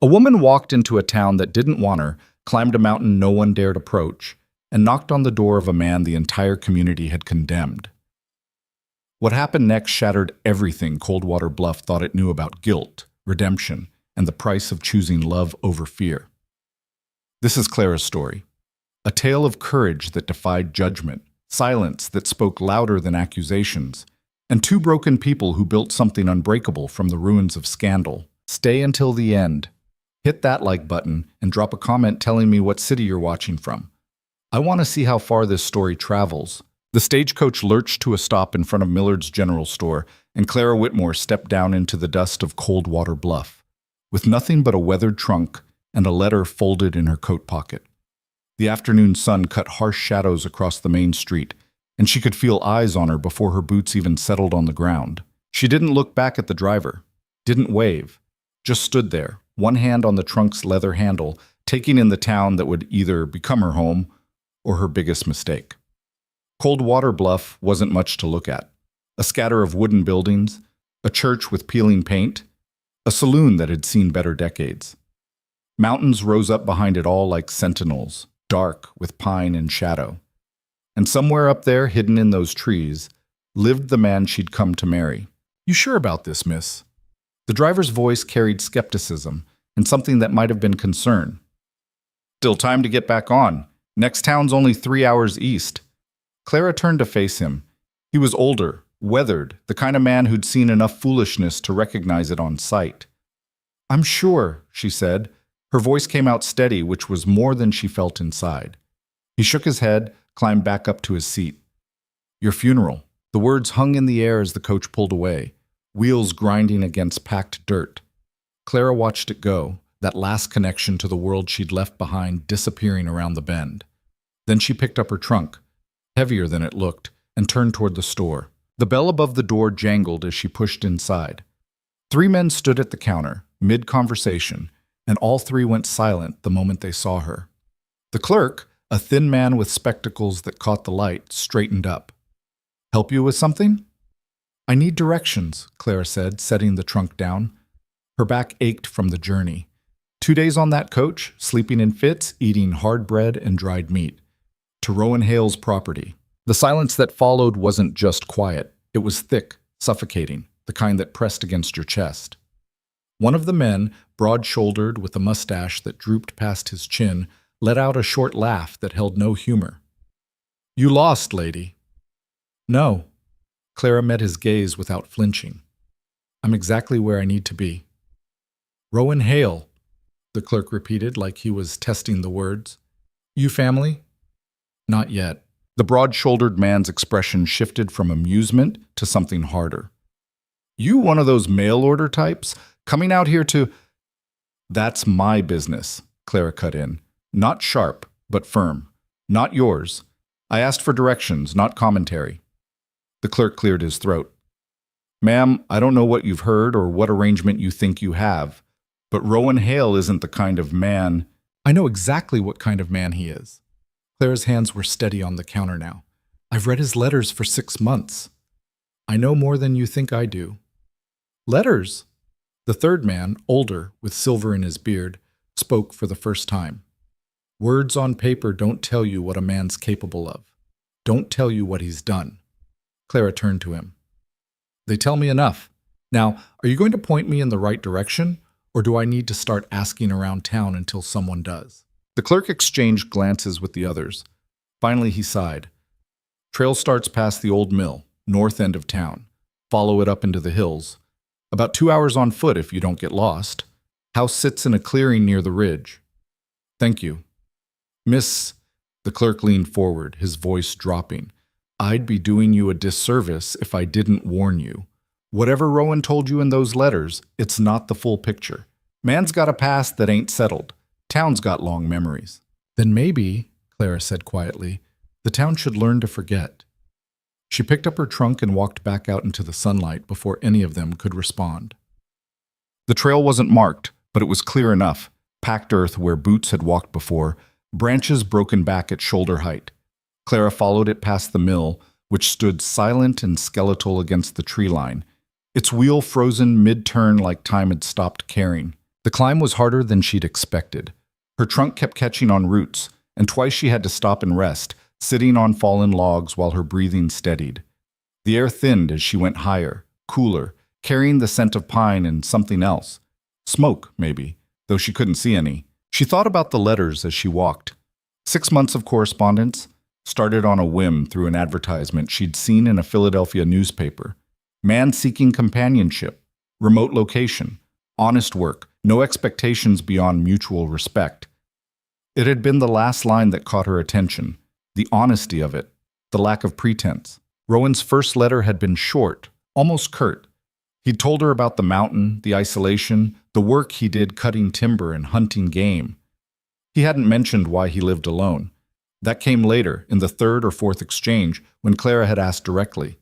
A woman walked into a town that didn't want her, climbed a mountain no one dared approach, and knocked on the door of a man the entire community had condemned. What happened next shattered everything Coldwater Bluff thought it knew about guilt, redemption, and the price of choosing love over fear. This is Clara's story. A tale of courage that defied judgment, silence that spoke louder than accusations, and two broken people who built something unbreakable from the ruins of scandal. Stay until the end. Hit that like button and drop a comment telling me what city you're watching from. I want to see how far this story travels. The stagecoach lurched to a stop in front of Millard's General Store, and Clara Whitmore stepped down into the dust of Coldwater Bluff, with nothing but a weathered trunk and a letter folded in her coat pocket. The afternoon sun cut harsh shadows across the main street, and she could feel eyes on her before her boots even settled on the ground. She didn't look back at the driver, didn't wave, just stood there, one hand on the trunk's leather handle, taking in the town that would either become her home or her biggest mistake. Coldwater Bluff wasn't much to look at. A scatter of wooden buildings, a church with peeling paint, a saloon that had seen better decades. Mountains rose up behind it all like sentinels, dark with pine and shadow. And somewhere up there, hidden in those trees, lived the man she'd come to marry. "You sure about this, miss?" The driver's voice carried skepticism and something that might have been concern. "Still time to get back on. Next town's only 3 hours east." Clara turned to face him. He was older, weathered, the kind of man who'd seen enough foolishness to recognize it on sight. "I'm sure," she said. Her voice came out steady, which was more than she felt inside. He shook his head, climbed back up to his seat. "Your funeral." The words hung in the air as the coach pulled away, wheels grinding against packed dirt. Clara watched it go, that last connection to the world she'd left behind disappearing around the bend. Then she picked up her trunk, heavier than it looked, and turned toward the store. The bell above the door jangled as she pushed inside. 3 men stood at the counter, mid-conversation, and all 3 went silent the moment they saw her. The clerk, a thin man with spectacles that caught the light, straightened up. "Help you with something?" "I need directions," Clara said, setting the trunk down. Her back ached from the journey. 2 days on that coach, sleeping in fits, eating hard bread and dried meat. To Rowan Hale's property. The silence that followed wasn't just quiet. It was thick, suffocating, the kind that pressed against your chest. One of the men, broad-shouldered with a mustache that drooped past his chin, let out a short laugh that held no humor. "You lost, lady." "No." Clara met his gaze without flinching. "I'm exactly where I need to be." "Rowan Hale," the clerk repeated like he was testing the words. "You family?" "Not yet." The broad-shouldered man's expression shifted from amusement to something harder. "You one of those mail-order types? Coming out here to—" "That's my business," Clara cut in. Not sharp, but firm. "Not yours. I asked for directions, not commentary." The clerk cleared his throat. "Ma'am, I don't know what you've heard or what arrangement you think you have, but Rowan Hale isn't the kind of man—" "I know exactly what kind of man he is." Clara's hands were steady on the counter now. "I've read his letters for 6 months. I know more than you think I do." "Letters?" The third man, older, with silver in his beard, spoke for the first time. "Words on paper don't tell you what a man's capable of. Don't tell you what he's done." Clara turned to him. "They tell me enough. Now, are you going to point me in the right direction, or do I need to start asking around town until someone does?" The clerk exchanged glances with the others. Finally, he sighed. "Trail starts past the old mill, north end of town. Follow it up into the hills. About 2 hours on foot if you don't get lost. House sits in a clearing near the ridge." "Thank you." "Miss," the clerk leaned forward, his voice dropping, "I'd be doing you a disservice if I didn't warn you. Whatever Rowan told you in those letters, it's not the full picture. Man's got a past that ain't settled. Town's got long memories." "Then maybe," Clara said quietly, "the town should learn to forget." She picked up her trunk and walked back out into the sunlight before any of them could respond. The trail wasn't marked, but it was clear enough, packed earth where boots had walked before, branches broken back at shoulder height. Clara followed it past the mill, which stood silent and skeletal against the tree line, its wheel frozen mid-turn like time had stopped caring. The climb was harder than she'd expected. Her trunk kept catching on roots, and twice she had to stop and rest, sitting on fallen logs while her breathing steadied. The air thinned as she went higher, cooler, carrying the scent of pine and something else. Smoke, maybe, though she couldn't see any. She thought about the letters as she walked. 6 months of correspondence, started on a whim through an advertisement she'd seen in a Philadelphia newspaper. Man seeking companionship, remote location, honest work, no expectations beyond mutual respect. It had been the last line that caught her attention, the honesty of it, the lack of pretense. Rowan's first letter had been short, almost curt. He'd told her about the mountain, the isolation, the work he did cutting timber and hunting game. He hadn't mentioned why he lived alone. That came later, in the third or fourth exchange, when Clara had asked directly.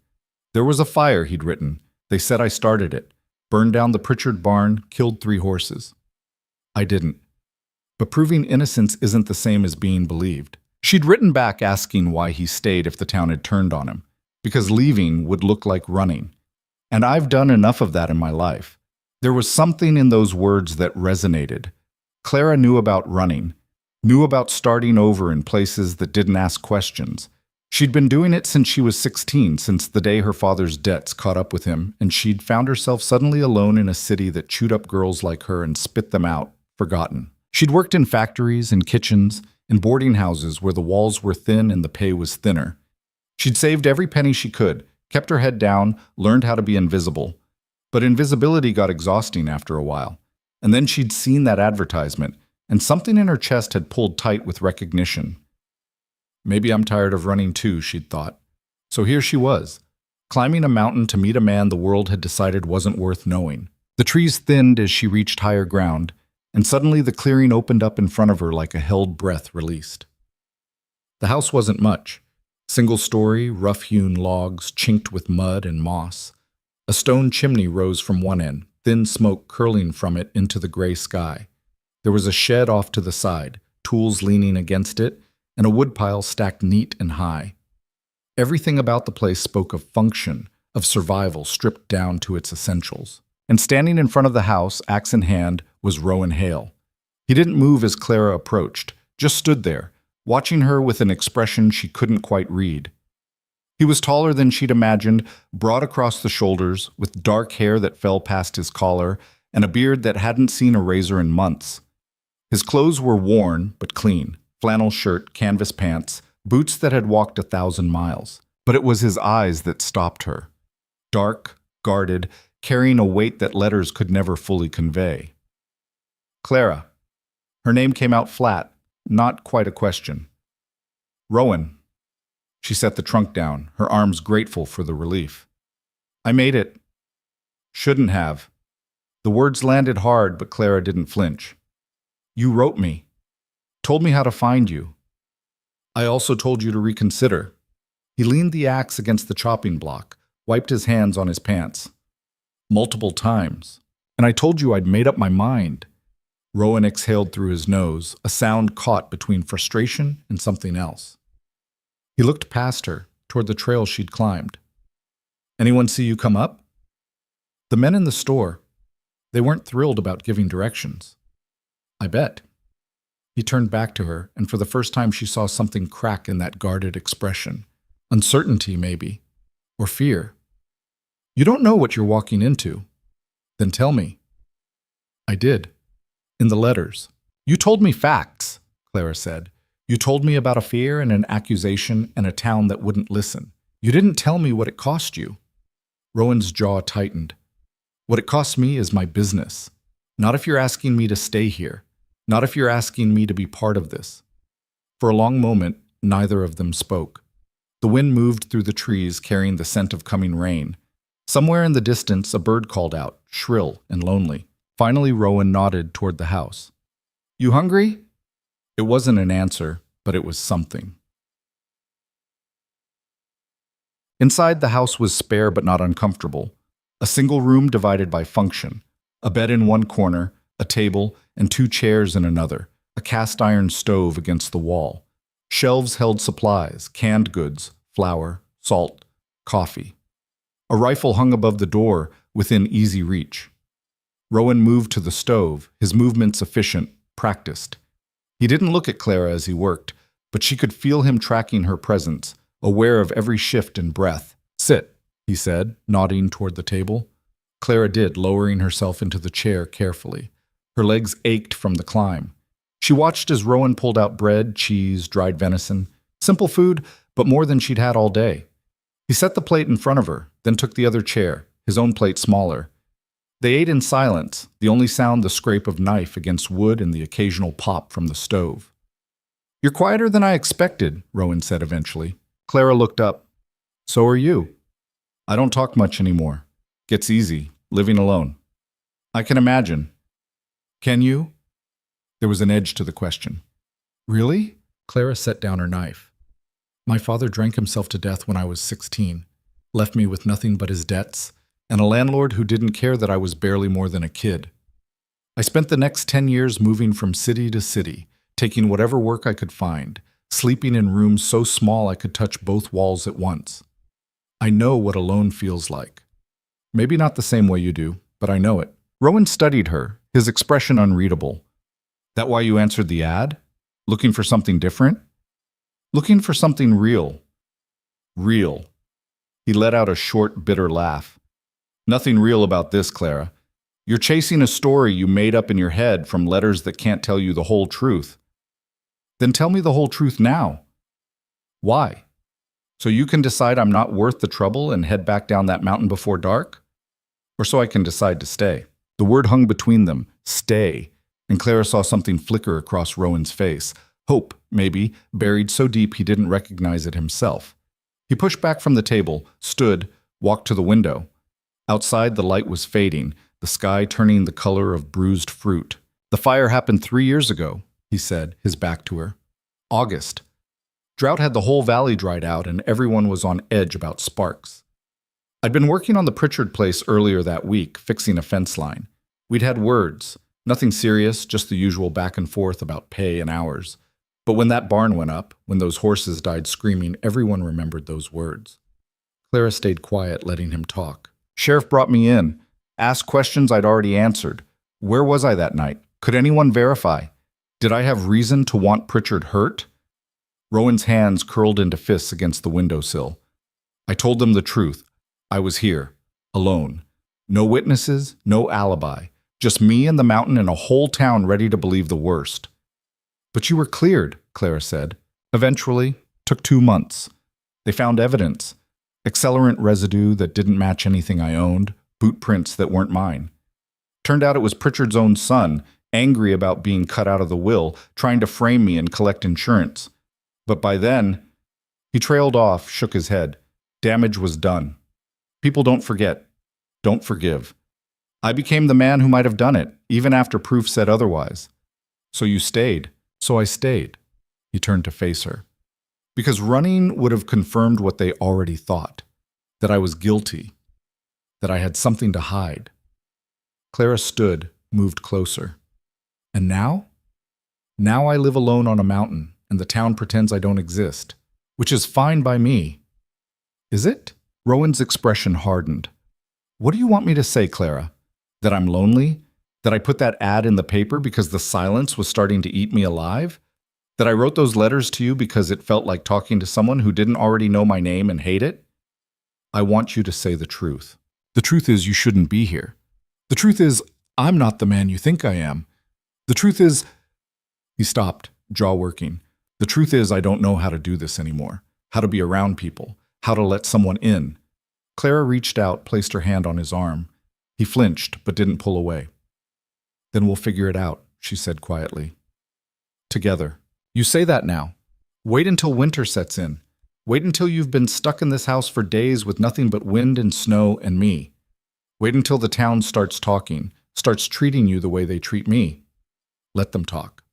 There was a fire, he'd written. They said I started it. Burned down the Pritchard barn, killed 3 horses. I didn't. But proving innocence isn't the same as being believed. She'd written back asking why he stayed if the town had turned on him, because leaving would look like running. And I've done enough of that in my life. There was something in those words that resonated. Clara knew about running, knew about starting over in places that didn't ask questions. She'd been doing it since she was 16, since the day her father's debts caught up with him, and she'd found herself suddenly alone in a city that chewed up girls like her and spit them out, forgotten. She'd worked in factories, in kitchens, in boarding houses where the walls were thin and the pay was thinner. She'd saved every penny she could, kept her head down, learned how to be invisible. But invisibility got exhausting after a while. And then she'd seen that advertisement, and something in her chest had pulled tight with recognition. Maybe I'm tired of running too, she'd thought. So here she was, climbing a mountain to meet a man the world had decided wasn't worth knowing. The trees thinned as she reached higher ground, and suddenly the clearing opened up in front of her like a held breath released. The house wasn't much. Single-story, rough-hewn logs chinked with mud and moss. A stone chimney rose from one end, thin smoke curling from it into the gray sky. There was a shed off to the side, tools leaning against it, and a woodpile stacked neat and high. Everything about the place spoke of function, of survival stripped down to its essentials. And standing in front of the house, axe in hand, was Rowan Hale. He didn't move as Clara approached, just stood there, watching her with an expression she couldn't quite read. He was taller than she'd imagined, broad across the shoulders, with dark hair that fell past his collar, and a beard that hadn't seen a razor in months. His clothes were worn, but clean. Flannel shirt, canvas pants, boots that had walked 1,000 miles. But it was his eyes that stopped her. Dark, guarded, carrying a weight that letters could never fully convey. Clara. Her name came out flat, not quite a question. Rowan. She set the trunk down, her arms grateful for the relief. I made it. Shouldn't have. The words landed hard, but Clara didn't flinch. You wrote me. Told me how to find you. I also told you to reconsider. He leaned the axe against the chopping block, wiped his hands on his pants. Multiple times. And I told you I'd made up my mind. Rowan exhaled through his nose, a sound caught between frustration and something else. He looked past her, toward the trail she'd climbed. Anyone see you come up? The men in the store. They weren't thrilled about giving directions. I bet. He turned back to her, and for the first time she saw something crack in that guarded expression. Uncertainty, maybe. Or fear. You don't know what you're walking into. Then tell me. I did. In the letters. You told me facts, Clara said. You told me about a fear and an accusation and a town that wouldn't listen. You didn't tell me what it cost you. Rowan's jaw tightened. What it cost me is my business. Not if you're asking me to stay here. Not if you're asking me to be part of this. For a long moment, neither of them spoke. The wind moved through the trees, carrying the scent of coming rain. Somewhere in the distance, a bird called out, shrill and lonely. Finally, Rowan nodded toward the house. You hungry? It wasn't an answer, but it was something. Inside, the house was spare but not uncomfortable. A single room divided by function. A bed in one corner, a table, and 2 chairs in another. A cast-iron stove against the wall. Shelves held supplies, canned goods, flour, salt, coffee. A rifle hung above the door, within easy reach. Rowan moved to the stove, his movements efficient, practiced. He didn't look at Clara as he worked, but she could feel him tracking her presence, aware of every shift and breath. "Sit," he said, nodding toward the table. Clara did, lowering herself into the chair carefully. Her legs ached from the climb. She watched as Rowan pulled out bread, cheese, dried venison. Simple food, but more than she'd had all day. He set the plate in front of her, then took the other chair, his own plate smaller. They ate in silence, the only sound the scrape of knife against wood and the occasional pop from the stove. "You're quieter than I expected," Rowan said eventually. Clara looked up. "So are you." "I don't talk much anymore. Gets easy, living alone." "I can imagine." "Can you?" There was an edge to the question. "Really?" Clara set down her knife. "My father drank himself to death when I was 16, left me with nothing but his debts, and a landlord who didn't care that I was barely more than a kid. I spent the next 10 years moving from city to city, taking whatever work I could find, sleeping in rooms so small I could touch both walls at once. I know what alone feels like. Maybe not the same way you do, but I know it." Rowan studied her, his expression unreadable. "That why you answered the ad? Looking for something different?" "Looking for something real." "Real." He let out a short, bitter laugh. "Nothing real about this, Clara. You're chasing a story you made up in your head from letters that can't tell you the whole truth." "Then tell me the whole truth now." "Why? So you can decide I'm not worth the trouble and head back down that mountain before dark? Or so I can decide to stay?" The word hung between them, stay, and Clara saw something flicker across Rowan's face. Hope, maybe, buried so deep he didn't recognize it himself. He pushed back from the table, stood, walked to the window. Outside, the light was fading, the sky turning the color of bruised fruit. "The fire happened 3 years ago," he said, his back to her. "August. Drought had the whole valley dried out, and everyone was on edge about sparks. I'd been working on the Pritchard place earlier that week, fixing a fence line. We'd had words, nothing serious, just the usual back and forth about pay and hours. But when that barn went up, when those horses died screaming, everyone remembered those words." Clara stayed quiet, letting him talk. "Sheriff brought me in, asked questions I'd already answered. Where was I that night? Could anyone verify? Did I have reason to want Pritchard hurt?" Rowan's hands curled into fists against the windowsill. "I told them the truth. I was here, alone. No witnesses, no alibi. Just me and the mountain and a whole town ready to believe the worst." "But you were cleared," Clara said. "Eventually. Took 2 months. They found evidence. Accelerant residue that didn't match anything I owned, boot prints that weren't mine. Turned out it was Pritchard's own son, angry about being cut out of the will, trying to frame me and collect insurance. But by then," he trailed off, shook his head. "Damage was done. People don't forget, don't forgive. I became the man who might have done it, even after proof said otherwise. So you stayed." "So I stayed." He turned to face her. "Because running would have confirmed what they already thought, that I was guilty, that I had something to hide." Clara stood, moved closer. "And now? Now I live alone on a mountain, and the town pretends I don't exist, which is fine by me." "Is it?" Rowan's expression hardened. "What do you want me to say, Clara? That I'm lonely? That I put that ad in the paper because the silence was starting to eat me alive? That I wrote those letters to you because it felt like talking to someone who didn't already know my name and hate it? I want you to say the truth. The truth is you shouldn't be here. The truth is I'm not the man you think I am. The truth is—" He stopped, jaw working. "The truth is I don't know how to do this anymore, how to be around people, how to let someone in." Clara reached out, placed her hand on his arm. He flinched, but didn't pull away. "Then we'll figure it out," she said quietly. "Together. You say that now. Wait until winter sets in. Wait until you've been stuck in this house for days with nothing but wind and snow and me. Wait until the town starts talking, starts treating you the way they treat me. Let them talk."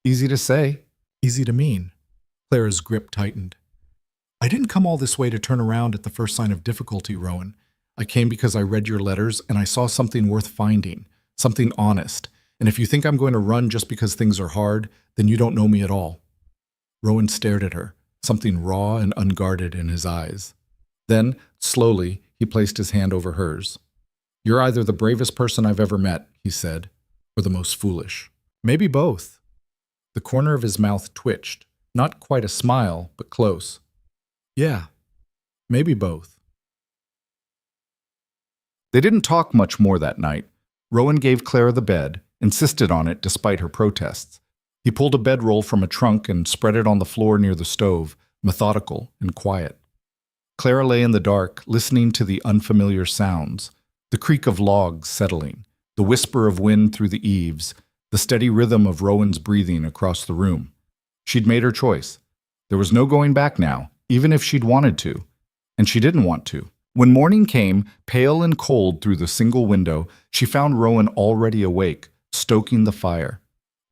Easy to say, easy to mean. Clara's grip tightened. "I didn't come all this way to turn around at the first sign of difficulty, Rowan. I came because I read your letters and I saw something worth finding, something honest. And if you think I'm going to run just because things are hard, then you don't know me at all." Rowan stared at her, something raw and unguarded in his eyes. Then, slowly, he placed his hand over hers. You're either the bravest person I've ever met, he said, or the most foolish. Maybe both. The corner of his mouth twitched. Not quite a smile, but close. Yeah, maybe both. They didn't talk much more that night. Rowan gave Clara the bed, insisted on it despite her protests. He pulled a bedroll from a trunk and spread it on the floor near the stove, methodical and quiet. Clara lay in the dark, listening to the unfamiliar sounds, the creak of logs settling, the whisper of wind through the eaves, the steady rhythm of Rowan's breathing across the room. She'd made her choice. There was no going back now, even if she'd wanted to. And she didn't want to. When morning came, pale and cold through the single window, she found Rowan already awake, stoking the fire.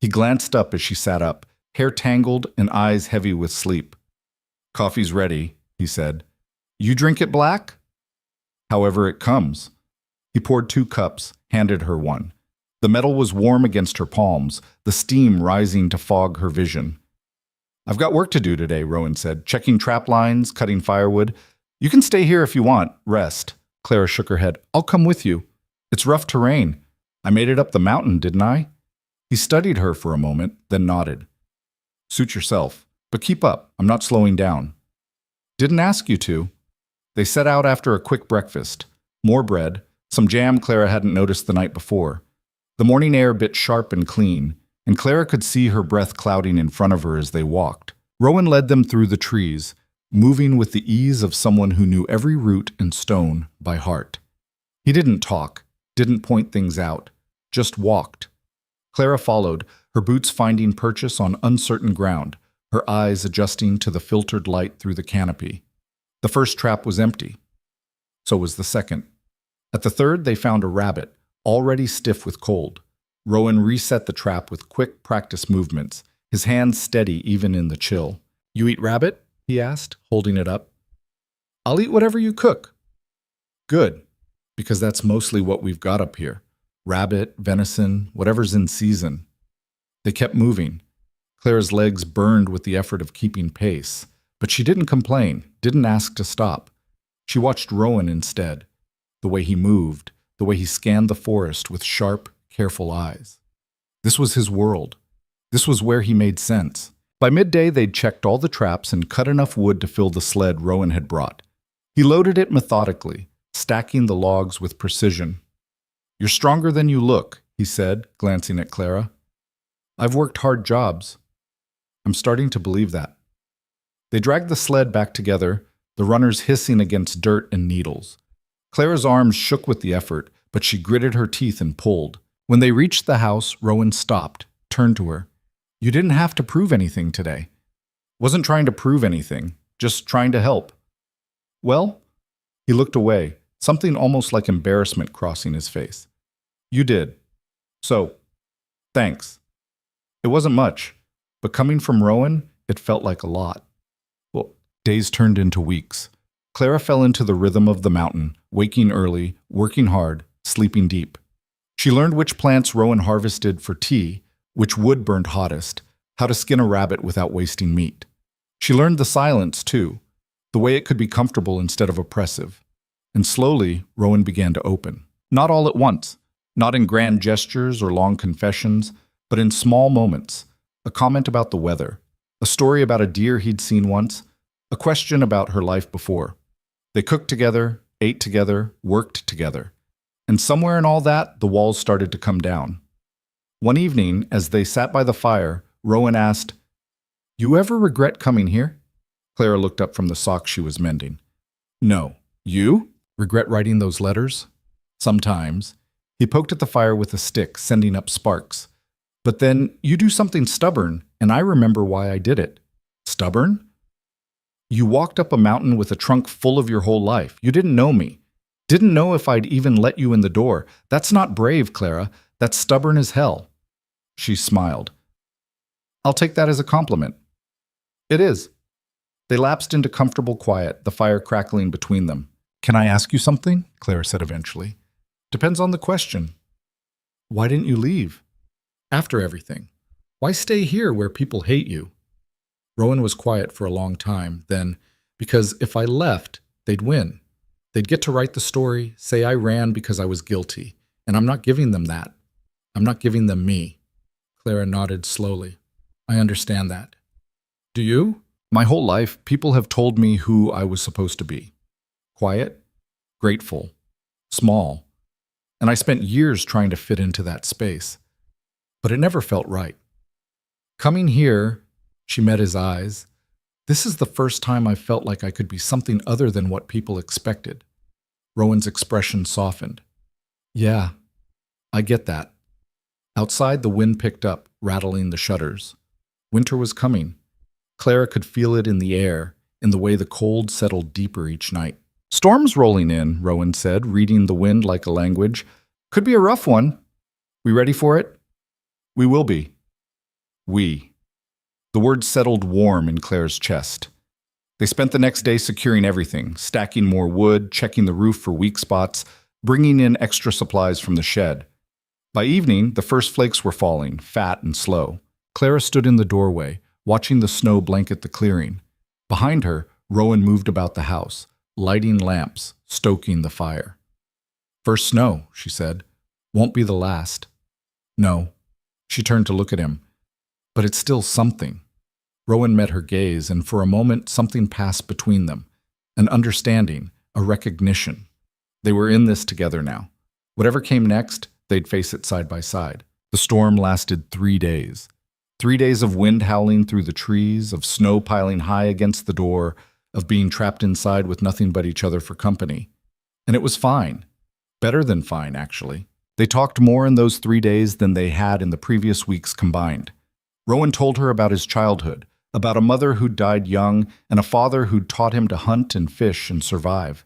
He glanced up as she sat up, hair tangled and eyes heavy with sleep. "Coffee's ready," he said. "You drink it black?" "However it comes." He poured 2 cups, handed her one. The metal was warm against her palms, the steam rising to fog her vision. "I've got work to do today," Rowan said, "checking trap lines, cutting firewood. You can stay here if you want, rest." Clara shook her head. "I'll come with you. It's rough terrain. I made it up the mountain, didn't I?" He studied her for a moment, then nodded. "Suit yourself, but keep up. I'm not slowing down." "Didn't ask you to." They set out after a quick breakfast. More bread, some jam Clara hadn't noticed the night before. The morning air bit sharp and clean, and Clara could see her breath clouding in front of her as they walked. Rowan led them through the trees, moving with the ease of someone who knew every root and stone by heart. He didn't talk, didn't point things out, just walked. Clara followed, her boots finding purchase on uncertain ground, her eyes adjusting to the filtered light through the canopy. The first trap was empty. So was the second. At the third, they found a rabbit, already stiff with cold. Rowan reset the trap with quick practice movements, his hands steady even in the chill. "You eat rabbit?" he asked, holding it up. "I'll eat whatever you cook." "Good, because that's mostly what we've got up here. Rabbit, venison, whatever's in season." They kept moving. Clara's legs burned with the effort of keeping pace, but she didn't complain, didn't ask to stop. She watched Rowan instead, the way he moved, the way he scanned the forest with sharp, careful eyes. This was his world. This was where he made sense. By midday, they'd checked all the traps and cut enough wood to fill the sled Rowan had brought. He loaded it methodically, stacking the logs with precision. "You're stronger than you look," he said, glancing at Clara. "I've worked hard jobs." "I'm starting to believe that." They dragged the sled back together, the runners hissing against dirt and needles. Clara's arms shook with the effort, but she gritted her teeth and pulled. When they reached the house, Rowan stopped, turned to her. "You didn't have to prove anything today." "Wasn't trying to prove anything, just trying to help." "Well?" He looked away, something almost like embarrassment crossing his face. "You did. So, thanks." It wasn't much, but coming from Rowan, it felt like a lot. Well, days turned into weeks. Clara fell into the rhythm of the mountain, waking early, working hard, sleeping deep. She learned which plants Rowan harvested for tea, which wood burned hottest, how to skin a rabbit without wasting meat. She learned the silence, too, the way it could be comfortable instead of oppressive. And slowly, Rowan began to open. Not all at once, not in grand gestures or long confessions, but in small moments. A comment about the weather, a story about a deer he'd seen once, a question about her life before. They cooked together, ate together, worked together. And somewhere in all that, the walls started to come down. One evening, as they sat by the fire, Rowan asked, "You ever regret coming here?" Clara looked up from the socks she was mending. "No. You? Regret writing those letters?" "Sometimes." He poked at the fire with a stick, sending up sparks. "But then you do something stubborn, and I remember why I did it." "Stubborn?" "You walked up a mountain with a trunk full of your whole life. You didn't know me. Didn't know if I'd even let you in the door. That's not brave, Clara. That's stubborn as hell." She smiled. "I'll take that as a compliment." "It is." They lapsed into comfortable quiet, the fire crackling between them. "Can I ask you something?" Clara said eventually. "Depends on the question." "Why didn't you leave? After everything. Why stay here where people hate you?" Rowan was quiet for a long time, then, "Because if I left, they'd win. They'd get to write the story, say I ran because I was guilty, and I'm not giving them that. I'm not giving them me. Clara nodded slowly. I understand that. Do you? My whole life, people have told me who I was supposed to be. Quiet, grateful, small, and I spent years trying to fit into that space. But it never felt right. Coming here, she met his eyes. This is the first time I felt like I could be something other than what people expected. Rowan's expression softened. Yeah, I get that. Outside, the wind picked up, rattling the shutters. Winter was coming. Clara could feel it in the air, in the way the cold settled deeper each night. Storm's rolling in, Rowan said, reading the wind like a language. Could be a rough one. We ready for it? We will be. We. The word settled warm in Claire's chest. They spent the next day securing everything, stacking more wood, checking the roof for weak spots, bringing in extra supplies from the shed. By evening, the first flakes were falling, fat and slow. Clara stood in the doorway, watching the snow blanket the clearing. Behind her, Rowan moved about the house, lighting lamps, stoking the fire. First snow, she said. Won't be the last. No. She turned to look at him. But it's still something. Rowan met her gaze, and for a moment something passed between them. An understanding, a recognition. They were in this together now. Whatever came next, they'd face it side by side. The storm lasted 3 days. 3 days of wind howling through the trees, of snow piling high against the door, of being trapped inside with nothing but each other for company. And it was fine. Better than fine, actually. They talked more in those 3 days than they had in the previous weeks combined. Rowan told her about his childhood, about a mother who'd died young and a father who'd taught him to hunt and fish and survive.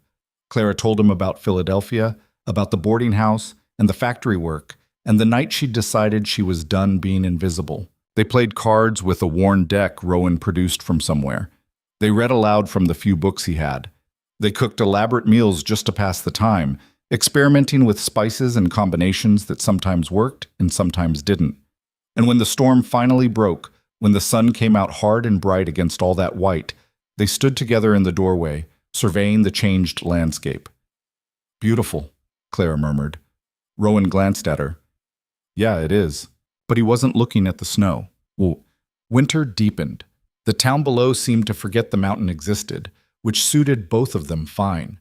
Clara told him about Philadelphia, about the boarding house and the factory work, and the night she'd decided she was done being invisible. They played cards with a worn deck Rowan produced from somewhere. They read aloud from the few books he had. They cooked elaborate meals just to pass the time, experimenting with spices and combinations that sometimes worked and sometimes didn't. And when the storm finally broke, when the sun came out hard and bright against all that white, they stood together in the doorway, surveying the changed landscape. Beautiful, Clara murmured. Rowan glanced at her. Yeah, it is. But he wasn't looking at the snow. Winter deepened. The town below seemed to forget the mountain existed, which suited both of them fine.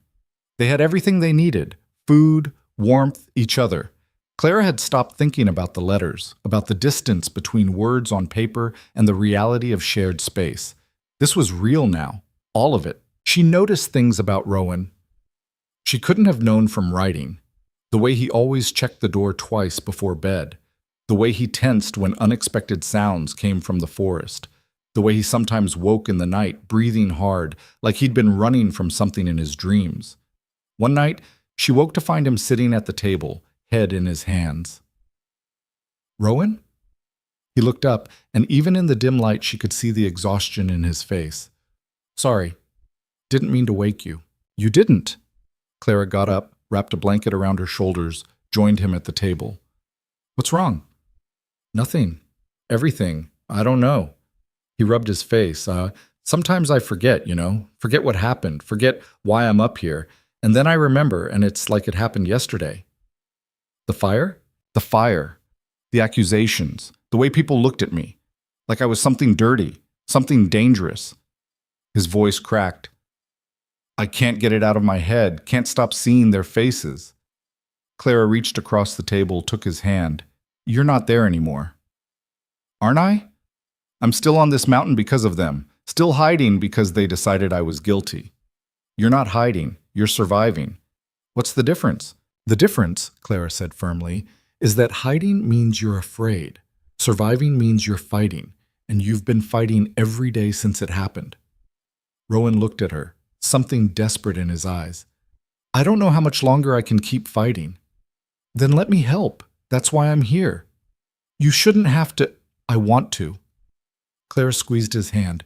They had everything they needed: food, warmth, each other. Clara had stopped thinking about the letters, about the distance between words on paper and the reality of shared space. This was real now, all of it. She noticed things about Rowan she couldn't have known from writing. The way he always checked the door twice before bed. The way he tensed when unexpected sounds came from the forest. The way he sometimes woke in the night, breathing hard, like he'd been running from something in his dreams. One night, she woke to find him sitting at the table, head in his hands. Rowan? He looked up, and even in the dim light she could see the exhaustion in his face. Sorry. Didn't mean to wake you. You didn't. Clara got up, wrapped a blanket around her shoulders, joined him at the table. What's wrong? Nothing. Everything. I don't know. He rubbed his face. Sometimes I forget, forget what happened, forget why I'm up here, and then I remember, and it's like it happened yesterday. The fire? The fire. The accusations. The way people looked at me. Like I was something dirty, something dangerous. His voice cracked. I can't get it out of my head, can't stop seeing their faces. Clara reached across the table, took his hand. You're not there anymore. Aren't I? I'm still on this mountain because of them, still hiding because they decided I was guilty. You're not hiding, you're surviving. What's the difference? The difference, Clara said firmly, is that hiding means you're afraid. Surviving means you're fighting, and you've been fighting every day since it happened. Rowan looked at her, something desperate in his eyes. I don't know how much longer I can keep fighting. Then let me help. That's why I'm here. You shouldn't have to. I want to. Clara squeezed his hand.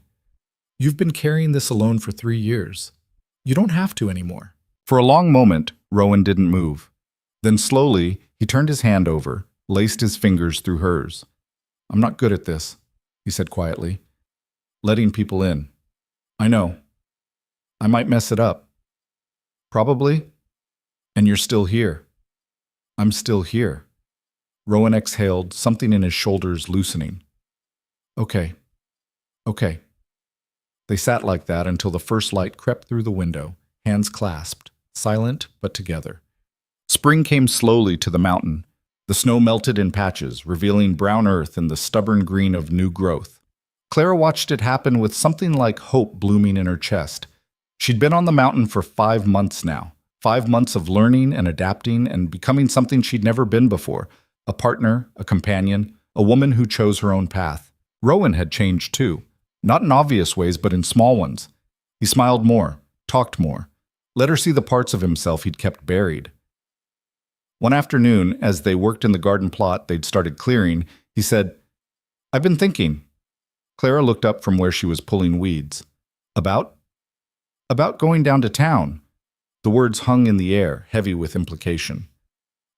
You've been carrying this alone for 3 years. You don't have to anymore. For a long moment, Rowan didn't move. Then slowly, he turned his hand over, laced his fingers through hers. I'm not good at this, he said quietly. Letting people in. I know. I might mess it up. Probably. And you're still here. I'm still here. Rowan exhaled, something in his shoulders loosening. Okay. Okay. They sat like that until the first light crept through the window, hands clasped, silent but together. Spring came slowly to the mountain. The snow melted in patches, revealing brown earth and the stubborn green of new growth. Clara watched it happen with something like hope blooming in her chest. She'd been on the mountain for 5 months now. 5 months of learning and adapting and becoming something she'd never been before. A partner, a companion, a woman who chose her own path. Rowan had changed too. Not in obvious ways, but in small ones. He smiled more, talked more, let her see the parts of himself he'd kept buried. One afternoon, as they worked in the garden plot they'd started clearing, he said, "I've been thinking." Clara looked up from where she was pulling weeds. About? About going down to town. The words hung in the air, heavy with implication.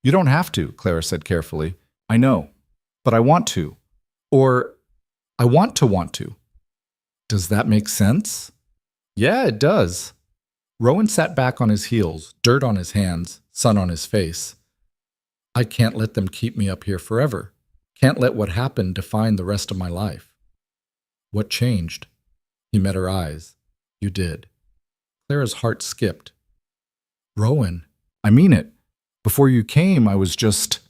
"You don't have to," Clara said carefully. "I know. But I want to. Or, I want to. Does that make sense?" "Yeah, it does." Rowan sat back on his heels, dirt on his hands, sun on his face. "I can't let them keep me up here forever. Can't let what happened define the rest of my life." "What changed?" He met her eyes. "You did." Clara's heart skipped. "Rowan, I mean it. Before you came, I was just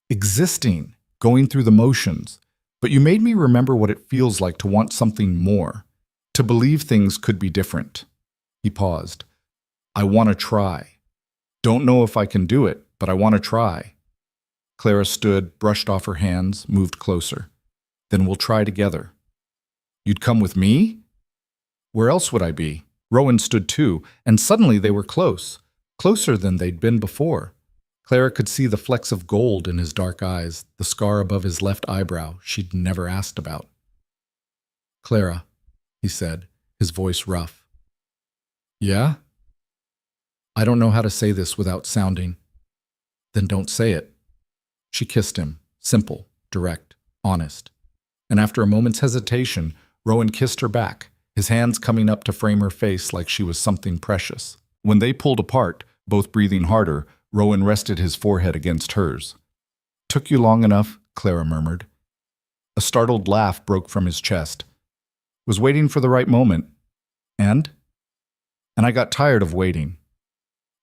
existing, going through the motions. But you made me remember what it feels like to want something more, to believe things could be different." He paused. "I want to try. Don't know if I can do it, but I want to try." Clara stood, brushed off her hands, moved closer. "Then we'll try together." "You'd come with me?" "Where else would I be?" Rowan stood too, and suddenly they were close, closer than they'd been before. Clara could see the flecks of gold in his dark eyes, the scar above his left eyebrow she'd never asked about. "Clara," he said, his voice rough. "Yeah?" "I don't know how to say this without sounding." "Then don't say it." She kissed him, simple, direct, honest. And after a moment's hesitation, Rowan kissed her back, his hands coming up to frame her face like she was something precious. When they pulled apart, both breathing harder, Rowan rested his forehead against hers. "Took you long enough," Clara murmured. A startled laugh broke from his chest. "Was waiting for the right moment. And I got tired of waiting."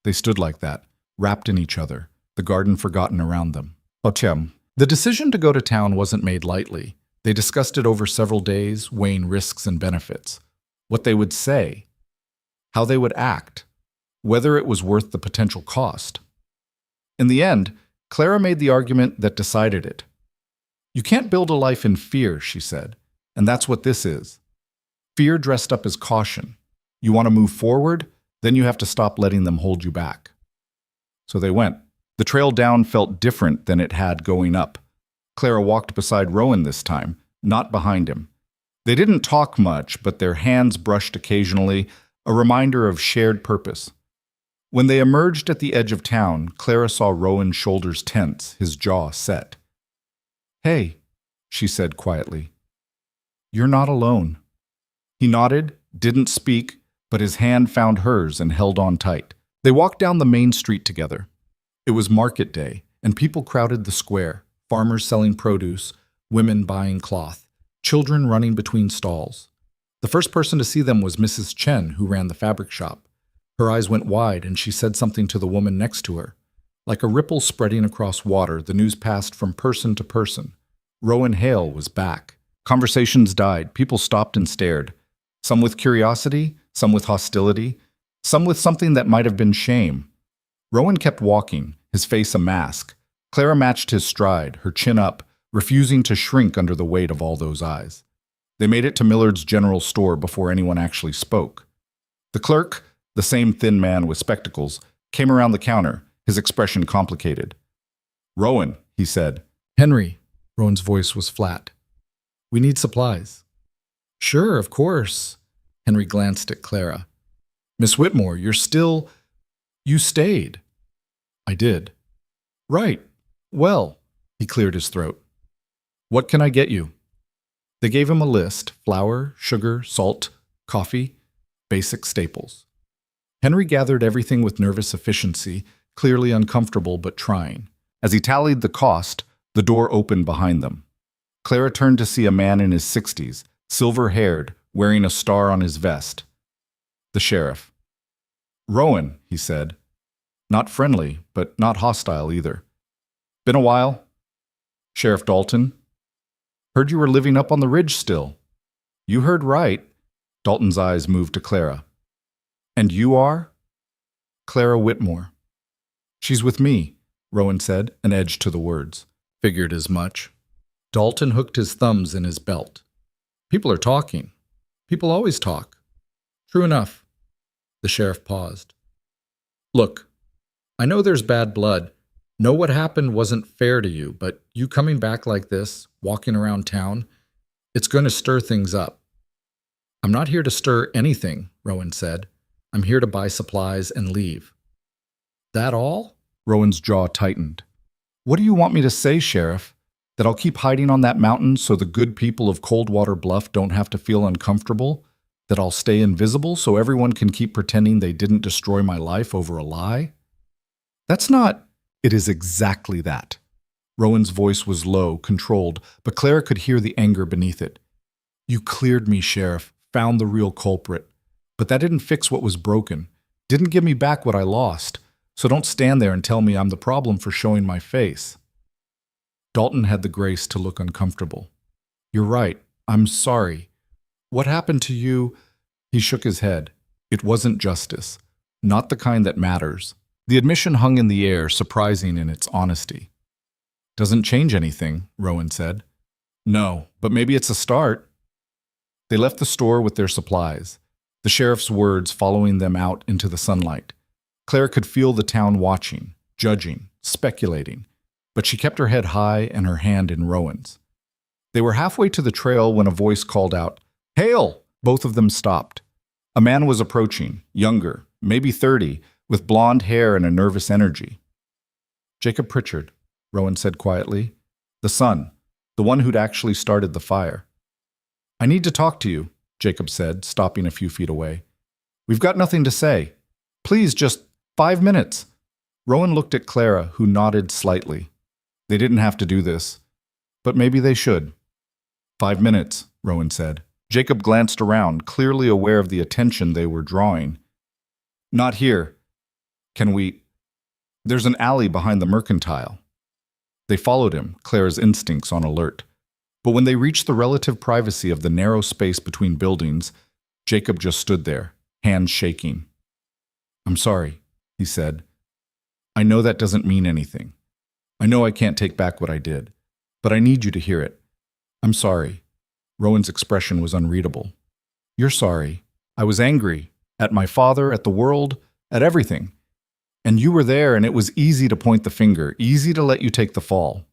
They stood like that, wrapped in each other, the garden forgotten around them. Otium. The decision to go to town wasn't made lightly. They discussed it over several days, weighing risks and benefits. What they would say. How they would act. Whether it was worth the potential cost. In the end, Clara made the argument that decided it. "You can't build a life in fear," she said, "and that's what this is. Fear dressed up as caution. You want to move forward, then you have to stop letting them hold you back." So they went. The trail down felt different than it had going up. Clara walked beside Rowan this time, not behind him. They didn't talk much, but their hands brushed occasionally, a reminder of shared purpose. When they emerged at the edge of town, Clara saw Rowan's shoulders tense, his jaw set. "Hey," she said quietly. "You're not alone." He nodded, didn't speak, but his hand found hers and held on tight. They walked down the main street together. It was market day, and people crowded the square, farmers selling produce, women buying cloth, children running between stalls. The first person to see them was Mrs. Chen, who ran the fabric shop. Her eyes went wide, and she said something to the woman next to her. Like a ripple spreading across water, the news passed from person to person. Rowan Hale was back. Conversations died. People stopped and stared. Some with curiosity, some with hostility, some with something that might have been shame. Rowan kept walking, his face a mask. Clara matched his stride, her chin up, refusing to shrink under the weight of all those eyes. They made it to Millard's general store before anyone actually spoke. The clerk, the same thin man with spectacles, came around the counter, his expression complicated. "Rowan," he said. "Henry," Rowan's voice was flat. "We need supplies." "Sure, of course." Henry glanced at Clara. "Miss Whitmore, you're still... You stayed." "I did." "Right. Well," he cleared his throat. "What can I get you?" They gave him a list: flour, sugar, salt, coffee, basic staples. Henry gathered everything with nervous efficiency, clearly uncomfortable but trying. As he tallied the cost, the door opened behind them. Clara turned to see a man in his 60s, silver-haired, wearing a star on his vest. The sheriff. "Rowan," he said. Not friendly, but not hostile either. "Been a while?" "Sheriff Dalton." "Heard you were living up on the ridge still." "You heard right." Dalton's eyes moved to Clara. "And you are?" "Clara Whitmore." "She's with me," Rowan said, an edge to the words. "Figured as much." Dalton hooked his thumbs in his belt. "People are talking. People always talk." "True enough." The sheriff paused. "Look, I know there's bad blood. Know what happened wasn't fair to you, but you coming back like this, walking around town, it's going to stir things up." "I'm not here to stir anything," Rowan said. "I'm here to buy supplies and leave." "That all?" Rowan's jaw tightened. "What do you want me to say, Sheriff? That I'll keep hiding on that mountain so the good people of Coldwater Bluff don't have to feel uncomfortable? That I'll stay invisible so everyone can keep pretending they didn't destroy my life over a lie? That's not—" "It is exactly that." Rowan's voice was low, controlled, but Clara could hear the anger beneath it. "You cleared me, Sheriff, found the real culprit. But that didn't fix what was broken, didn't give me back what I lost. So don't stand there and tell me I'm the problem for showing my face." Dalton had the grace to look uncomfortable. "You're right. I'm sorry. What happened to you?" He shook his head. It wasn't justice. Not the kind that matters. The admission hung in the air, surprising in its honesty. "Doesn't change anything," Rowan said. "No, but maybe it's a start." They left the store with their supplies, the sheriff's words following them out into the sunlight. Clara could feel the town watching, judging, speculating, but she kept her head high and her hand in Rowan's. They were halfway to the trail when a voice called out, "Hail!" Both of them stopped. A man was approaching, younger, maybe 30, with blonde hair and a nervous energy. "Jacob Pritchard," Rowan said quietly. "The son, the one who'd actually started the fire." "I need to talk to you," Jacob said, stopping a few feet away. "We've got nothing to say. Please, just 5 minutes." Rowan looked at Clara, who nodded slightly. They didn't have to do this, but maybe they should. 5 minutes, Rowan said. Jacob glanced around, clearly aware of the attention they were drawing. "Not here. Can we—" "There's an alley behind the mercantile." They followed him, Clara's instincts on alert. But when they reached the relative privacy of the narrow space between buildings, Jacob just stood there, hands shaking. "I'm sorry," he said. "I know that doesn't mean anything. I know I can't take back what I did, but I need you to hear it. I'm sorry." Rowan's expression was unreadable. "You're sorry. I was angry. At my father, at the world, at everything. And you were there, and it was easy to point the finger, easy to let you take the fall."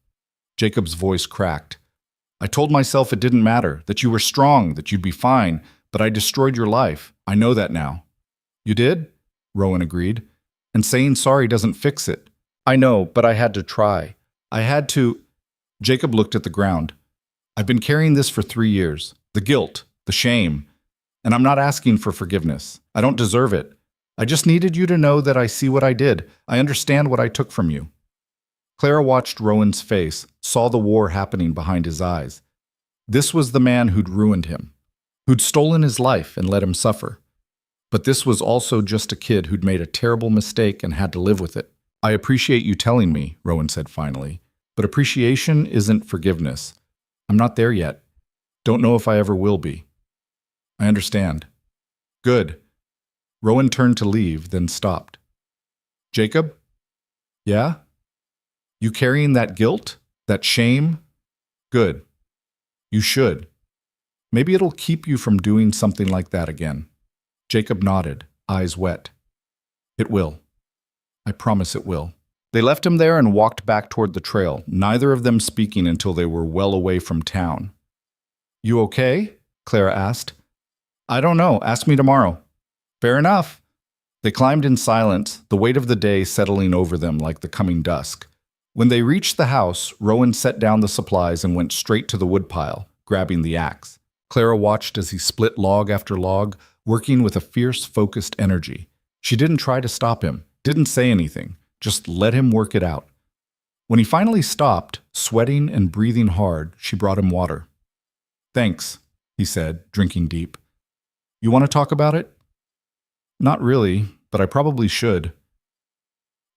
Jacob's voice cracked. "I told myself it didn't matter, that you were strong, that you'd be fine, but I destroyed your life. I know that now." "You did?" Rowan agreed. "And saying sorry doesn't fix it." "I know, but I had to try. I had to—" Jacob looked at the ground. "I've been carrying this for 3 years. The guilt, the shame. And I'm not asking for forgiveness. I don't deserve it. I just needed you to know that I see what I did. I understand what I took from you." Clara watched Rowan's face, saw the war happening behind his eyes. This was the man who'd ruined him, who'd stolen his life and let him suffer. But this was also just a kid who'd made a terrible mistake and had to live with it. "I appreciate you telling me," Rowan said finally, "but appreciation isn't forgiveness. I'm not there yet. Don't know if I ever will be." "I understand." "Good." Rowan turned to leave, then stopped. "Jacob?" "Yeah?" "You carrying that guilt? That shame?" "Good. You should. Maybe it'll keep you from doing something like that again." Jacob nodded, eyes wet. "It will. I promise it will." They left him there and walked back toward the trail, neither of them speaking until they were well away from town. "You okay?" Clara asked. "I don't know. Ask me tomorrow." "Fair enough." They climbed in silence, the weight of the day settling over them like the coming dusk. When they reached the house, Rowan set down the supplies and went straight to the woodpile, grabbing the axe. Clara watched as he split log after log, working with a fierce, focused energy. She didn't try to stop him, didn't say anything, just let him work it out. When he finally stopped, sweating and breathing hard, she brought him water. "Thanks," he said, drinking deep. "You want to talk about it?" "Not really, but I probably should."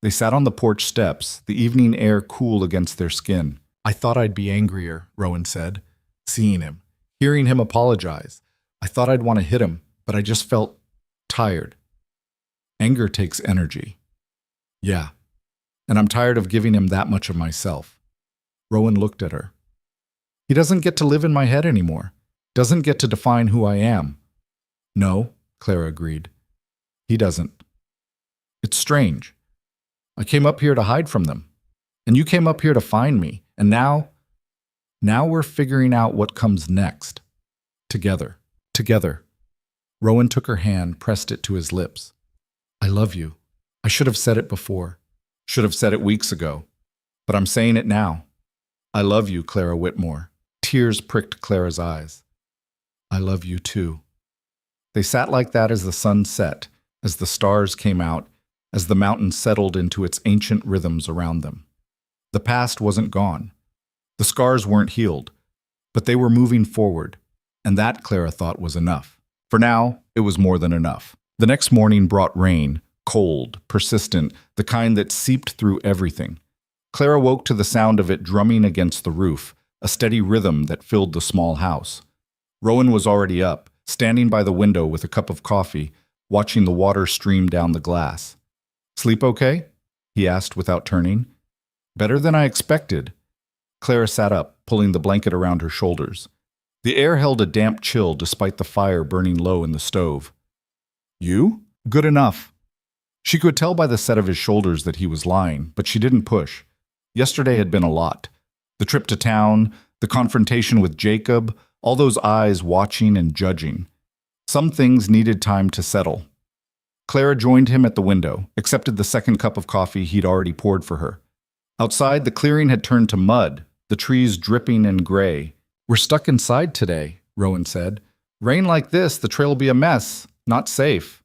They sat on the porch steps, the evening air cool against their skin. "I thought I'd be angrier," Rowan said, seeing him, hearing him apologize. "I thought I'd want to hit him, but I just felt tired. Anger takes energy." "Yeah, and I'm tired of giving him that much of myself." Rowan looked at her. "He doesn't get to live in my head anymore. Doesn't get to define who I am." "No," Clara agreed. "He doesn't. It's strange. I came up here to hide from them. And you came up here to find me. And now we're figuring out what comes next. Together. Together." Rowan took her hand, pressed it to his lips. "I love you. I should have said it before. Should have said it weeks ago. But I'm saying it now. I love you, Clara Whitmore." Tears pricked Clara's eyes. "I love you too." They sat like that as the sun set, as the stars came out, as the mountain settled into its ancient rhythms around them. The past wasn't gone. The scars weren't healed, but they were moving forward, and that, Clara thought, was enough. For now, it was more than enough. The next morning brought rain, cold, persistent, the kind that seeped through everything. Clara woke to the sound of it drumming against the roof, a steady rhythm that filled the small house. Rowan was already up, standing by the window with a cup of coffee, watching the water stream down the glass. "Sleep okay?" he asked without turning. "Better than I expected." Clara sat up, pulling the blanket around her shoulders. The air held a damp chill despite the fire burning low in the stove. "You? Good enough." She could tell by the set of his shoulders that he was lying, but she didn't push. Yesterday had been a lot. The trip to town, the confrontation with Jacob, all those eyes watching and judging. Some things needed time to settle. Clara joined him at the window, accepted the second cup of coffee he'd already poured for her. Outside, the clearing had turned to mud, the trees dripping and gray. "We're stuck inside today," Rowan said. "Rain like this, the trail'll be a mess. Not safe."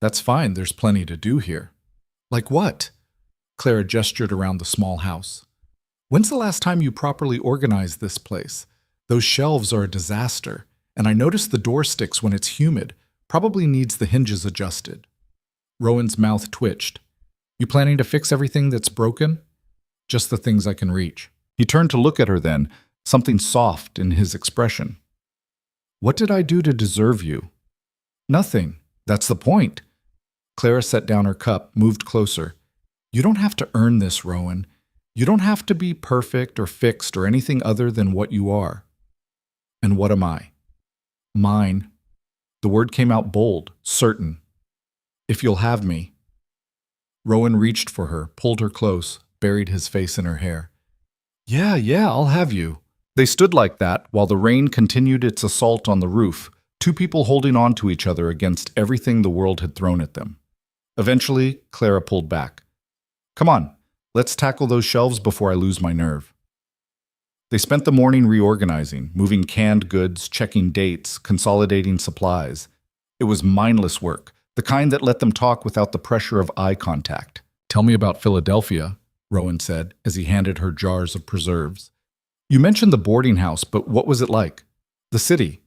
"That's fine, there's plenty to do here." "Like what?" Clara gestured around the small house. "When's the last time you properly organized this place? Those shelves are a disaster, and I notice the door sticks when it's humid. Probably needs the hinges adjusted." Rowan's mouth twitched. "You planning to fix everything that's broken?" "Just the things I can reach." He turned to look at her then, something soft in his expression. "What did I do to deserve you?" "Nothing. That's the point." Clara set down her cup, moved closer. "You don't have to earn this, Rowan. You don't have to be perfect or fixed or anything other than what you are." "And what am I?" "Mine." The word came out bold, certain. "If you'll have me." Rowan reached for her, pulled her close, buried his face in her hair. Yeah, I'll have you." They stood like that while the rain continued its assault on the roof, two people holding on to each other against everything the world had thrown at them. Eventually, Clara pulled back. "Come on, let's tackle those shelves before I lose my nerve." They spent the morning reorganizing, moving canned goods, checking dates, consolidating supplies. It was mindless work, the kind that let them talk without the pressure of eye contact. "Tell me about Philadelphia," Rowan said as he handed her jars of preserves. "You mentioned the boarding house, but what was it like? The city?"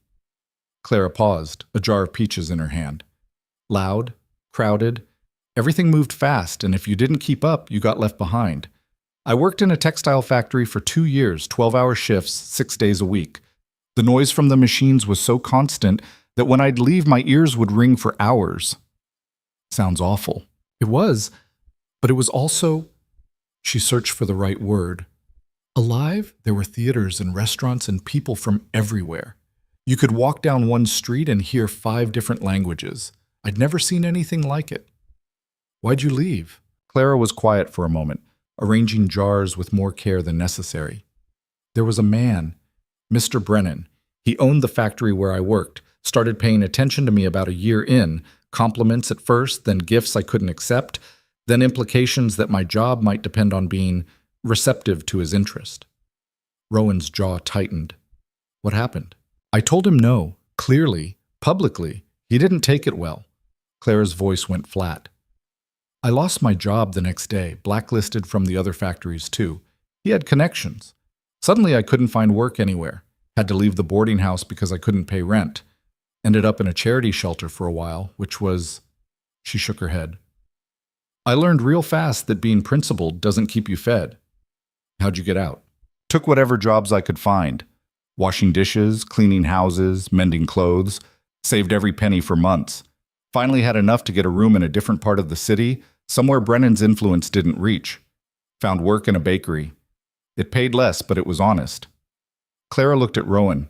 Clara paused, a jar of peaches in her hand. "Loud, crowded. Everything moved fast, and if you didn't keep up, you got left behind. I worked in a textile factory for 2 years, 12-hour shifts, 6 days a week. The noise from the machines was so constant that when I'd leave, my ears would ring for hours." "Sounds awful." "It was, but it was also—" She searched for the right word. "Alive, there were theaters and restaurants and people from everywhere. You could walk down one street and hear 5 different languages. I'd never seen anything like it." "Why'd you leave?" Clara was quiet for a moment, arranging jars with more care than necessary. "There was a man, Mr. Brennan. He owned the factory where I worked, started paying attention to me about a year in, compliments at first, then gifts I couldn't accept, then implications that my job might depend on being receptive to his interest." Rowan's jaw tightened. "What happened?" "I told him no, clearly, publicly. He didn't take it well. Clara's voice went flat. I lost my job the next day, blacklisted from the other factories too. He had connections. Suddenly I couldn't find work anywhere. Had to leave the boarding house because I couldn't pay rent. Ended up in a charity shelter for a while, which was... She shook her head. I learned real fast that being principled doesn't keep you fed. How'd you get out? Took whatever jobs I could find. Washing dishes, cleaning houses, mending clothes. Saved every penny for months. Finally had enough to get a room in a different part of the city, somewhere Brennan's influence didn't reach. Found work in a bakery. It paid less, but it was honest. Clara looked at Rowan.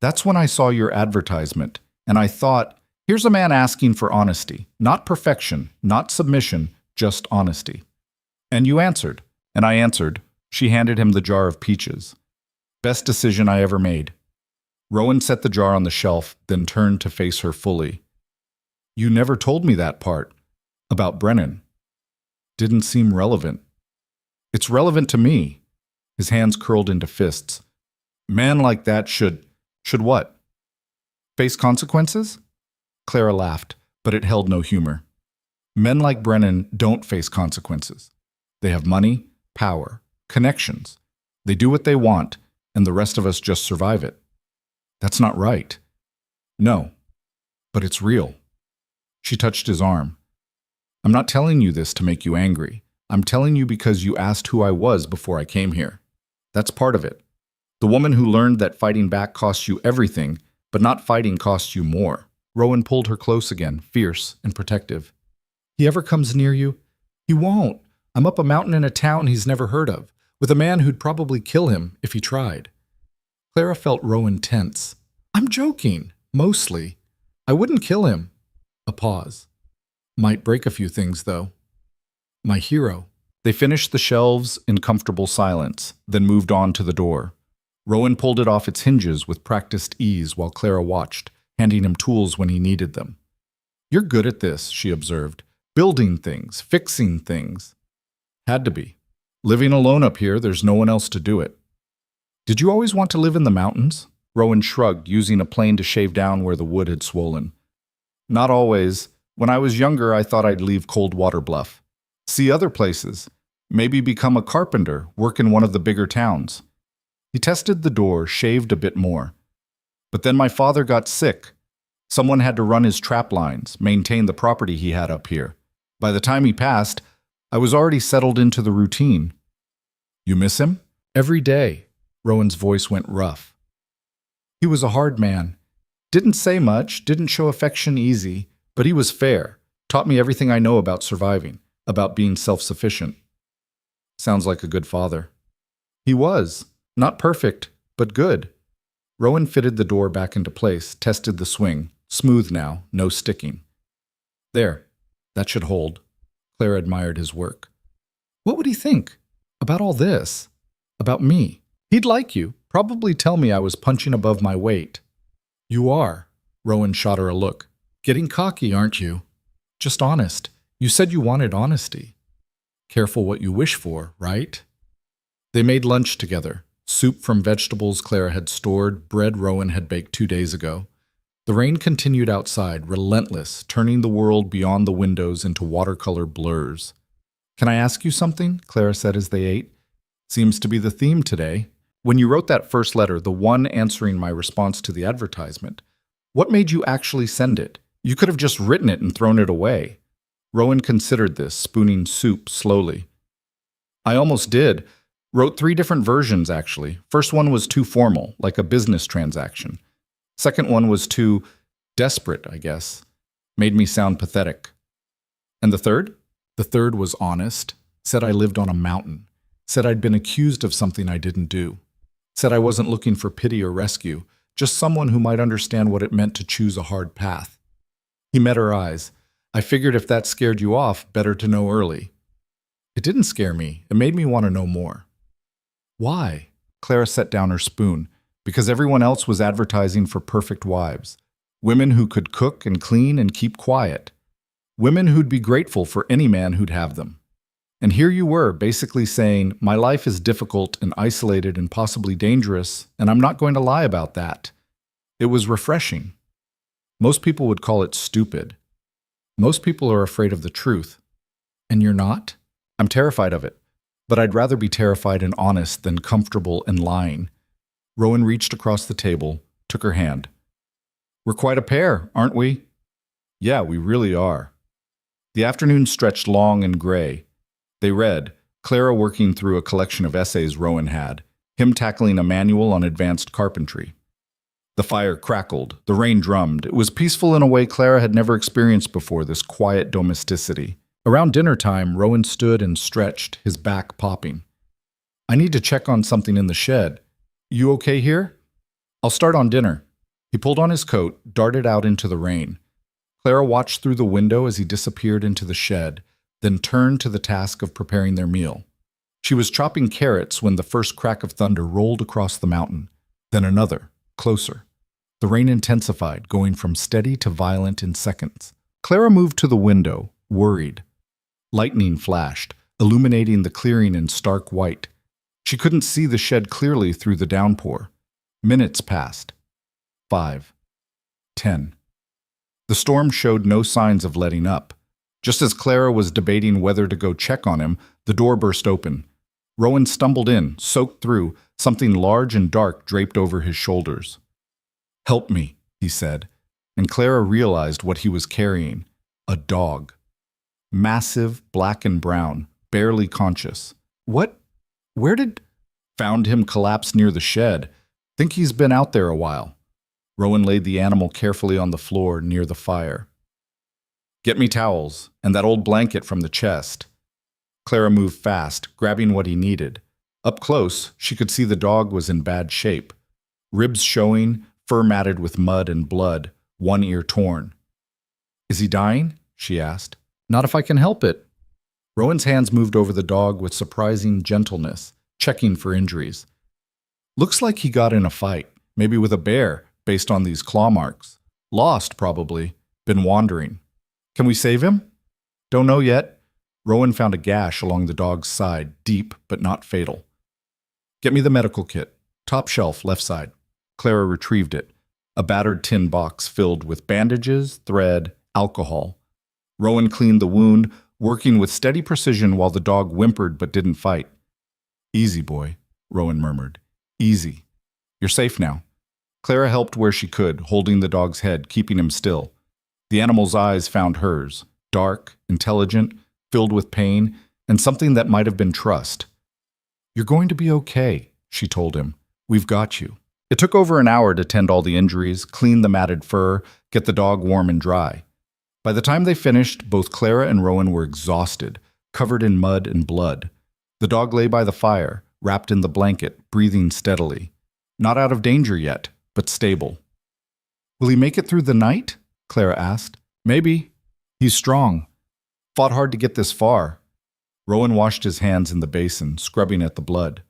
That's when I saw your advertisement, and I thought, here's a man asking for honesty. Not perfection, not submission, just honesty. And you answered. And I answered. She handed him the jar of peaches. Best decision I ever made. Rowan set the jar on the shelf, then turned to face her fully. You never told me that part. About Brennan. Didn't seem relevant. It's relevant to me. His hands curled into fists. Man like that should what? Face consequences? Clara laughed, but it held no humor. Men like Brennan don't face consequences. They have money, power, connections. They do what they want, and the rest of us just survive it. That's not right. No, but it's real. She touched his arm. I'm not telling you this to make you angry. I'm telling you because you asked who I was before I came here. That's part of it. The woman who learned that fighting back costs you everything, but not fighting costs you more. Rowan pulled her close again, fierce and protective. He ever comes near you? He won't. I'm up a mountain in a town he's never heard of, with a man who'd probably kill him if he tried. Clara felt Rowan tense. I'm joking, mostly. I wouldn't kill him. A pause. Might break a few things, though. My hero. They finished the shelves in comfortable silence, then moved on to the door. Rowan pulled it off its hinges with practiced ease while Clara watched, handing him tools when he needed them. You're good at this, she observed. Building things, fixing things. Had to be. Living alone up here, there's no one else to do it. Did you always want to live in the mountains? Rowan shrugged, using a plane to shave down where the wood had swollen. Not always. When I was younger, I thought I'd leave Coldwater Bluff. See other places. Maybe become a carpenter, work in one of the bigger towns. He tested the door, shaved a bit more. But then my father got sick. Someone had to run his trap lines, maintain the property he had up here. By the time he passed, I was already settled into the routine. You miss him? Every day. Rowan's voice went rough. He was a hard man. Didn't say much, didn't show affection easy, but he was fair. Taught me everything I know about surviving, about being self-sufficient. Sounds like a good father. He was. Not perfect, but good. Rowan fitted the door back into place, tested the swing. Smooth now, no sticking. There. That should hold. Clara admired his work. What would he think? About all this? About me? He'd like you. Probably tell me I was punching above my weight. You are. Rowan shot her a look. Getting cocky, aren't you? Just honest. You said you wanted honesty. Careful what you wish for, right? They made lunch together. Soup from vegetables Clara had stored, bread Rowan had baked 2 days ago. The rain continued outside, relentless, turning the world beyond the windows into watercolor blurs. Can I ask you something? Clara said as they ate. Seems to be the theme today. When you wrote that first letter, the one answering my response to the advertisement, what made you actually send it? You could have just written it and thrown it away. Rowan considered this, spooning soup slowly. I almost did. Wrote 3 different versions, actually. First one was too formal, like a business transaction. Second one was too desperate, I guess. Made me sound pathetic. And the third? The third was honest. Said I lived on a mountain. Said I'd been accused of something I didn't do. Said I wasn't looking for pity or rescue, just someone who might understand what it meant to choose a hard path. He met her eyes. I figured if that scared you off, better to know early. It didn't scare me. It made me want to know more. Why? Clara set down her spoon. Because everyone else was advertising for perfect wives. Women who could cook and clean and keep quiet. Women who'd be grateful for any man who'd have them. And here you were, basically saying, my life is difficult and isolated and possibly dangerous, and I'm not going to lie about that. It was refreshing. Most people would call it stupid. Most people are afraid of the truth. And you're not? I'm terrified of it. But I'd rather be terrified and honest than comfortable and lying. Rowan reached across the table, took her hand. We're quite a pair, aren't we? Yeah, we really are. The afternoon stretched long and gray. They read, Clara working through a collection of essays Rowan had, him tackling a manual on advanced carpentry. The fire crackled, the rain drummed. It was peaceful in a way Clara had never experienced before, this quiet domesticity. Around dinner time, Rowan stood and stretched, his back popping. I need to check on something in the shed. You okay here? I'll start on dinner. He pulled on his coat, darted out into the rain. Clara watched through the window as he disappeared into the shed, then turned to the task of preparing their meal. She was chopping carrots when the first crack of thunder rolled across the mountain, then another, closer. The rain intensified, going from steady to violent in seconds. Clara moved to the window, worried. Lightning flashed, illuminating the clearing in stark white. She couldn't see the shed clearly through the downpour. Minutes passed. 5. 10. The storm showed no signs of letting up. Just as Clara was debating whether to go check on him, the door burst open. Rowan stumbled in, soaked through, something large and dark draped over his shoulders. Help me, he said, and Clara realized what he was carrying. A dog. Massive, black and brown, barely conscious. What? Where did... Found him collapsed near the shed. Think he's been out there a while. Rowan laid the animal carefully on the floor near the fire. Get me towels, and that old blanket from the chest. Clara moved fast, grabbing what he needed. Up close, she could see the dog was in bad shape. Ribs showing, fur matted with mud and blood, one ear torn. Is he dying? She asked. Not if I can help it. Rowan's hands moved over the dog with surprising gentleness, checking for injuries. Looks like he got in a fight, maybe with a bear, based on these claw marks. Lost, probably. Been wandering. Can we save him? Don't know yet. Rowan found a gash along the dog's side, deep but not fatal. Get me the medical kit. Top shelf, left side. Clara retrieved it. A battered tin box filled with bandages, thread, alcohol. Rowan cleaned the wound, working with steady precision while the dog whimpered but didn't fight. Easy, boy, Rowan murmured. Easy. You're safe now. Clara helped where she could, holding the dog's head, keeping him still. The animal's eyes found hers, dark, intelligent, filled with pain, and something that might have been trust. You're going to be okay, she told him. We've got you. It took over an hour to tend all the injuries, clean the matted fur, get the dog warm and dry. By the time they finished, both Clara and Rowan were exhausted, covered in mud and blood. The dog lay by the fire, wrapped in the blanket, breathing steadily. Not out of danger yet, but stable. Will he make it through the night? Clara asked. Maybe. He's strong. Fought hard to get this far. Rowan washed his hands in the basin, scrubbing at the blood.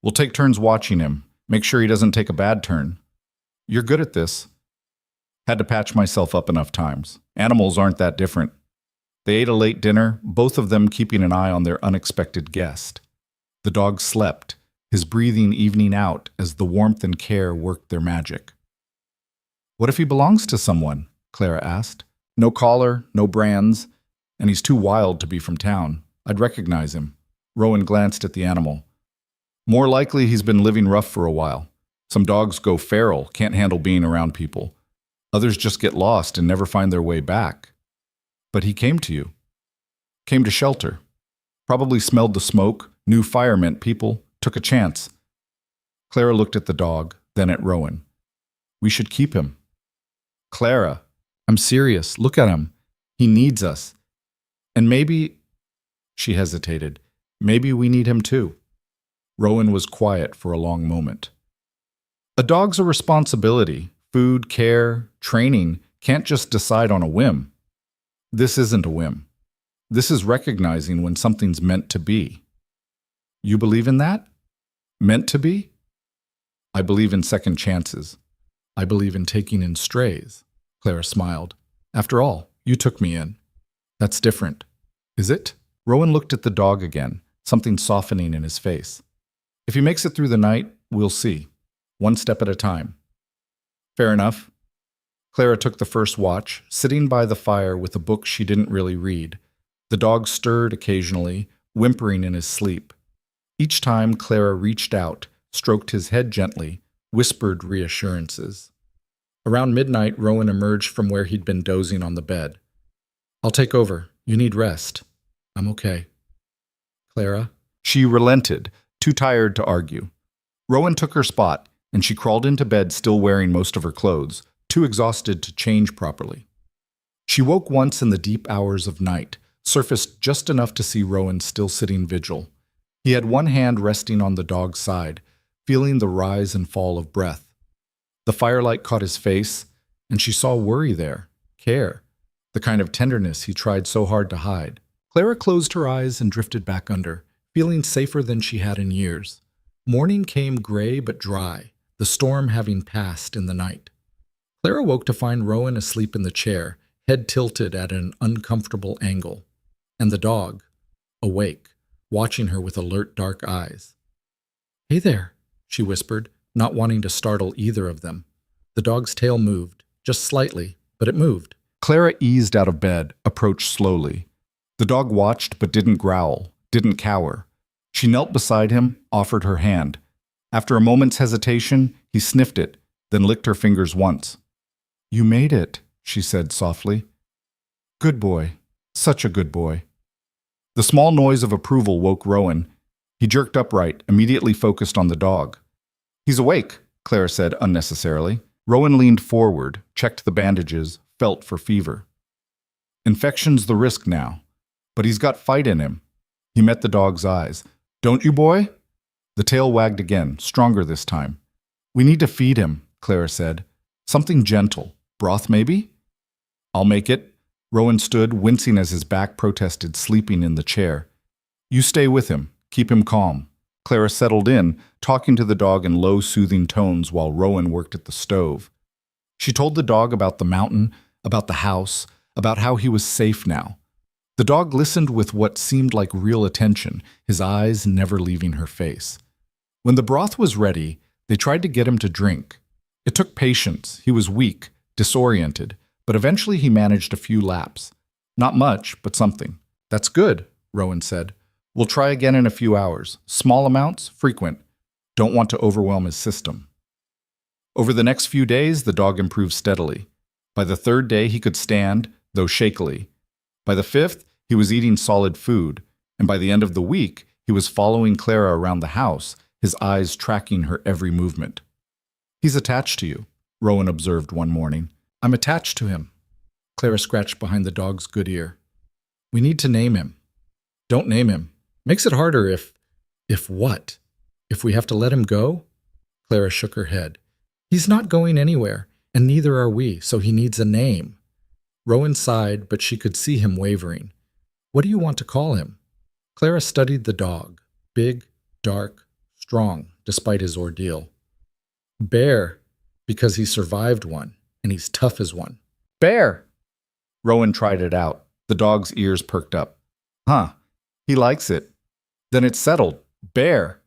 We'll take turns watching him. Make sure he doesn't take a bad turn. You're good at this. Had to patch myself up enough times. Animals aren't that different. They ate a late dinner, both of them keeping an eye on their unexpected guest. The dog slept, his breathing evening out as the warmth and care worked their magic. What if he belongs to someone? Clara asked. No collar, no brands, and he's too wild to be from town. I'd recognize him. Rowan glanced at the animal. More likely he's been living rough for a while. Some dogs go feral, can't handle being around people. Others just get lost and never find their way back. But he came to you. Came to shelter. Probably smelled the smoke, knew fire meant people, took a chance. Clara looked at the dog, then at Rowan. We should keep him. Clara, I'm serious. Look at him. He needs us. And maybe, she hesitated, maybe we need him too. Rowan was quiet for a long moment. A dog's a responsibility. Food, care, training can't just decide on a whim. This isn't a whim. This is recognizing when something's meant to be. You believe in that? Meant to be? I believe in second chances. I believe in taking in strays. Clara smiled. After all, you took me in. That's different. Is it? Rowan looked at the dog again, something softening in his face. If he makes it through the night, we'll see. One step at a time. Fair enough. Clara took the first watch, sitting by the fire with a book she didn't really read. The dog stirred occasionally, whimpering in his sleep. Each time Clara reached out, stroked his head gently, whispered reassurances. Around midnight, Rowan emerged from where he'd been dozing on the bed. "I'll take over. You need rest." "I'm okay." "Clara?" She relented, too tired to argue. Rowan took her spot, and she crawled into bed still wearing most of her clothes, too exhausted to change properly. She woke once in the deep hours of night, surfaced just enough to see Rowan still sitting vigil. He had one hand resting on the dog's side, feeling the rise and fall of breath. The firelight caught his face, and she saw worry there, care, the kind of tenderness he tried so hard to hide. Clara closed her eyes and drifted back under, feeling safer than she had in years. Morning came gray but dry, the storm having passed in the night. Clara woke to find Rowan asleep in the chair, head tilted at an uncomfortable angle, and the dog, awake, watching her with alert dark eyes. "Hey there," she whispered, not wanting to startle either of them. The dog's tail moved, just slightly, but it moved. Clara eased out of bed, approached slowly. The dog watched but didn't growl, didn't cower. She knelt beside him, offered her hand. After a moment's hesitation, he sniffed it, then licked her fingers once. "You made it," she said softly. "Good boy. Such a good boy." The small noise of approval woke Rowan. He jerked upright, immediately focused on the dog. "He's awake," Clara said unnecessarily. Rowan leaned forward, checked the bandages, felt for fever. "Infection's the risk now, but he's got fight in him." He met the dog's eyes. "Don't you, boy?" The tail wagged again, stronger this time. "We need to feed him," Clara said. "Something gentle. Broth, maybe?" "I'll make it." Rowan stood, wincing as his back protested, sleeping in the chair. "You stay with him. Keep him calm." Clara settled in, talking to the dog in low, soothing tones while Rowan worked at the stove. She told the dog about the mountain, about the house, about how he was safe now. The dog listened with what seemed like real attention, his eyes never leaving her face. When the broth was ready, they tried to get him to drink. It took patience. He was weak, disoriented, but eventually he managed a few laps. Not much, but something. "That's good," Rowan said. "We'll try again in a few hours. Small amounts, frequent. Don't want to overwhelm his system." Over the next few days, the dog improved steadily. By the third day, he could stand, though shakily. By the fifth, he was eating solid food, and by the end of the week, he was following Clara around the house, his eyes tracking her every movement. "He's attached to you," Rowan observed one morning. "I'm attached to him." Clara scratched behind the dog's good ear. "We need to name him." "Don't name him. Makes it harder if what? If we have to let him go?" Clara shook her head. "He's not going anywhere, and neither are we, so he needs a name." Rowan sighed, but she could see him wavering. "What do you want to call him?" Clara studied the dog. Big, dark, strong, despite his ordeal. "Bear, because he survived one, and he's tough as one." "Bear!" Rowan tried it out. The dog's ears perked up. "Huh, he likes it. Then it's settled. Bear!"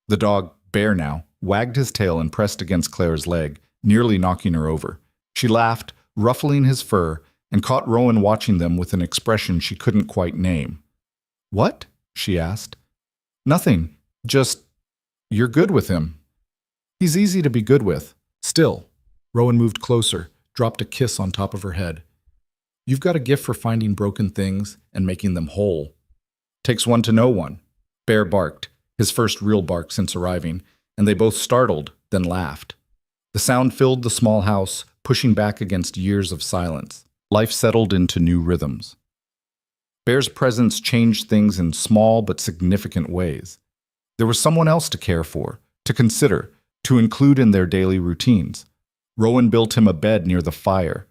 The dog, Bear now, wagged his tail and pressed against Clara's leg, nearly knocking her over. She laughed, ruffling his fur, and caught Rowan watching them with an expression she couldn't quite name. "What?" she asked. "Nothing. Just, you're good with him." "He's easy to be good with. Still." Rowan moved closer, dropped a kiss on top of her head. "You've got a gift for finding broken things and making them whole. Takes one to know one." Bear barked, his first real bark since arriving, and they both startled, then laughed. The sound filled the small house, pushing back against years of silence. Life settled into new rhythms. Bear's presence changed things in small but significant ways. There was someone else to care for, to consider, to include in their daily routines. Rowan built him a bed near the fire.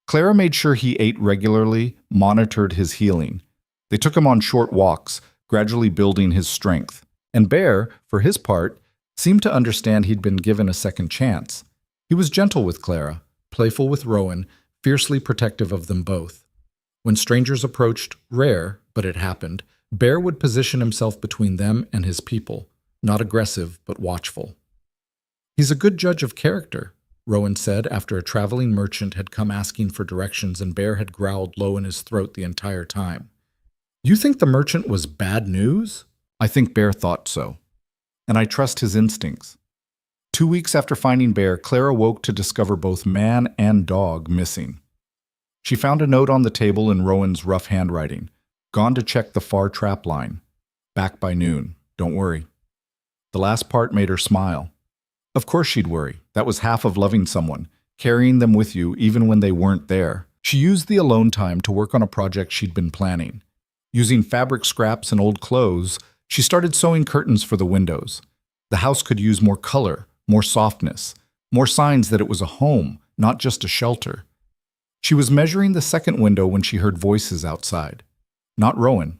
Clara made sure he ate regularly, monitored his healing. They took him on short walks, gradually building his strength. And Bear, for his part, seemed to understand he'd been given a second chance. He was gentle with Clara, playful with Rowan, fiercely protective of them both. When strangers approached, rare, but it happened, Bear would position himself between them and his people, not aggressive, but watchful. "He's a good judge of character," Rowan said after a traveling merchant had come asking for directions and Bear had growled low in his throat the entire time. You think the merchant was bad news? I think Bear thought so. And I trust his instincts. 2 weeks after finding Bear, Clara woke to discover both man and dog missing. She found a note on the table in Rowan's rough handwriting. Gone to check the far trap line. Back by noon. Don't worry. The last part made her smile. Of course she'd worry. That was half of loving someone, carrying them with you even when they weren't there. She used the alone time to work on a project she'd been planning. Using fabric scraps and old clothes, she started sewing curtains for the windows. The house could use more color, more softness, more signs that it was a home, not just a shelter. She was measuring the second window when she heard voices outside. Not Rowan.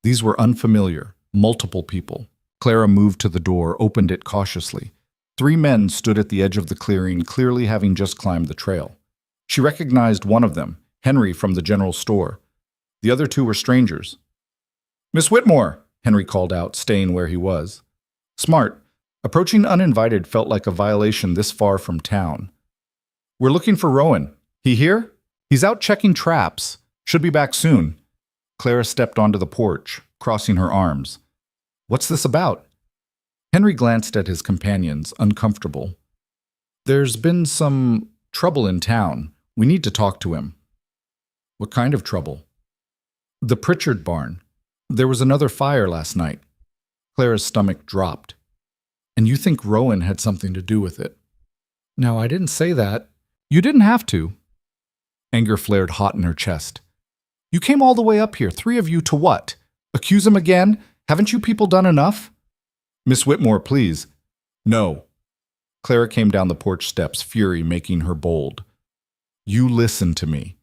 These were unfamiliar, multiple people. Clara moved to the door, opened it cautiously. 3 men stood at the edge of the clearing, clearly having just climbed the trail. She recognized one of them, Henry from the general store. The other 2 were strangers. "Miss Whitmore," Henry called out, staying where he was. Smart. Approaching uninvited felt like a violation this far from town. "We're looking for Rowan. He here? He's out checking traps. Should be back soon." Clara stepped onto the porch, crossing her arms. "What's this about?" Henry glanced at his companions, uncomfortable. "There's been some trouble in town. We need to talk to him." "What kind of trouble?" "The Pritchard barn. There was another fire last night." Clara's stomach dropped. "And you think Rowan had something to do with it?" "No, I didn't say that." "You didn't have to." Anger flared hot in her chest. "You came all the way up here, 3 of you, to what? Accuse him again? Haven't you people done enough?" "Miss Whitmore, please." "No." Clara came down the porch steps, fury making her bold. "You listen to me.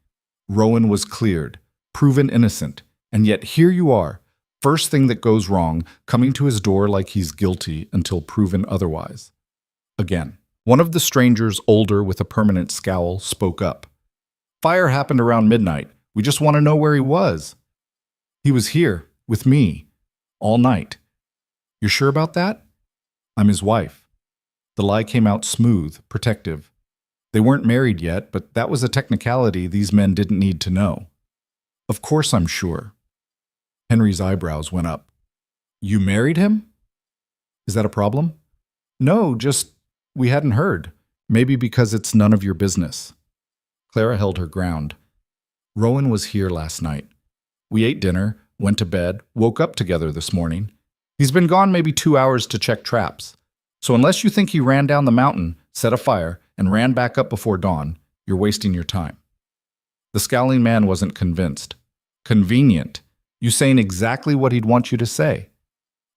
Rowan was cleared, proven innocent, and yet here you are, first thing that goes wrong, coming to his door like he's guilty until proven otherwise." Again, one of the strangers, older with a permanent scowl, spoke up. "Fire happened around midnight. We just want to know where he was." "He was here, with me, all night." "You're sure about that?" "I'm his wife." The lie came out smooth, protective. They weren't married yet, but that was a technicality these men didn't need to know. "Of course I'm sure." Henry's eyebrows went up. "You married him? Is that a problem?" "No, just we hadn't heard. Maybe because it's none of your business." Clara held her ground. "Rowan was here last night. We ate dinner, went to bed, woke up together this morning. He's been gone maybe 2 hours to check traps. So unless you think he ran down the mountain, set a fire, and ran back up before dawn, you're wasting your time." The scowling man wasn't convinced. "Convenient. You saying exactly what he'd want you to say."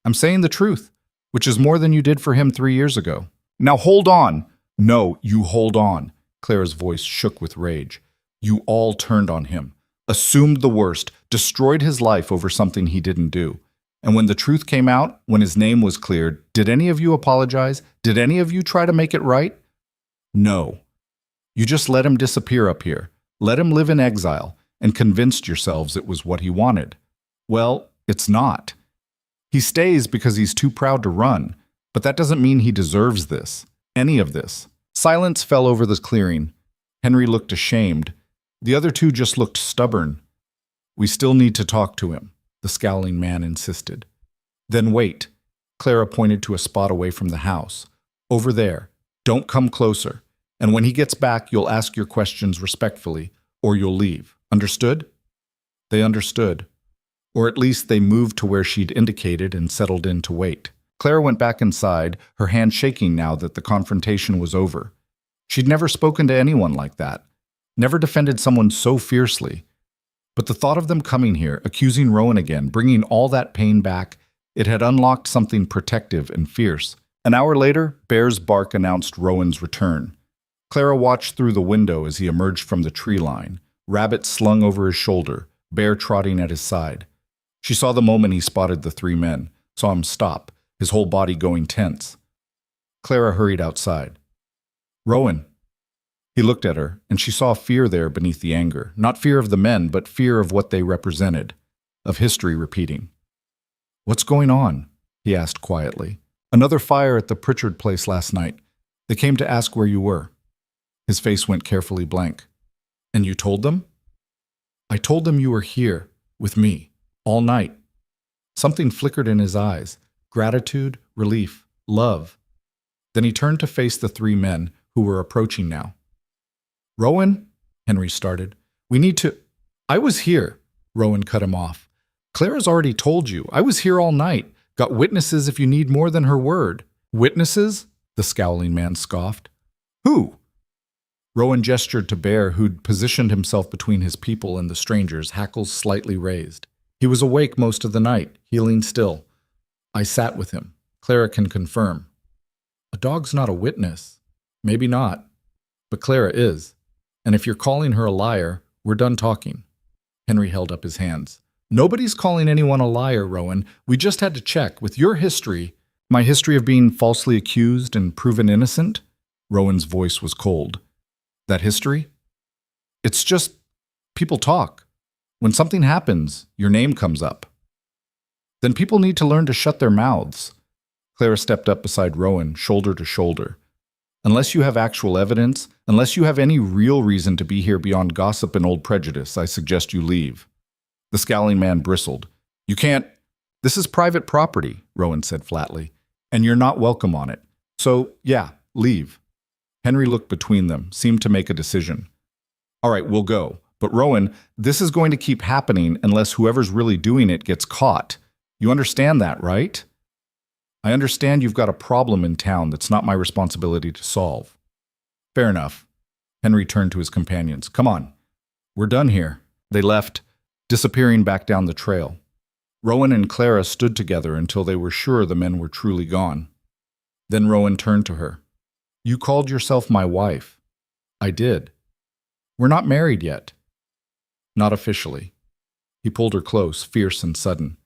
"I'm saying the truth, which is more than you did for him 3 years ago." "Now hold on." "No, you hold on." Clara's voice shook with rage. "You all turned on him, assumed the worst, destroyed his life over something he didn't do. And when the truth came out, when his name was cleared, did any of you apologize? Did any of you try to make it right? No. You just let him disappear up here, let him live in exile, and convinced yourselves it was what he wanted. Well, it's not. He stays because he's too proud to run, but that doesn't mean he deserves this, any of this." Silence fell over the clearing. Henry looked ashamed. The other 2 just looked stubborn. "We still need to talk to him," the scowling man insisted. "Then wait." Clara pointed to a spot away from the house. "Over there. Don't come closer. And when he gets back, you'll ask your questions respectfully, or you'll leave. Understood?" They understood. Or at least they moved to where she'd indicated and settled in to wait. Clara went back inside, her hand shaking now that the confrontation was over. She'd never spoken to anyone like that, never defended someone so fiercely. But the thought of them coming here, accusing Rowan again, bringing all that pain back, it had unlocked something protective and fierce. An hour later, Bear's bark announced Rowan's return. Clara watched through the window as he emerged from the tree line, Rabbit slung over his shoulder, Bear trotting at his side. She saw the moment he spotted the 3 men, saw him stop, his whole body going tense. Clara hurried outside. "Rowan." He looked at her, and she saw fear there beneath the anger. Not fear of the men, but fear of what they represented, of history repeating. "What's going on?" he asked quietly. "Another fire at the Pritchard place last night. They came to ask where you were." His face went carefully blank. And you told them? I told them you were here, with me, all night. Something flickered in his eyes. Gratitude, relief, love. Then he turned to face the three men who were approaching now. Rowan, Henry started, we need to... I was here, Rowan cut him off. Clara's already told you. I was here all night. Got witnesses if you need more than her word. Witnesses? The scowling man scoffed. Who? Rowan gestured to Bear, who'd positioned himself between his people and the strangers, hackles slightly raised. He was awake most of the night, healing still. I sat with him. Clara can confirm. A dog's not a witness. Maybe not. But Clara is. And if you're calling her a liar, we're done talking. Henry held up his hands. Nobody's calling anyone a liar, Rowan. We just had to check. With your history, my history of being falsely accused and proven innocent, Rowan's voice was cold. That history? It's just people talk. When something happens, your name comes up. Then people need to learn to shut their mouths. Clara stepped up beside Rowan, shoulder to shoulder. Unless you have actual evidence, unless you have any real reason to be here beyond gossip and old prejudice, I suggest you leave. The scowling man bristled. You can't. This is private property, Rowan said flatly, and you're not welcome on it. So, yeah, leave. Henry looked between them, seemed to make a decision. All right, we'll go. But Rowan, this is going to keep happening unless whoever's really doing it gets caught. You understand that, right? I understand you've got a problem in town that's not my responsibility to solve. Fair enough. Henry turned to his companions. Come on. We're done here. They left, disappearing back down the trail. Rowan and Clara stood together until they were sure the men were truly gone. Then Rowan turned to her. You called yourself my wife. I did. We're not married yet. Not officially. He pulled her close, fierce and sudden.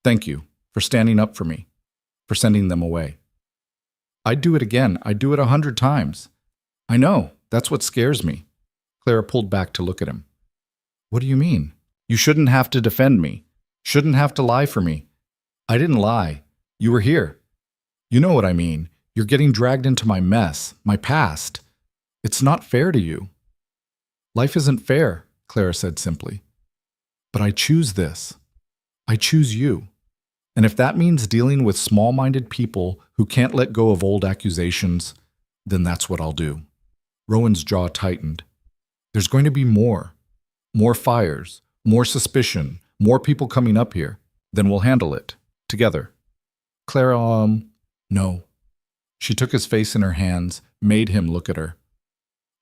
Thank you for standing up for me, for sending them away. I'd do it again. I'd do it 100 times. I know. That's what scares me. Clara pulled back to look at him. What do you mean? You shouldn't have to defend me. Shouldn't have to lie for me. I didn't lie. You were here. You know what I mean. You're getting dragged into my mess, my past. It's not fair to you. Life isn't fair, Clara said simply. But I choose this. I choose you. And if that means dealing with small-minded people who can't let go of old accusations, then that's what I'll do. Rowan's jaw tightened. There's going to be more. More fires, more suspicion, more people coming up here. Then we'll handle it. Together. Clara, no. She took his face in her hands, made him look at her.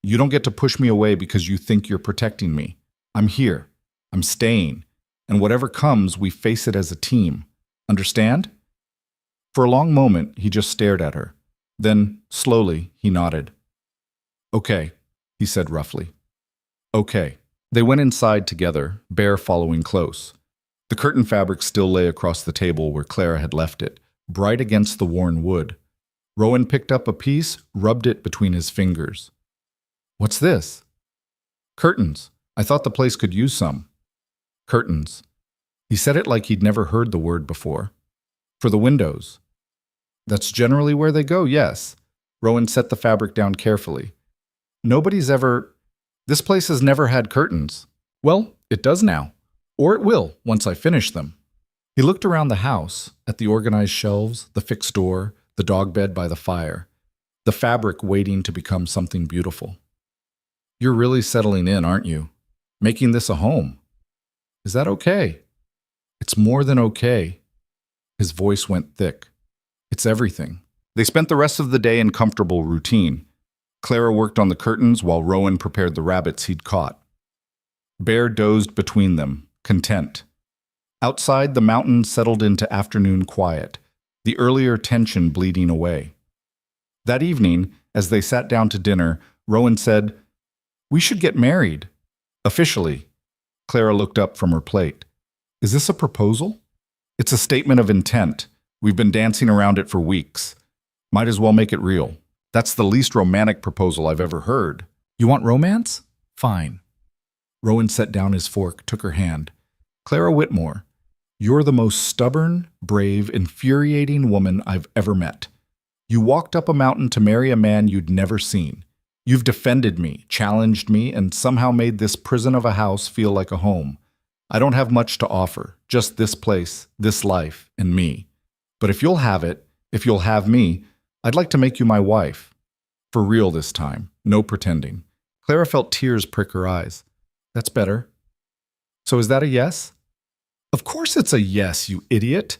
You don't get to push me away because you think you're protecting me. I'm here. I'm staying. And whatever comes, we face it as a team. Understand? For a long moment, he just stared at her. Then, slowly, he nodded. Okay, he said roughly. Okay. They went inside together, Bear following close. The curtain fabric still lay across the table where Clara had left it, bright against the worn wood. Rowan picked up a piece, rubbed it between his fingers. What's this? Curtains. I thought the place could use some. Curtains. He said it like he'd never heard the word before. For the windows. That's generally where they go, yes. Rowan set the fabric down carefully. This place has never had curtains. Well, it does now. Or it will, once I finish them. He looked around the house, at the organized shelves, the fixed door, the dog bed by the fire, the fabric waiting to become something beautiful. You're really settling in, aren't you? Making this a home. Is that okay? It's more than okay. His voice went thick. It's everything. They spent the rest of the day in comfortable routine. Clara worked on the curtains while Rowan prepared the rabbits he'd caught. Bear dozed between them, content. Outside, the mountain settled into afternoon quiet, the earlier tension bleeding away. That evening, as they sat down to dinner, Rowan said, We should get married. Officially. Clara looked up from her plate. Is this a proposal? It's a statement of intent. We've been dancing around it for weeks. Might as well make it real. That's the least romantic proposal I've ever heard. You want romance? Fine. Rowan set down his fork, took her hand. Clara Whitmore, you're the most stubborn, brave, infuriating woman I've ever met. You walked up a mountain to marry a man you'd never seen. You've defended me, challenged me, and somehow made this prison of a house feel like a home. I don't have much to offer, just this place, this life, and me. But if you'll have it, if you'll have me, I'd like to make you my wife. For real this time, no pretending. Clara felt tears prick her eyes. That's better. So is that a yes? Of course it's a yes, you idiot.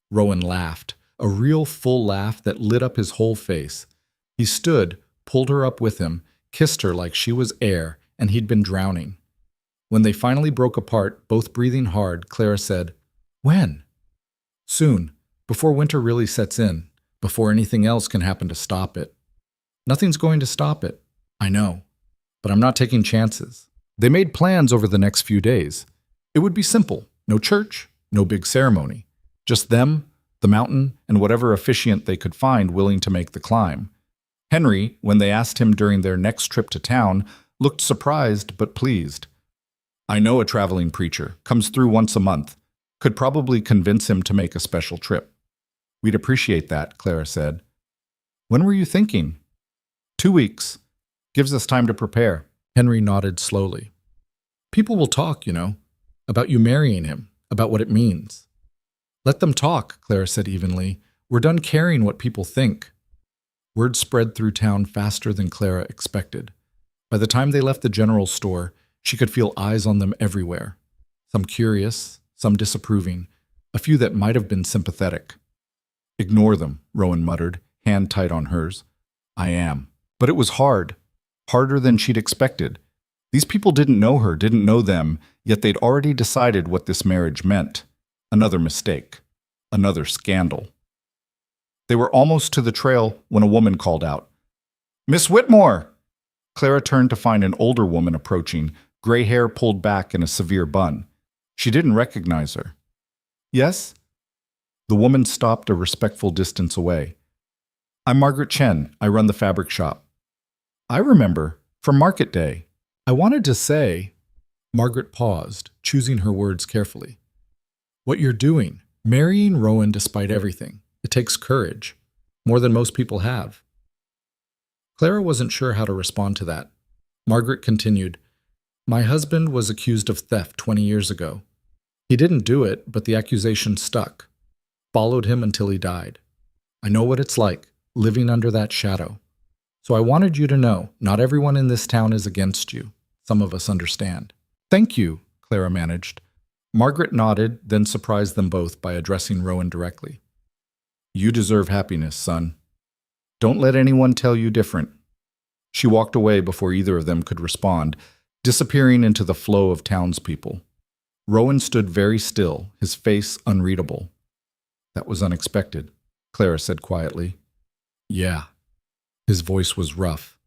Rowan laughed, a real full laugh that lit up his whole face. He stood, pulled her up with him, kissed her like she was air and he'd been drowning. When they finally broke apart, both breathing hard, Clara said, "When?" "Soon, before winter really sets in, before anything else can happen to stop it." "Nothing's going to stop it." "I know, but I'm not taking chances." They made plans over the next few days. It would be simple. No church, no big ceremony. Just them, the mountain, and whatever officiant they could find willing to make the climb. Henry, when they asked him during their next trip to town, looked surprised but pleased. "I know a traveling preacher, comes through once a month. Could probably convince him to make a special trip." "We'd appreciate that," Clara said. "When were you thinking?" 2 weeks. Gives us time to prepare." Henry nodded slowly. "People will talk, about you marrying him, about what it means." "Let them talk," Clara said evenly. "We're done caring what people think." Word spread through town faster than Clara expected. By the time they left the general store, she could feel eyes on them everywhere. Some curious, some disapproving, a few that might have been sympathetic. "Ignore them," Rowan muttered, hand tight on hers. "I am." But it was hard. Harder than she'd expected. These people didn't know her, didn't know them, yet they'd already decided what this marriage meant. Another mistake. Another scandal. They were almost to the trail when a woman called out, "Miss Whitmore!" Clara turned to find an older woman approaching, gray hair pulled back in a severe bun. She didn't recognize her. "Yes?" The woman stopped a respectful distance away. "I'm Margaret Chen. I run the fabric shop." "I remember. From market day. I wanted to say—" Margaret paused, choosing her words carefully. "What you're doing, marrying Rowan despite everything. It takes courage. More than most people have." Clara wasn't sure how to respond to that. Margaret continued, "My husband was accused of theft 20 years ago. He didn't do it, but the accusation stuck. Followed him until he died. I know what it's like, living under that shadow. So I wanted you to know, not everyone in this town is against you. Some of us understand." "Thank you," Clara managed. Margaret nodded, then surprised them both by addressing Rowan directly. "You deserve happiness, son. Don't let anyone tell you different." She walked away before either of them could respond, disappearing into the flow of townspeople. Rowan stood very still, his face unreadable. "That was unexpected," Clara said quietly. "Yeah." His voice was rough.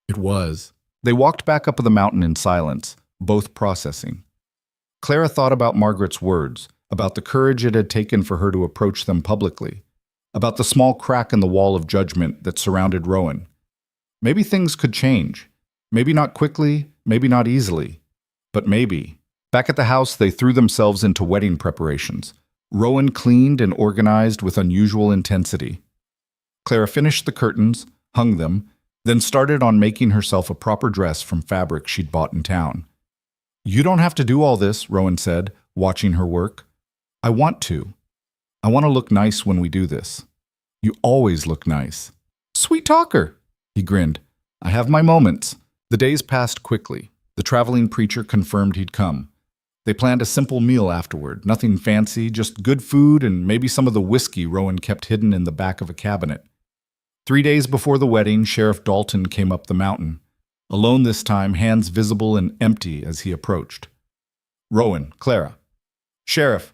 It was. They walked back up the mountain in silence, both processing. Clara thought about Margaret's words, about the courage it had taken for her to approach them publicly, about the small crack in the wall of judgment that surrounded Rowan. Maybe things could change. Maybe not quickly, maybe not easily, but maybe. Back at the house, they threw themselves into wedding preparations. Rowan cleaned and organized with unusual intensity. Clara finished the curtains, hung them, then started on making herself a proper dress from fabric she'd bought in town. "You don't have to do all this," Rowan said, watching her work. "I want to. I want to look nice when we do this. You always look nice." "Sweet talker," he grinned. "I have my moments." The days passed quickly. The traveling preacher confirmed he'd come. They planned a simple meal afterward, nothing fancy, just good food and maybe some of the whiskey Rowan kept hidden in the back of a cabinet. 3 days before the wedding, Sheriff Dalton came up the mountain. Alone this time, hands visible and empty as he approached. "Rowan, Clara." "Sheriff."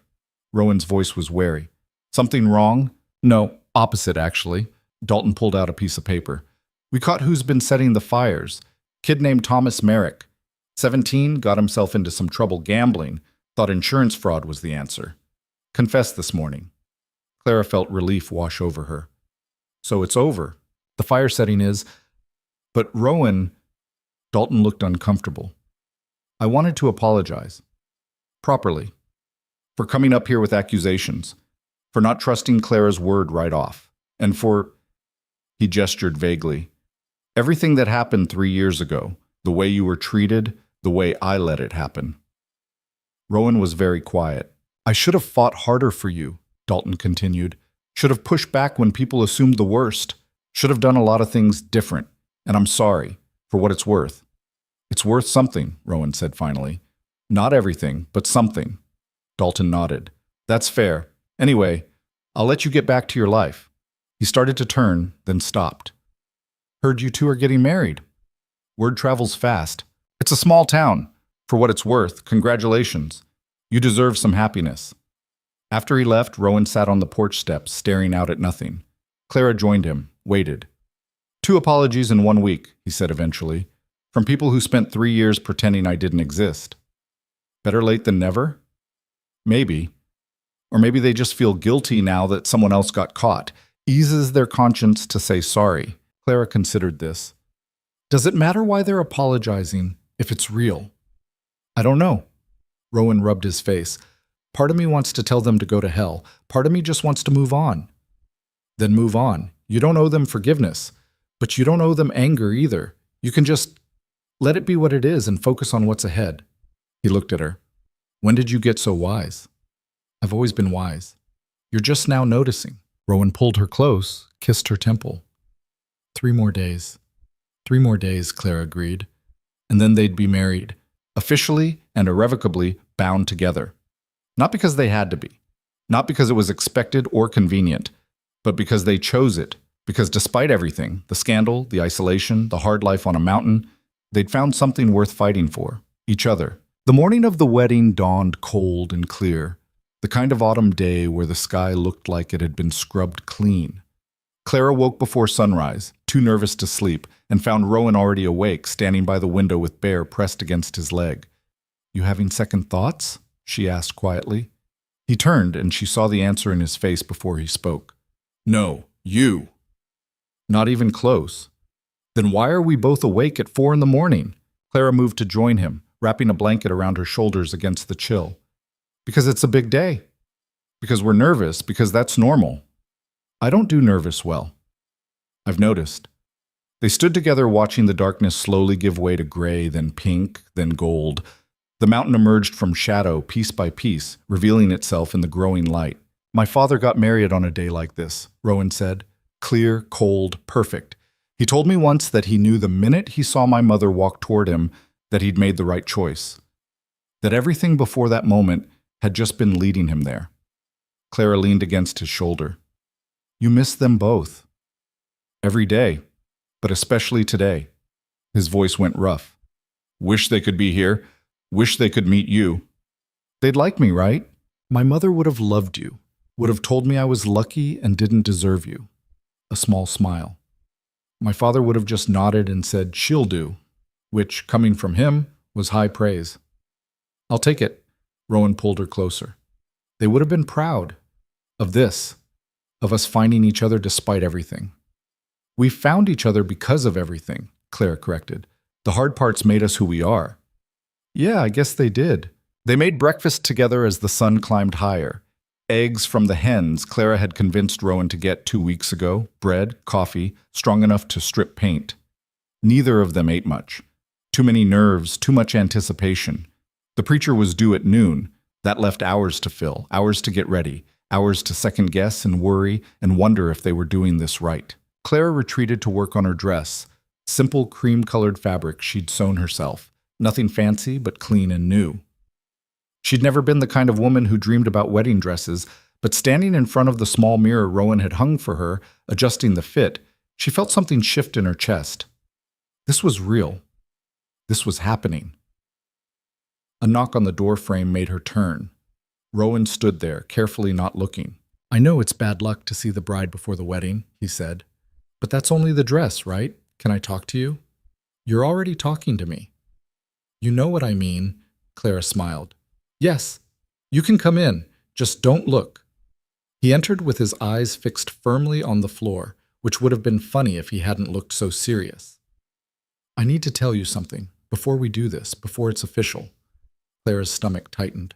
Rowan's voice was wary. "Something wrong?" "No, opposite, actually." Dalton pulled out a piece of paper. "We caught who's been setting the fires. Kid named Thomas Merrick. 17, got himself into some trouble gambling. Thought insurance fraud was the answer. Confessed this morning." Clara felt relief wash over her. "So it's over. The fire setting is—" "But Rowan—" Dalton looked uncomfortable. "I wanted to apologize. Properly. For coming up here with accusations. For not trusting Clara's word right off. And for—" He gestured vaguely. Everything that happened 3 years ago, the way you were treated, the way I let it happen. Rowan was very quiet. I should have fought harder for you, Dalton continued. Should have pushed back when people assumed the worst. Should have done a lot of things different. And I'm sorry, for what it's worth. It's worth something, Rowan said finally. Not everything, but something. Dalton nodded. That's fair. Anyway, I'll let you get back to your life. He started to turn, then stopped. Heard you two are getting married. Word travels fast. It's a small town. For what it's worth, congratulations. You deserve some happiness. After he left, Rowan sat on the porch steps, staring out at nothing. Clara joined him, waited. 2 apologies in 1 week, he said eventually, from people who spent 3 years pretending I didn't exist. Better late than never? Maybe. Or maybe they just feel guilty now that someone else got caught. Eases their conscience to say sorry. Clara considered this. Does it matter why they're apologizing if it's real? I don't know. Rowan rubbed his face. Part of me wants to tell them to go to hell. Part of me just wants to move on. Then move on. You don't owe them forgiveness, but you don't owe them anger either. You can just let it be what it is and focus on what's ahead. He looked at her. When did you get so wise? I've always been wise. You're just now noticing. Rowan pulled her close, kissed her temple. 3 more days. 3 more days, Clara agreed. And then they'd be married, officially and irrevocably bound together. Not because they had to be, not because it was expected or convenient, but because they chose it, because despite everything, the scandal, the isolation, the hard life on a mountain, they'd found something worth fighting for, each other. The morning of the wedding dawned cold and clear, the kind of autumn day where the sky looked like it had been scrubbed clean. Clara woke before sunrise, too nervous to sleep, and found Rowan already awake, standing by the window with Bear pressed against his leg. You having second thoughts? She asked quietly. He turned, and she saw the answer in his face before he spoke. No, you. Not even close. Then why are we both awake at 4 a.m? Clara moved to join him, wrapping a blanket around her shoulders against the chill. Because it's a big day. Because we're nervous, because that's normal. I don't do nervous well. I've noticed. They stood together watching the darkness slowly give way to gray, then pink, then gold. The mountain emerged from shadow piece by piece, revealing itself in the growing light. My father got married on a day like this, Rowan said. Clear, cold, perfect. He told me once that he knew the minute he saw my mother walk toward him that he'd made the right choice. That everything before that moment had just been leading him there. Clara leaned against his shoulder. You miss them both. Every day, but especially today. His voice went rough. Wish they could be here. Wish they could meet you. They'd like me, right? My mother would have loved you, would have told me I was lucky and didn't deserve you. A small smile. My father would have just nodded and said, she'll do, which, coming from him, was high praise. I'll take it. Rowan pulled her closer. They would have been proud of this, of us finding each other despite everything. We found each other because of everything, Clara corrected. The hard parts made us who we are. Yeah, I guess they did. They made breakfast together as the sun climbed higher. Eggs from the hens Clara had convinced Rowan to get 2 weeks ago, bread, coffee, strong enough to strip paint. Neither of them ate much. Too many nerves, too much anticipation. The preacher was due at noon. That left hours to fill, hours to get ready, hours to second-guess and worry and wonder if they were doing this right. Clara retreated to work on her dress, simple cream-colored fabric she'd sewn herself, nothing fancy but clean and new. She'd never been the kind of woman who dreamed about wedding dresses, but standing in front of the small mirror Rowan had hung for her, adjusting the fit, she felt something shift in her chest. This was real. This was happening. A knock on the door frame made her turn. Rowan stood there, carefully not looking. I know it's bad luck to see the bride before the wedding, he said. But that's only the dress, right? Can I talk to you? You're already talking to me. You know what I mean, Clara smiled. Yes, you can come in. Just don't look. He entered with his eyes fixed firmly on the floor, which would have been funny if he hadn't looked so serious. I need to tell you something, before we do this, before it's official. Clara's stomach tightened.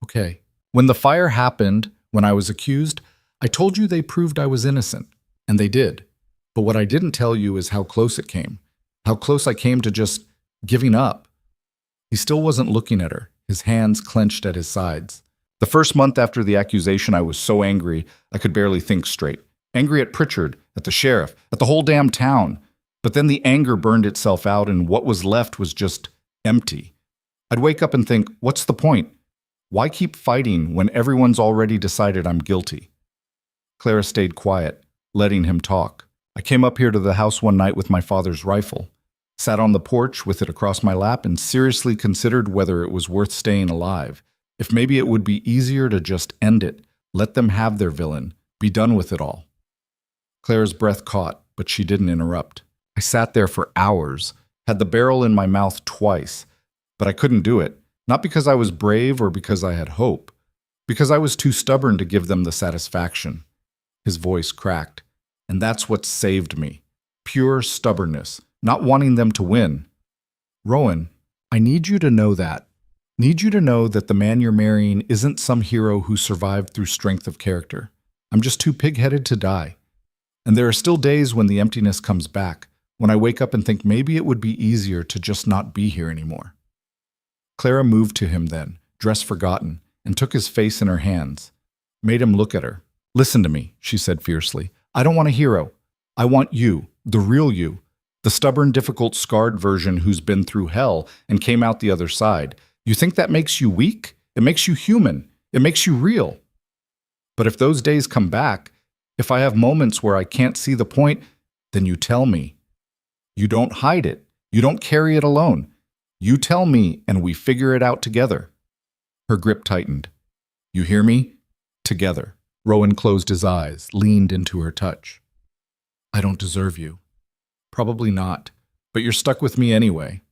Okay. When the fire happened, when I was accused, I told you they proved I was innocent, and they did. But what I didn't tell you is how close it came. How close I came to just giving up." He still wasn't looking at her, his hands clenched at his sides. The first month after the accusation, I was so angry I could barely think straight. Angry at Pritchard, at the sheriff, at the whole damn town. But then the anger burned itself out, and what was left was just empty. I'd wake up and think, what's the point? Why keep fighting when everyone's already decided I'm guilty? Clara stayed quiet, letting him talk. I came up here to the house one night with my father's rifle, sat on the porch with it across my lap, and seriously considered whether it was worth staying alive. If maybe it would be easier to just end it, let them have their villain, be done with it all. Clara's breath caught, but she didn't interrupt. I sat there for hours, had the barrel in my mouth twice, but I couldn't do it, not because I was brave or because I had hope, because I was too stubborn to give them the satisfaction. His voice cracked, and that's what saved me. Pure stubbornness, not wanting them to win. "Rowan, I need you to know that. Need you to know that the man you're marrying isn't some hero who survived through strength of character. I'm just too pig-headed to die. And there are still days when the emptiness comes back, when I wake up and think maybe it would be easier to just not be here anymore." Clara moved to him then, dress forgotten, and took his face in her hands, made him look at her. "Listen to me," she said fiercely. "I don't want a hero. I want you, the real you, the stubborn, difficult, scarred version who's been through hell and came out the other side. You think that makes you weak? It makes you human. It makes you real. But if those days come back, if I have moments where I can't see the point, then you tell me. You don't hide it. You don't carry it alone. You tell me and we figure it out together." Her grip tightened. "You hear me? Together." Rowan closed his eyes, leaned into her touch. "I don't deserve you." "Probably not, but you're stuck with me anyway."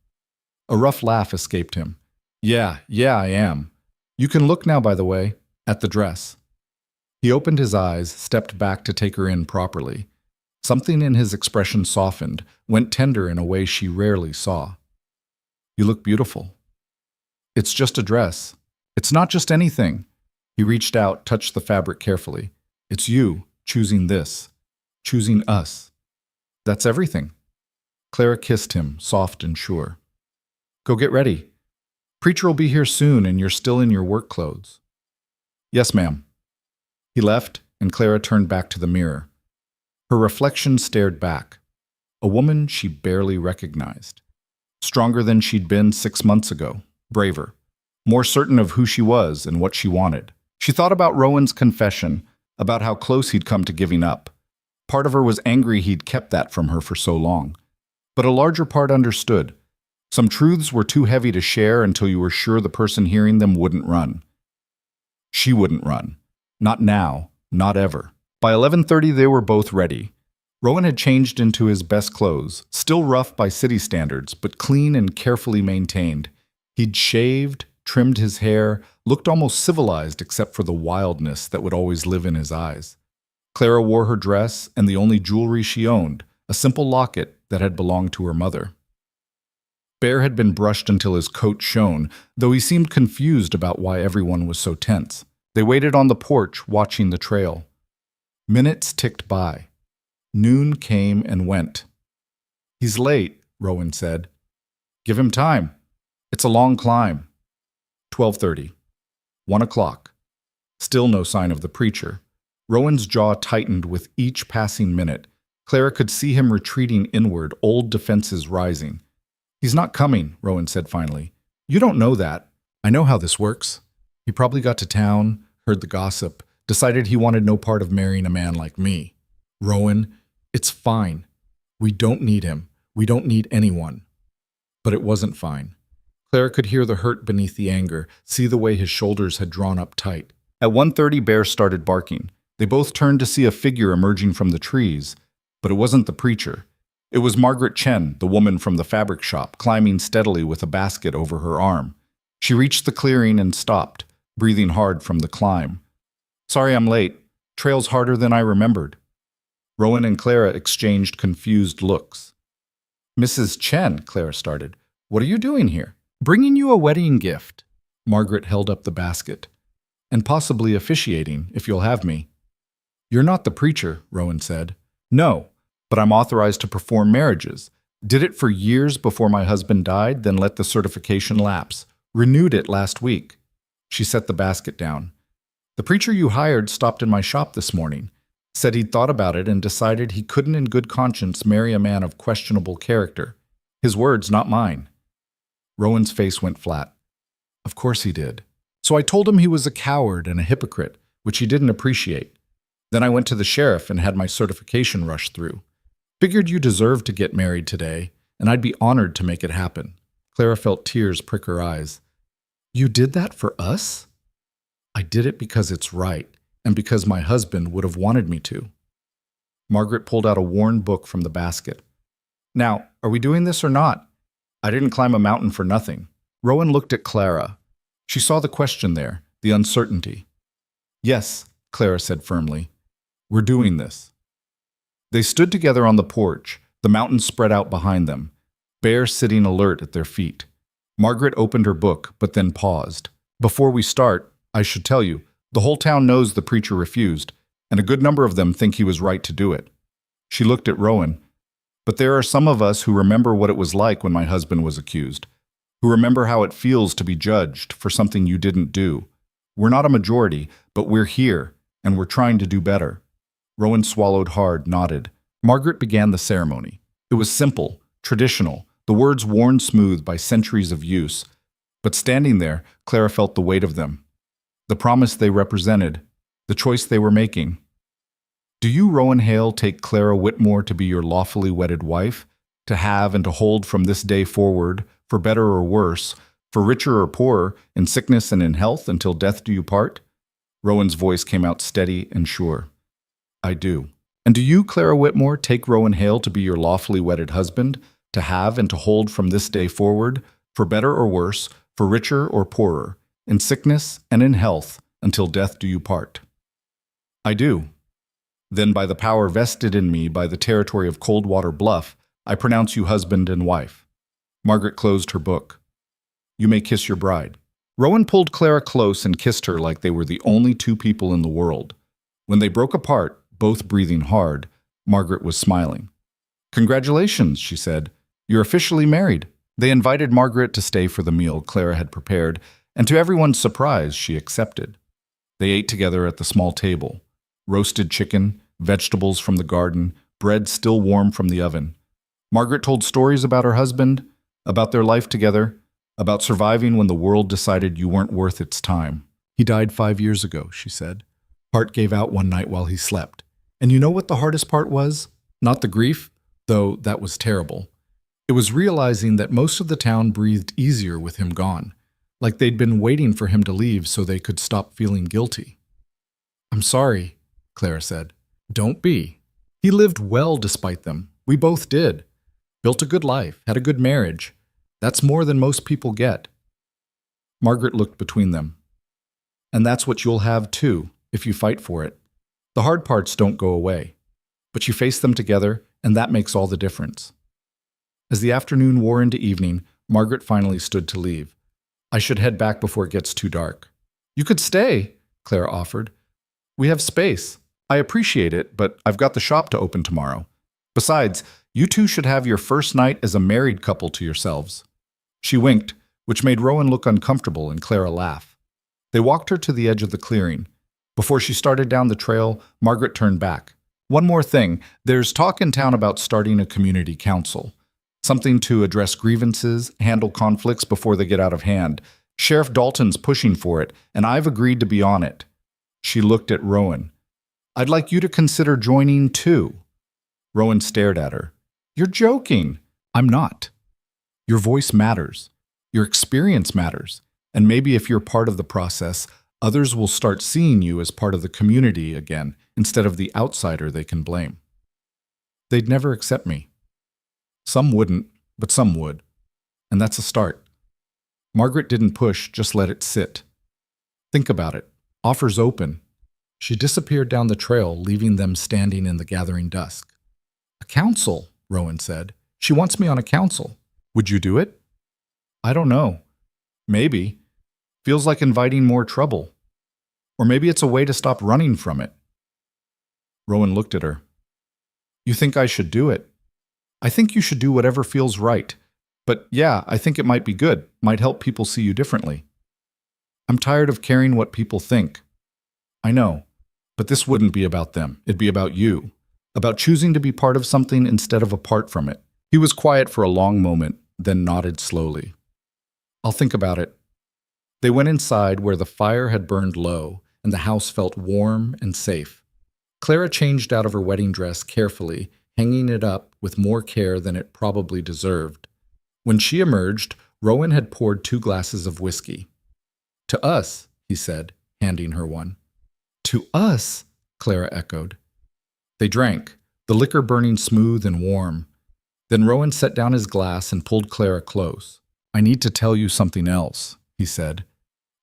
A rough laugh escaped him. Yeah, I am. You can look now, by the way, at the dress." He opened his eyes, stepped back to take her in properly. Something in his expression softened, went tender in a way she rarely saw. "You look beautiful." "It's just a dress. It's not just anything." He reached out, touched the fabric carefully. "It's you choosing this, choosing us. That's everything." Clara kissed him, soft and sure. "Go get ready. Preacher will be here soon and you're still in your work clothes." "Yes, ma'am." He left, and Clara turned back to the mirror. Her reflection stared back. A woman she barely recognized. Stronger than she'd been 6 months ago, braver, more certain of who she was and what she wanted. She thought about Rowan's confession, about how close he'd come to giving up. Part of her was angry he'd kept that from her for so long. But a larger part understood. Some truths were too heavy to share until you were sure the person hearing them wouldn't run. She wouldn't run. Not now, not ever. By 11:30 they were both ready. Rowan had changed into his best clothes, still rough by city standards, but clean and carefully maintained. He'd shaved, trimmed his hair, looked almost civilized except for the wildness that would always live in his eyes. Clara wore her dress and the only jewelry she owned, a simple locket that had belonged to her mother. Bear had been brushed until his coat shone, though he seemed confused about why everyone was so tense. They waited on the porch, watching the trail. Minutes ticked by. Noon came and went. "He's late," Rowan said. "Give him time. It's a long climb." 12:30. 1 o'clock. Still no sign of the preacher. Rowan's jaw tightened with each passing minute. Clara could see him retreating inward, old defenses rising. "He's not coming," Rowan said finally. "You don't know that. I know how this works. He probably got to town, heard the gossip, decided he wanted no part of marrying a man like me. Rowan, it's fine. We don't need him. We don't need anyone." But it wasn't fine. Clara could hear the hurt beneath the anger, see the way his shoulders had drawn up tight. At 1:30, Bear started barking. They both turned to see a figure emerging from the trees, but it wasn't the preacher. It was Margaret Chen, the woman from the fabric shop, climbing steadily with a basket over her arm. She reached the clearing and stopped, breathing hard from the climb. "Sorry I'm late. Trail's harder than I remembered." Rowan and Clara exchanged confused looks. "Mrs. Chen," Clara started, "what are you doing here?" "Bringing you a wedding gift." Margaret held up the basket. "And possibly officiating, if you'll have me." "You're not the preacher," Rowan said. "No, but I'm authorized to perform marriages. Did it for years before my husband died, then let the certification lapse. Renewed it last week." She set the basket down. "The preacher you hired stopped in my shop this morning. Said he'd thought about it and decided he couldn't in good conscience marry a man of questionable character. His words, not mine." Rowan's face went flat. "Of course he did. So I told him he was a coward and a hypocrite, which he didn't appreciate. Then I went to the sheriff and had my certification rushed through. Figured you deserved to get married today, and I'd be honored to make it happen." Clara felt tears prick her eyes. "You did that for us?" "I did it because it's right, and because my husband would have wanted me to." Margaret pulled out a worn book from the basket. "Now, are we doing this or not? I didn't climb a mountain for nothing." Rowan looked at Clara. She saw the question there, the uncertainty. "Yes," Clara said firmly. "We're doing this." They stood together on the porch, the mountains spread out behind them, Bear sitting alert at their feet. Margaret opened her book, but then paused. "Before we start, I should tell you, the whole town knows the preacher refused, and a good number of them think he was right to do it." She looked at Rowan. "But there are some of us who remember what it was like when my husband was accused, who remember how it feels to be judged for something you didn't do. We're not a majority, but we're here, and we're trying to do better." Rowan swallowed hard, nodded. Margaret began the ceremony. It was simple, traditional, the words worn smooth by centuries of use. But standing there, Clara felt the weight of them. The promise they represented, the choice they were making. "Do you, Rowan Hale, take Clara Whitmore to be your lawfully wedded wife, to have and to hold from this day forward, for better or worse, for richer or poorer, in sickness and in health, until death do you part?" Rowan's voice came out steady and sure. "I do." "And do you, Clara Whitmore, take Rowan Hale to be your lawfully wedded husband, to have and to hold from this day forward, for better or worse, for richer or poorer, in sickness and in health, until death do you part?" "I do." "Then by the power vested in me by the territory of Coldwater Bluff, I pronounce you husband and wife." Margaret closed her book. "You may kiss your bride." Rowan pulled Clara close and kissed her like they were the only two people in the world. When they broke apart, both breathing hard, Margaret was smiling. "Congratulations," she said. "You're officially married." They invited Margaret to stay for the meal Clara had prepared, and to everyone's surprise, she accepted. They ate together at the small table. Roasted chicken, vegetables from the garden, bread still warm from the oven. Margaret told stories about her husband, about their life together, about surviving when the world decided you weren't worth its time. "He died 5 years ago," she said. "Heart gave out one night while he slept. And you know what the hardest part was? Not the grief, though that was terrible. It was realizing that most of the town breathed easier with him gone, like they'd been waiting for him to leave so they could stop feeling guilty." "I'm sorry," Clara said. "Don't be. He lived well despite them. We both did. Built a good life, had a good marriage. That's more than most people get." Margaret looked between them. "And that's what you'll have too, if you fight for it. The hard parts don't go away, but you face them together, and that makes all the difference." As the afternoon wore into evening, Margaret finally stood to leave. "I should head back before it gets too dark." "You could stay," Clara offered. "We have space. I appreciate it, but I've got the shop to open tomorrow. Besides, you two should have your first night as a married couple to yourselves." She winked, which made Rowan look uncomfortable and Clara laugh. They walked her to the edge of the clearing. Before she started down the trail, Margaret turned back. "One more thing. There's talk in town about starting a community council. Something to address grievances, handle conflicts before they get out of hand. Sheriff Dalton's pushing for it, and I've agreed to be on it." She looked at Rowan. "I'd like you to consider joining too." Rowan stared at her. "You're joking." "I'm not. Your voice matters. Your experience matters. And maybe if you're part of the process, others will start seeing you as part of the community again, instead of the outsider they can blame." "They'd never accept me." "Some wouldn't, but some would. And that's a start." Margaret didn't push, just let it sit. "Think about it. Offers open." She disappeared down the trail, leaving them standing in the gathering dusk. "A council," Rowan said. "She wants me on a council. Would you do it?" "I don't know. Maybe. Feels like inviting more trouble. Or maybe it's a way to stop running from it." Rowan looked at her. You think I should do it? I think you should do whatever feels right. But yeah, I think it might be good, might help people see you differently. I'm tired of caring what people think. I know, but this wouldn't be about them. It'd be about you, about choosing to be part of something instead of apart from it. He was quiet for a long moment, then nodded slowly. I'll think about it. They went inside where the fire had burned low and the house felt warm and safe. Clara changed out of her wedding dress carefully, hanging it up with more care than it probably deserved. When she emerged, Rowan had poured 2 glasses of whiskey. To us, he said, handing her one. To us, Clara echoed. They drank, the liquor burning smooth and warm. Then Rowan set down his glass and pulled Clara close. I need to tell you something else, he said.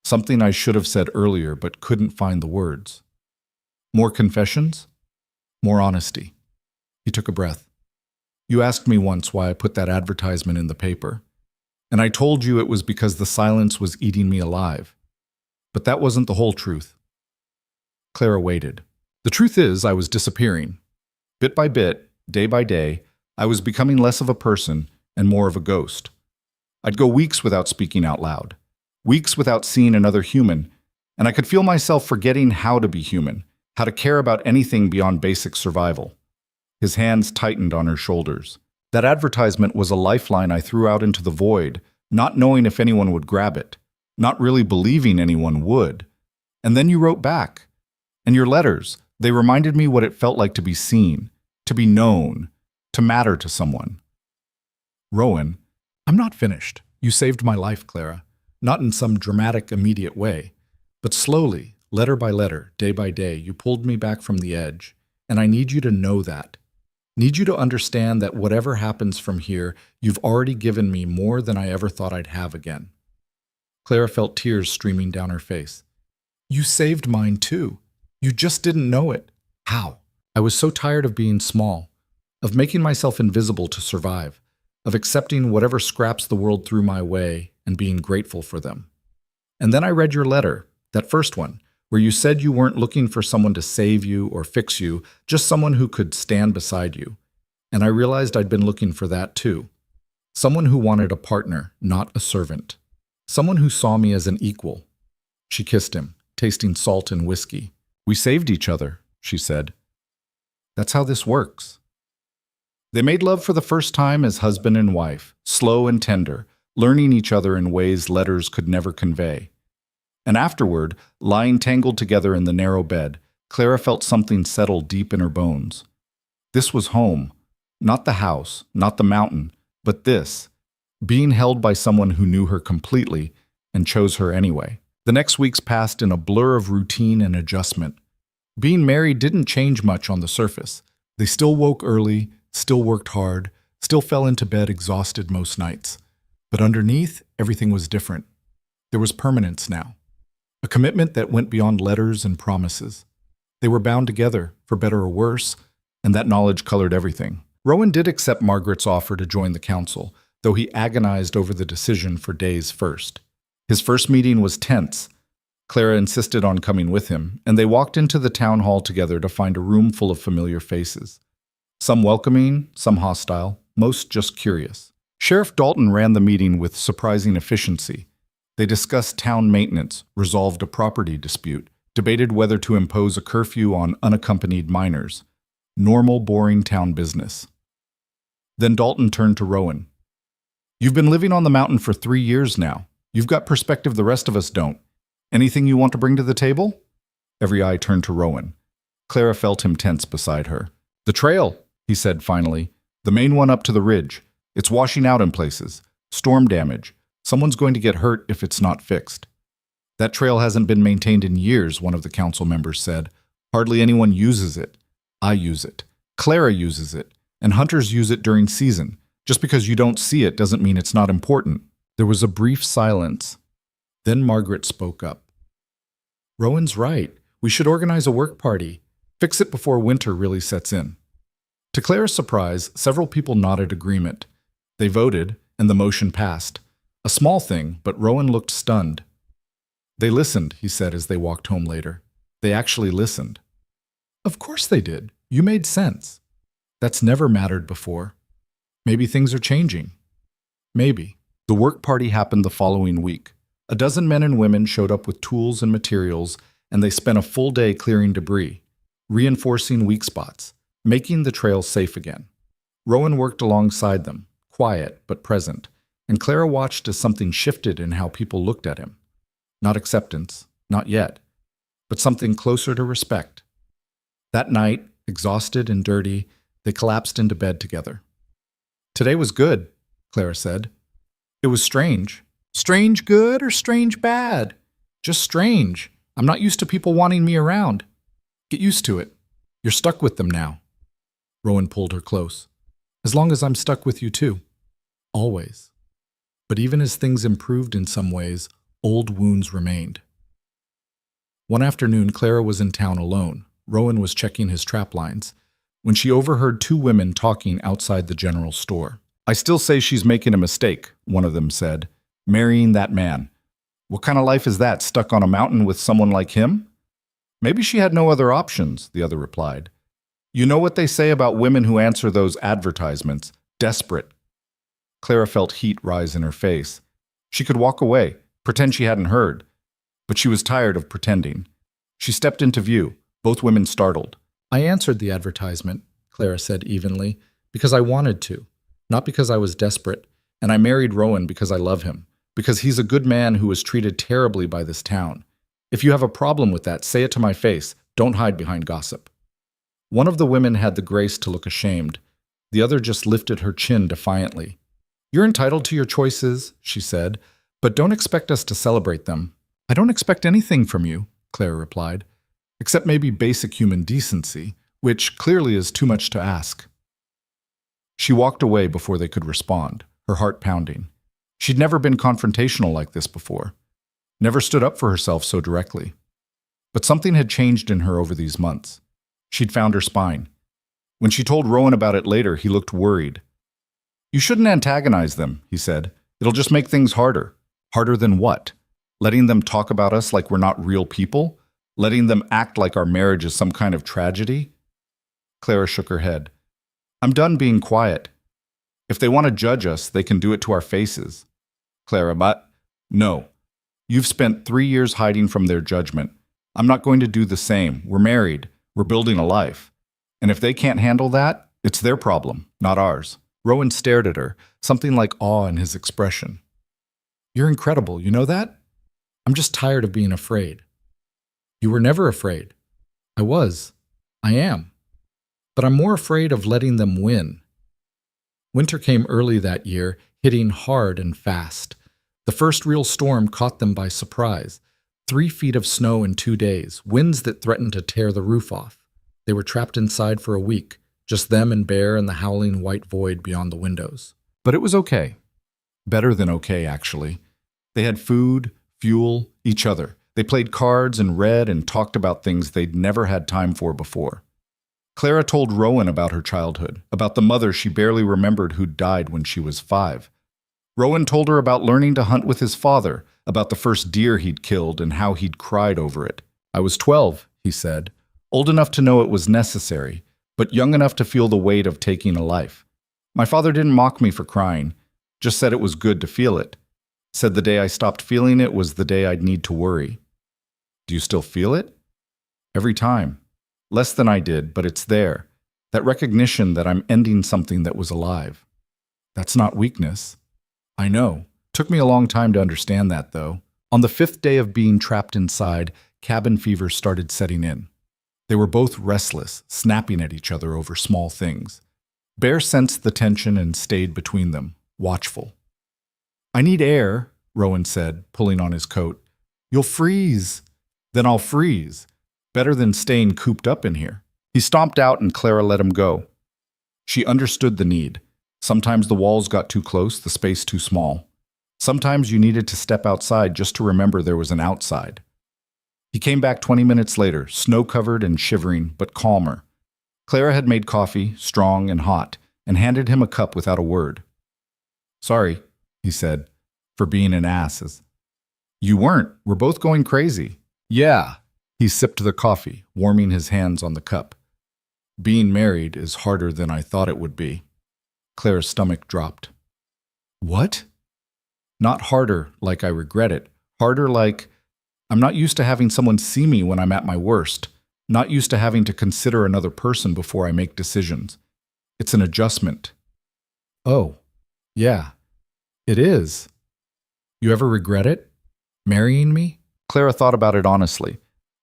Something I should have said earlier but couldn't find the words. More confessions? More honesty. He took a breath. You asked me once why I put that advertisement in the paper, and I told you it was because the silence was eating me alive. But that wasn't the whole truth. Clara waited. The truth is, I was disappearing. Bit by bit, day by day, I was becoming less of a person and more of a ghost. I'd go weeks without speaking out loud, weeks without seeing another human, and I could feel myself forgetting how to be human, how to care about anything beyond basic survival. His hands tightened on her shoulders. That advertisement was a lifeline I threw out into the void, not knowing if anyone would grab it, not really believing anyone would. And then you wrote back. And your letters, they reminded me what it felt like to be seen, to be known, to matter to someone. Rowan, I'm not finished. You saved my life, Clara. Not in some dramatic, immediate way, but slowly, letter by letter, day by day, you pulled me back from the edge, and I need you to know that. Need you to understand that whatever happens from here, you've already given me more than I ever thought I'd have again. Clara felt tears streaming down her face. You saved mine too. You just didn't know it. How? I was so tired of being small, of making myself invisible to survive, of accepting whatever scraps the world threw my way and being grateful for them. And then I read your letter, that first one, where you said you weren't looking for someone to save you or fix you, just someone who could stand beside you. And I realized I'd been looking for that too. Someone who wanted a partner, not a servant. Someone who saw me as an equal. She kissed him, tasting salt and whiskey. We saved each other, she said. That's how this works. They made love for the first time as husband and wife, slow and tender, learning each other in ways letters could never convey. And afterward, lying tangled together in the narrow bed, Clara felt something settle deep in her bones. This was home, not the house, not the mountain, but this, being held by someone who knew her completely and chose her anyway. The next weeks passed in a blur of routine and adjustment. Being married didn't change much on the surface. They still woke early, still worked hard, still fell into bed exhausted most nights. But underneath, everything was different. There was permanence now. A commitment that went beyond letters and promises. They were bound together, for better or worse, and that knowledge colored everything. Rowan did accept Margaret's offer to join the council, though he agonized over the decision for days first. His first meeting was tense. Clara insisted on coming with him, and they walked into the town hall together to find a room full of familiar faces. Some welcoming, some hostile, most just curious. Sheriff Dalton ran the meeting with surprising efficiency. They discussed town maintenance, resolved a property dispute, debated whether to impose a curfew on unaccompanied minors. Normal, boring town business. Then Dalton turned to Rowan. You've been living on the mountain for 3 years now. You've got perspective the rest of us don't. Anything you want to bring to the table? Every eye turned to Rowan. Clara felt him tense beside her. The trail, he said finally. The main one up to the ridge. It's washing out in places. Storm damage. Someone's going to get hurt if it's not fixed. That trail hasn't been maintained in years, one of the council members said. Hardly anyone uses it. I use it. Clara uses it. And hunters use it during season. Just because you don't see it doesn't mean it's not important. There was a brief silence. Then Margaret spoke up. Rowan's right. We should organize a work party. Fix it before winter really sets in. To Clara's surprise, several people nodded agreement. They voted, and the motion passed. A small thing, but Rowan looked stunned. They listened, he said as they walked home later. They actually listened. Of course they did. You made sense. That's never mattered before. Maybe things are changing. Maybe. The work party happened the following week. A dozen men and women showed up with tools and materials, and they spent a full day clearing debris, reinforcing weak spots, making the trail safe again. Rowan worked alongside them, quiet but present, and Clara watched as something shifted in how people looked at him. Not acceptance, not yet, but something closer to respect. That night, exhausted and dirty, they collapsed into bed together. "Today was good," Clara said. "It was strange. Strange good or strange bad? Just strange. I'm not used to people wanting me around. Get used to it. You're stuck with them now." Rowan pulled her close. "As long as I'm stuck with you too. Always." But even as things improved in some ways, old wounds remained. One afternoon, Clara was in town alone. Rowan was checking his trap lines when she overheard two women talking outside the general store. "I still say she's making a mistake," one of them said. "Marrying that man. What kind of life is that, stuck on a mountain with someone like him?" "Maybe she had no other options," the other replied. "You know what they say about women who answer those advertisements. Desperate." Clara felt heat rise in her face. She could walk away, pretend she hadn't heard, but she was tired of pretending. She stepped into view, both women startled. "I answered the advertisement," Clara said evenly, "because I wanted to, not because I was desperate, and I married Rowan because I love him, because he's a good man who was treated terribly by this town. If you have a problem with that, say it to my face. Don't hide behind gossip." One of the women had the grace to look ashamed. The other just lifted her chin defiantly. "You're entitled to your choices," she said, "but don't expect us to celebrate them." "I don't expect anything from you," Clara replied, "except maybe basic human decency, which clearly is too much to ask." She walked away before they could respond, her heart pounding. She'd never been confrontational like this before, never stood up for herself so directly. But something had changed in her over these months. She'd found her spine. When she told Rowan about it later, he looked worried. "You shouldn't antagonize them," he said. "It'll just make things harder." "Harder than what? Letting them talk about us like we're not real people? Letting them act like our marriage is some kind of tragedy?" Clara shook her head. "I'm done being quiet. If they want to judge us, they can do it to our faces." "Clara, but..." "No. You've spent 3 years hiding from their judgment. I'm not going to do the same. We're married. We're building a life. And if they can't handle that, it's their problem, not ours." Rowan stared at her, something like awe in his expression. "You're incredible, you know that? I'm just tired of being afraid." "You were never afraid." "I was. I am. But I'm more afraid of letting them win." Winter came early that year, hitting hard and fast. The first real storm caught them by surprise. 3 feet of snow in 2 days, winds that threatened to tear the roof off. They were trapped inside for a week, just them and Bear and the howling white void beyond the windows. But it was okay. Better than okay, actually. They had food, fuel, each other. They played cards and read and talked about things they'd never had time for before. Clara told Rowan about her childhood, about the mother she barely remembered who'd died when she was 5. Rowan told her about learning to hunt with his father, about the first deer he'd killed and how he'd cried over it. "I was 12, he said, old enough to know it was necessary, but young enough to feel the weight of taking a life. My father didn't mock me for crying, just said it was good to feel it. Said the day I stopped feeling it was the day I'd need to worry." "Do you still feel it?" "Every time. Less than I did, but it's there. That recognition that I'm ending something that was alive. That's not weakness." "I know. Took me a long time to understand that, though." On the 5th day of being trapped inside, cabin fever started setting in. They were both restless, snapping at each other over small things. Bear sensed the tension and stayed between them, watchful. "I need air," Rowan said, pulling on his coat. "You'll freeze." "Then I'll freeze. Better than staying cooped up in here." He stomped out and Clara let him go. She understood the need. Sometimes the walls got too close, the space too small. Sometimes you needed to step outside just to remember there was an outside. He came back 20 minutes later, snow-covered and shivering, but calmer. Clara had made coffee, strong and hot, and handed him a cup without a word. "Sorry," he said, "for being an ass." "You weren't. We're both going crazy." "Yeah." He sipped the coffee, warming his hands on the cup. Being married is harder than I thought it would be. Clara's stomach dropped. What? Not harder like I regret it. Harder like I'm not used to having someone see me when I'm at my worst. Not used to having to consider another person before I make decisions. It's an adjustment. Oh, yeah, it is. You ever regret it? Marrying me? Clara thought about it honestly.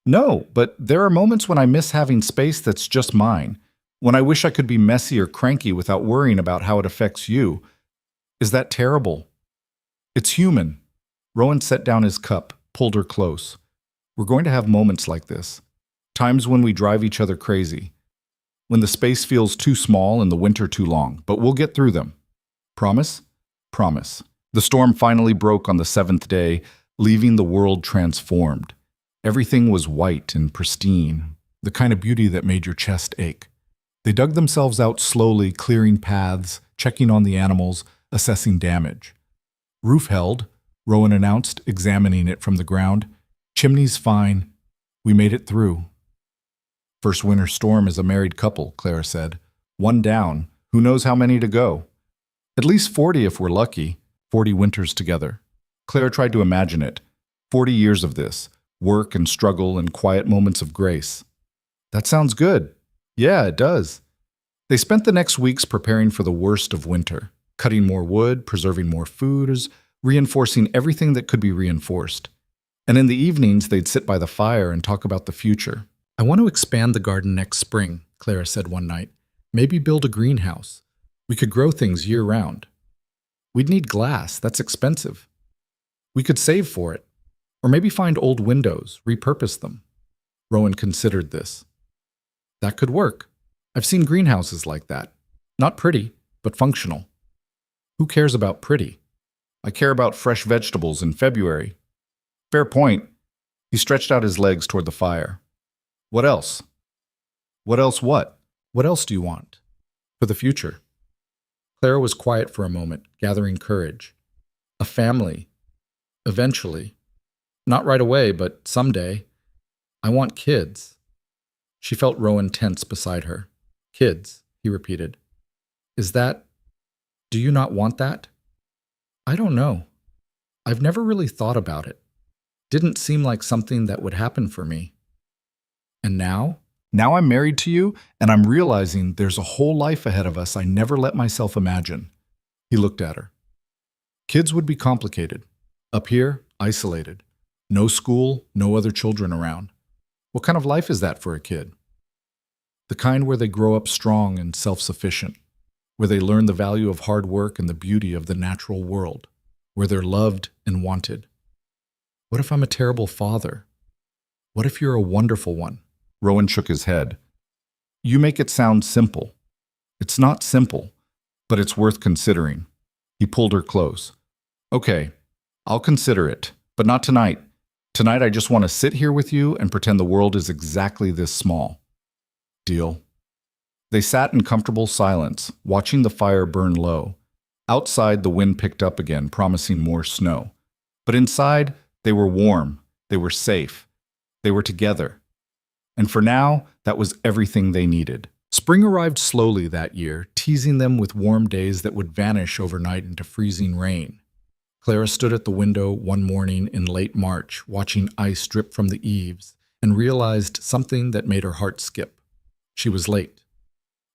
No, but there are moments when I miss having space that's just mine. When I wish I could be messy or cranky without worrying about how it affects you. Is that terrible? It's human. Rowan set down his cup, pulled her close. We're going to have moments like this. Times when we drive each other crazy. When the space feels too small and the winter too long, but we'll get through them. Promise? Promise. The storm finally broke on the 7th day, leaving the world transformed. Everything was white and pristine, the kind of beauty that made your chest ache. They dug themselves out slowly, clearing paths, checking on the animals, assessing damage. Roof held, Rowan announced, examining it from the ground. Chimney's fine. We made it through. First winter storm as a married couple, Clara said. One down. Who knows how many to go? At least 40 if we're lucky. 40 winters together. Clara tried to imagine it. 40 years of this. Work and struggle and quiet moments of grace. That sounds good. Yeah, it does. They spent the next weeks preparing for the worst of winter. Cutting more wood, preserving more food, reinforcing everything that could be reinforced. And in the evenings, they'd sit by the fire and talk about the future. I want to expand the garden next spring, Clara said one night. Maybe build a greenhouse. We could grow things year-round. We'd need glass. That's expensive. We could save for it. Or maybe find old windows, repurpose them. Rowan considered this. That could work. I've seen greenhouses like that. Not pretty, but functional. Who cares about pretty? I care about fresh vegetables in February. Fair point. He stretched out his legs toward the fire. What else? What else what? What else do you want? For the future. Clara was quiet for a moment, gathering courage. A family. Eventually. Not right away, but someday. I want kids. She felt Rowan tense beside her. Kids, he repeated. Do you not want that? I don't know. I've never really thought about it. Didn't seem like something that would happen for me. And now? Now I'm married to you, and I'm realizing there's a whole life ahead of us I never let myself imagine. He looked at her. Kids would be complicated. Up here, isolated. No school, no other children around. What kind of life is that for a kid? The kind where they grow up strong and self-sufficient, where they learn the value of hard work and the beauty of the natural world, where they're loved and wanted. What if I'm a terrible father? What if you're a wonderful one? Rowan shook his head. You make it sound simple. It's not simple, but it's worth considering. He pulled her close. Okay, I'll consider it, but not tonight. Tonight I just want to sit here with you and pretend the world is exactly this small. Deal. They sat in comfortable silence, watching the fire burn low. Outside, the wind picked up again, promising more snow. But inside, they were warm, they were safe, they were together. And for now, that was everything they needed. Spring arrived slowly that year, teasing them with warm days that would vanish overnight into freezing rain. Clara stood at the window one morning in late March, watching ice drip from the eaves, and realized something that made her heart skip. She was late.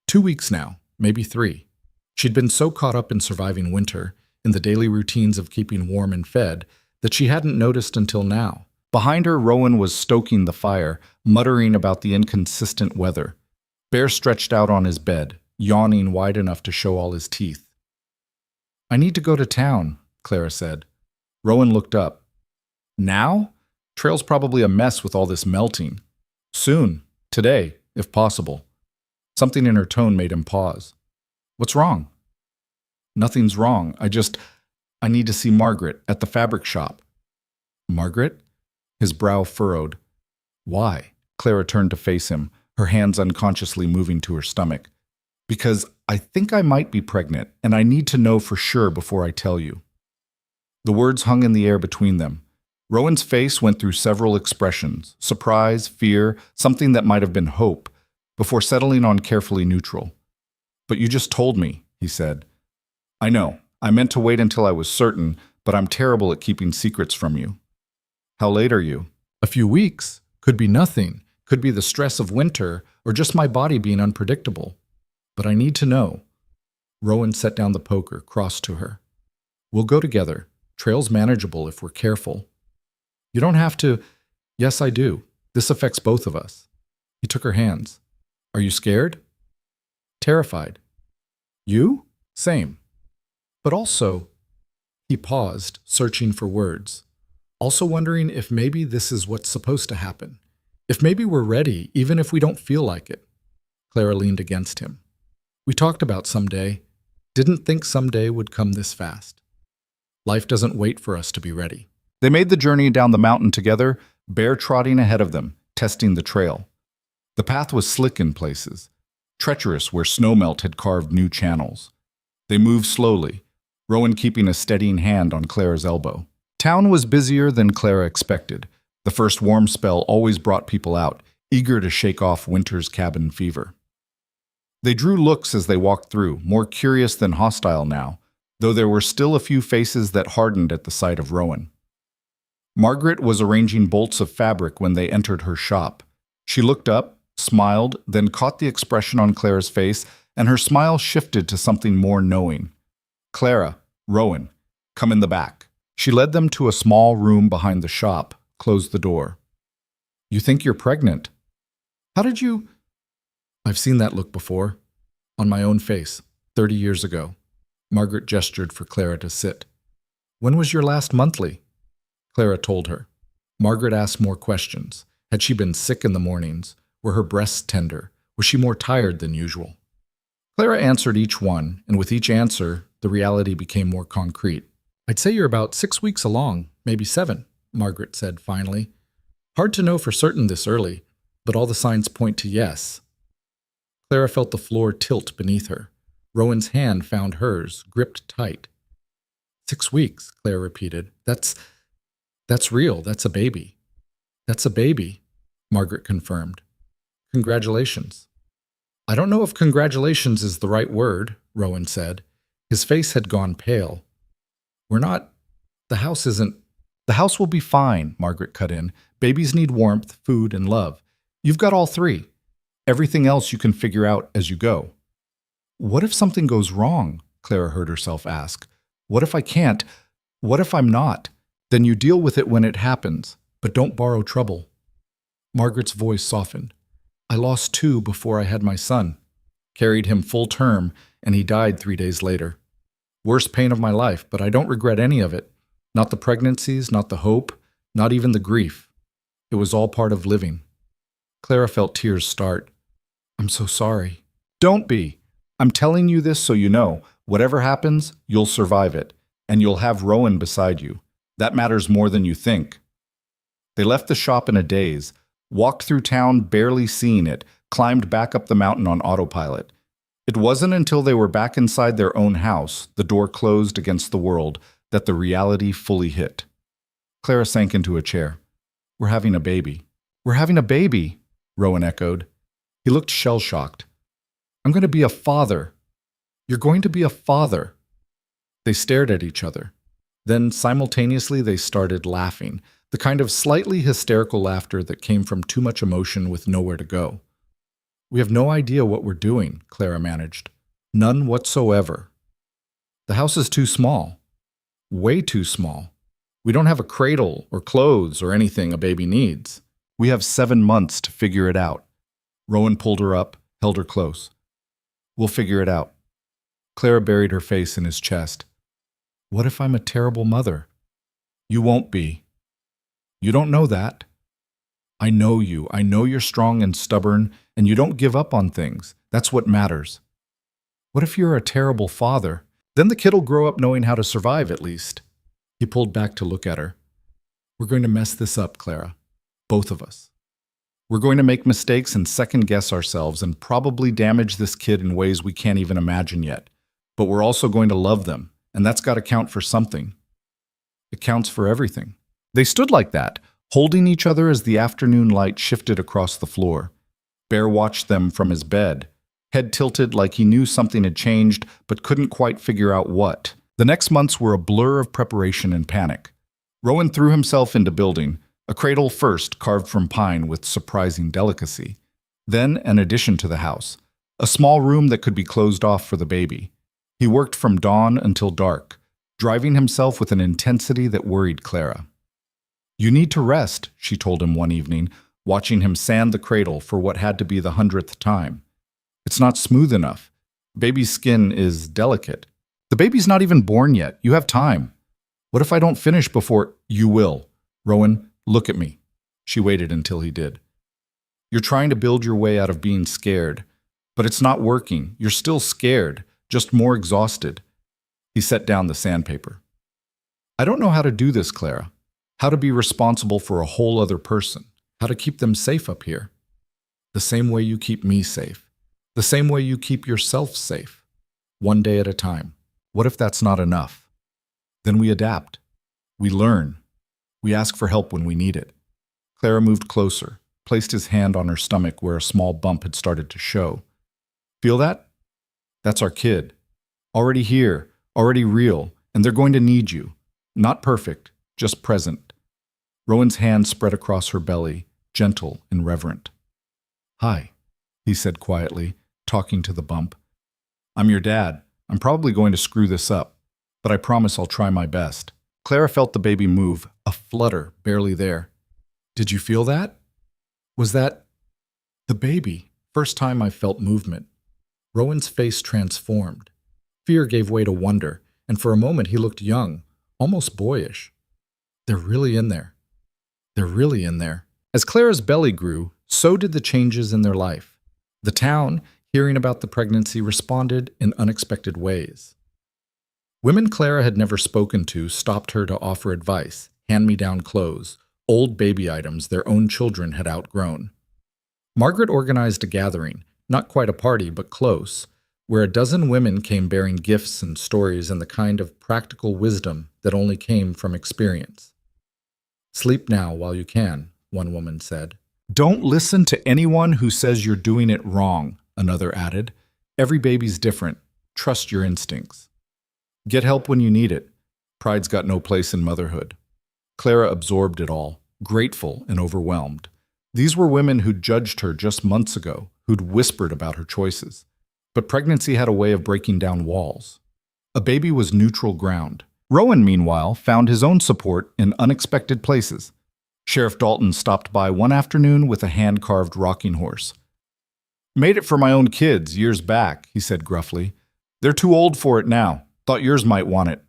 2 weeks now, maybe 3. She'd been so caught up in surviving winter, in the daily routines of keeping warm and fed, that she hadn't noticed until now. Behind her, Rowan was stoking the fire, muttering about the inconsistent weather. Bear stretched out on his bed, yawning wide enough to show all his teeth. I need to go to town, Clara said. Rowan looked up. Now? Trail's probably a mess with all this melting. Soon. Today, if possible. Something in her tone made him pause. What's wrong? Nothing's wrong. I need to see Margaret at the fabric shop. Margaret? His brow furrowed. Why? Clara turned to face him, her hands unconsciously moving to her stomach. Because I think I might be pregnant, and I need to know for sure before I tell you. The words hung in the air between them. Rowan's face went through several expressions, surprise, fear, something that might have been hope, before settling on carefully neutral. "But you just told me," he said. "I know. I meant to wait until I was certain, but I'm terrible at keeping secrets from you." "How late are you?" "A few weeks. Could be nothing. Could be the stress of winter, or just my body being unpredictable. But I need to know." Rowan set down the poker, crossed to her. "We'll go together. Trail's manageable if we're careful." "You don't have to." "Yes, I do. This affects both of us." He took her hands. "Are you scared?" "Terrified." "You?" "Same. But also," he paused, searching for words, "also wondering if maybe this is what's supposed to happen. If maybe we're ready, even if we don't feel like it." Clara leaned against him. "We talked about someday. Didn't think someday would come this fast. Life doesn't wait for us to be ready." They made the journey down the mountain together, Bear trotting ahead of them, testing the trail. The path was slick in places, treacherous where snowmelt had carved new channels. They moved slowly, Rowan keeping a steadying hand on Clara's elbow. Town was busier than Clara expected. The first warm spell always brought people out, eager to shake off winter's cabin fever. They drew looks as they walked through, more curious than hostile now, though there were still a few faces that hardened at the sight of Rowan. Margaret was arranging bolts of fabric when they entered her shop. She looked up, smiled, then caught the expression on Clara's face, and her smile shifted to something more knowing. "Clara, Rowan, come in the back." She led them to a small room behind the shop, closed the door. "You think you're pregnant?" "How did you—" "I've seen that look before. On my own face, 30 years ago." Margaret gestured for Clara to sit. "When was your last monthly?" Clara told her. Margaret asked more questions. Had she been sick in the mornings? Were her breasts tender? Was she more tired than usual? Clara answered each one, and with each answer, the reality became more concrete. "I'd say you're about 6 weeks along, maybe 7, Margaret said finally. "Hard to know for certain this early, but all the signs point to yes." Clara felt the floor tilt beneath her. Rowan's hand found hers, gripped tight. 6 weeks, Clara repeated. That's real. That's a baby." "That's a baby," Margaret confirmed. "Congratulations." "I don't know if congratulations is the right word," Rowan said. His face had gone pale. "We're not— the house isn't—" "The house will be fine," Margaret cut in. "Babies need warmth, food, and love. You've got all 3. Everything else you can figure out as you go." "What if something goes wrong?" Clara heard herself ask. "What if I can't? What if I'm not? Then you deal with it when it happens, but don't borrow trouble." Margaret's voice softened. "I lost 2 before I had my son. Carried him full term, and he died 3 days later. Worst pain of my life, but I don't regret any of it. Not the pregnancies, not the hope, not even the grief. It was all part of living." Clara felt tears start. "I'm so sorry." "Don't be. I'm telling you this so you know, whatever happens, you'll survive it, and you'll have Rowan beside you. That matters more than you think." They left the shop in a daze, walked through town barely seeing it, climbed back up the mountain on autopilot. It wasn't until they were back inside their own house, the door closed against the world, that the reality fully hit. Clara sank into a chair. "We're having a baby." "We're having a baby," Rowan echoed. He looked shell-shocked. "I'm going to be a father." "You're going to be a father." They stared at each other. Then, simultaneously, they started laughing, the kind of slightly hysterical laughter that came from too much emotion with nowhere to go. "We have no idea what we're doing," Clara managed. "None whatsoever. The house is too small. Way too small. We don't have a cradle or clothes or anything a baby needs. We have 7 months to figure it out." Rowan pulled her up, held her close. "We'll figure it out." Clara buried her face in his chest. "What if I'm a terrible mother?" "You won't be. You don't know that. I know you. I know you're strong and stubborn, and you don't give up on things. That's what matters." "What if you're a terrible father? Then the kid'll grow up knowing how to survive, at least." He pulled back to look at her. "We're going to mess this up, Clara. Both of us. We're going to make mistakes and second-guess ourselves and probably damage this kid in ways we can't even imagine yet. But we're also going to love them, and that's got to count for something. It counts for everything." They stood like that, holding each other as the afternoon light shifted across the floor. Bear watched them from his bed, head tilted like he knew something had changed but couldn't quite figure out what. The next months were a blur of preparation and panic. Rowan threw himself into building, a cradle first carved from pine with surprising delicacy. Then an addition to the house, a small room that could be closed off for the baby. He worked from dawn until dark, driving himself with an intensity that worried Clara. "You need to rest," she told him one evening, watching him sand the cradle for what had to be the 100th time. "It's not smooth enough. Baby's skin is delicate. The baby's not even born yet. You have time. What if I don't finish before—" "You will. Rowan, look at me." She waited until he did. "You're trying to build your way out of being scared, but it's not working. You're still scared, just more exhausted." He set down the sandpaper. "I don't know how to do this, Clara. How to be responsible for a whole other person. How to keep them safe up here. The same way you keep me safe. The same way you keep yourself safe. One day at a time. What if that's not enough? Then we adapt. We learn. We ask for help when we need it." Clara moved closer, placed his hand on her stomach where a small bump had started to show. "Feel that? That's our kid. Already here, already real, and they're going to need you. Not perfect, just present." Rowan's hand spread across her belly, gentle and reverent. "Hi," he said quietly, talking to the bump. "I'm your dad. I'm probably going to screw this up, but I promise I'll try my best." Clara felt the baby move, a flutter barely there. "Did you feel that? Was that—" "The baby. First time I felt movement." Rowan's face transformed. Fear gave way to wonder, and for a moment he looked young, almost boyish. "They're really in there. They're really in there." As Clara's belly grew, so did the changes in their life. The town, hearing about the pregnancy, responded in unexpected ways. Women Clara had never spoken to stopped her to offer advice, hand-me-down clothes, old baby items their own children had outgrown. Margaret organized a gathering, not quite a party but close, where a dozen women came bearing gifts and stories and the kind of practical wisdom that only came from experience. "Sleep now while you can," one woman said. "Don't listen to anyone who says you're doing it wrong," another added. "Every baby's different. Trust your instincts. Get help when you need it. Pride's got no place in motherhood." Clara absorbed it all, grateful and overwhelmed. These were women who'd judged her just months ago, who'd whispered about her choices. But pregnancy had a way of breaking down walls. A baby was neutral ground. Rowan, meanwhile, found his own support in unexpected places. Sheriff Dalton stopped by one afternoon with a hand-carved rocking horse. "Made it for my own kids years back," he said gruffly. "They're too old for it now. Thought yours might want it."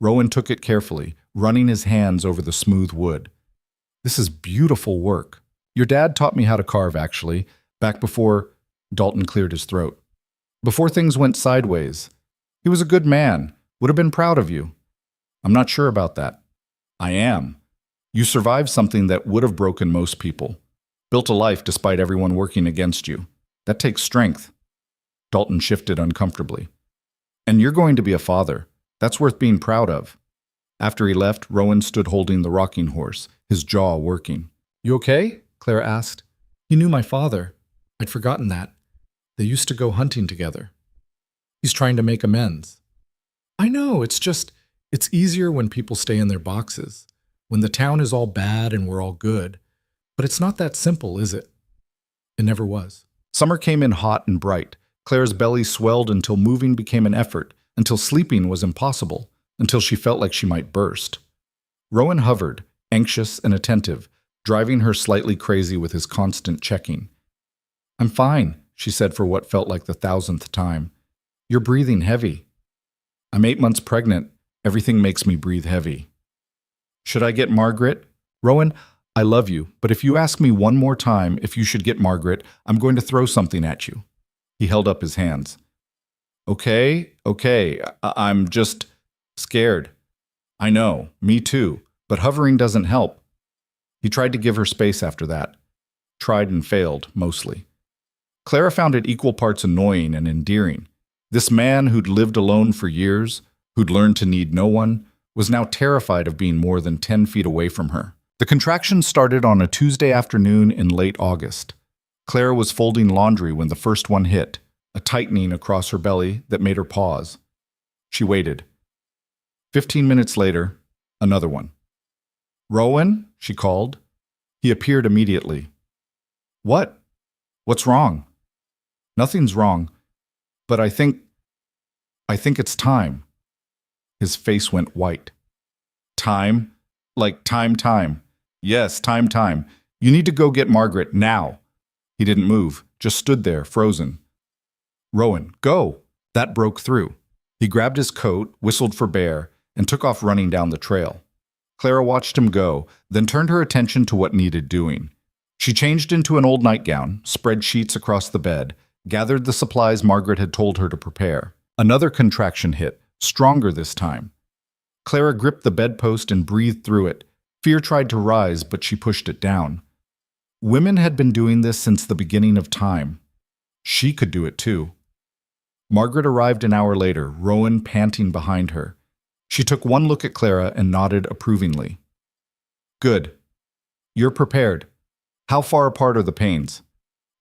Rowan took it carefully, running his hands over the smooth wood. "This is beautiful work. Your dad taught me how to carve, actually, back before—" Dalton cleared his throat. "Before things went sideways. He was a good man. Would have been proud of you." "I'm not sure about that." "I am. You survived something that would have broken most people. Built a life despite everyone working against you. That takes strength." Dalton shifted uncomfortably. "And you're going to be a father. That's worth being proud of." After he left, Rowan stood holding the rocking horse, his jaw working. "You okay?" Clara asked. "He knew my father. I'd forgotten that. They used to go hunting together. He's trying to make amends." "I know, it's easier when people stay in their boxes. When the town is all bad and we're all good. But it's not that simple, is it?" It never was. Summer came in hot and bright. Clara's belly swelled until moving became an effort, until sleeping was impossible, until she felt like she might burst. Rowan hovered, anxious and attentive, driving her slightly crazy with his constant checking. "I'm fine," she said for what felt like the 1,000th time. "You're breathing heavy." "I'm 8 months pregnant. Everything makes me breathe heavy." "Should I get Margaret?" "Rowan, I love you, but if you ask me one more time if you should get Margaret, I'm going to throw something at you." He held up his hands. Okay, I'm just scared. I know, me too, but hovering doesn't help." He tried to give her space after that. Tried and failed, mostly. Clara found it equal parts annoying and endearing. This man who'd lived alone for years, who'd learned to need no one, was now terrified of being more than 10 feet away from her. The contractions started on a Tuesday afternoon in late August. Clara was folding laundry when the first one hit, a tightening across her belly that made her pause. She waited. 15 minutes later, another one. "Rowan?" she called. He appeared immediately. "What? What's wrong?" "Nothing's wrong, but I think it's time." His face went white. "Time? Like time. Yes, time. You need to go get Margaret now." He didn't move, just stood there, frozen. "Rowan, go!" That broke through. He grabbed his coat, whistled for Bear, and took off running down the trail. Clara watched him go, then turned her attention to what needed doing. She changed into an old nightgown, spread sheets across the bed, gathered the supplies Margaret had told her to prepare. Another contraction hit, stronger this time. Clara gripped the bedpost and breathed through it. Fear tried to rise, but she pushed it down. Women had been doing this since the beginning of time. She could do it too. Margaret arrived an hour later, Rowan panting behind her. She took one look at Clara and nodded approvingly. "Good. You're prepared. How far apart are the pains?"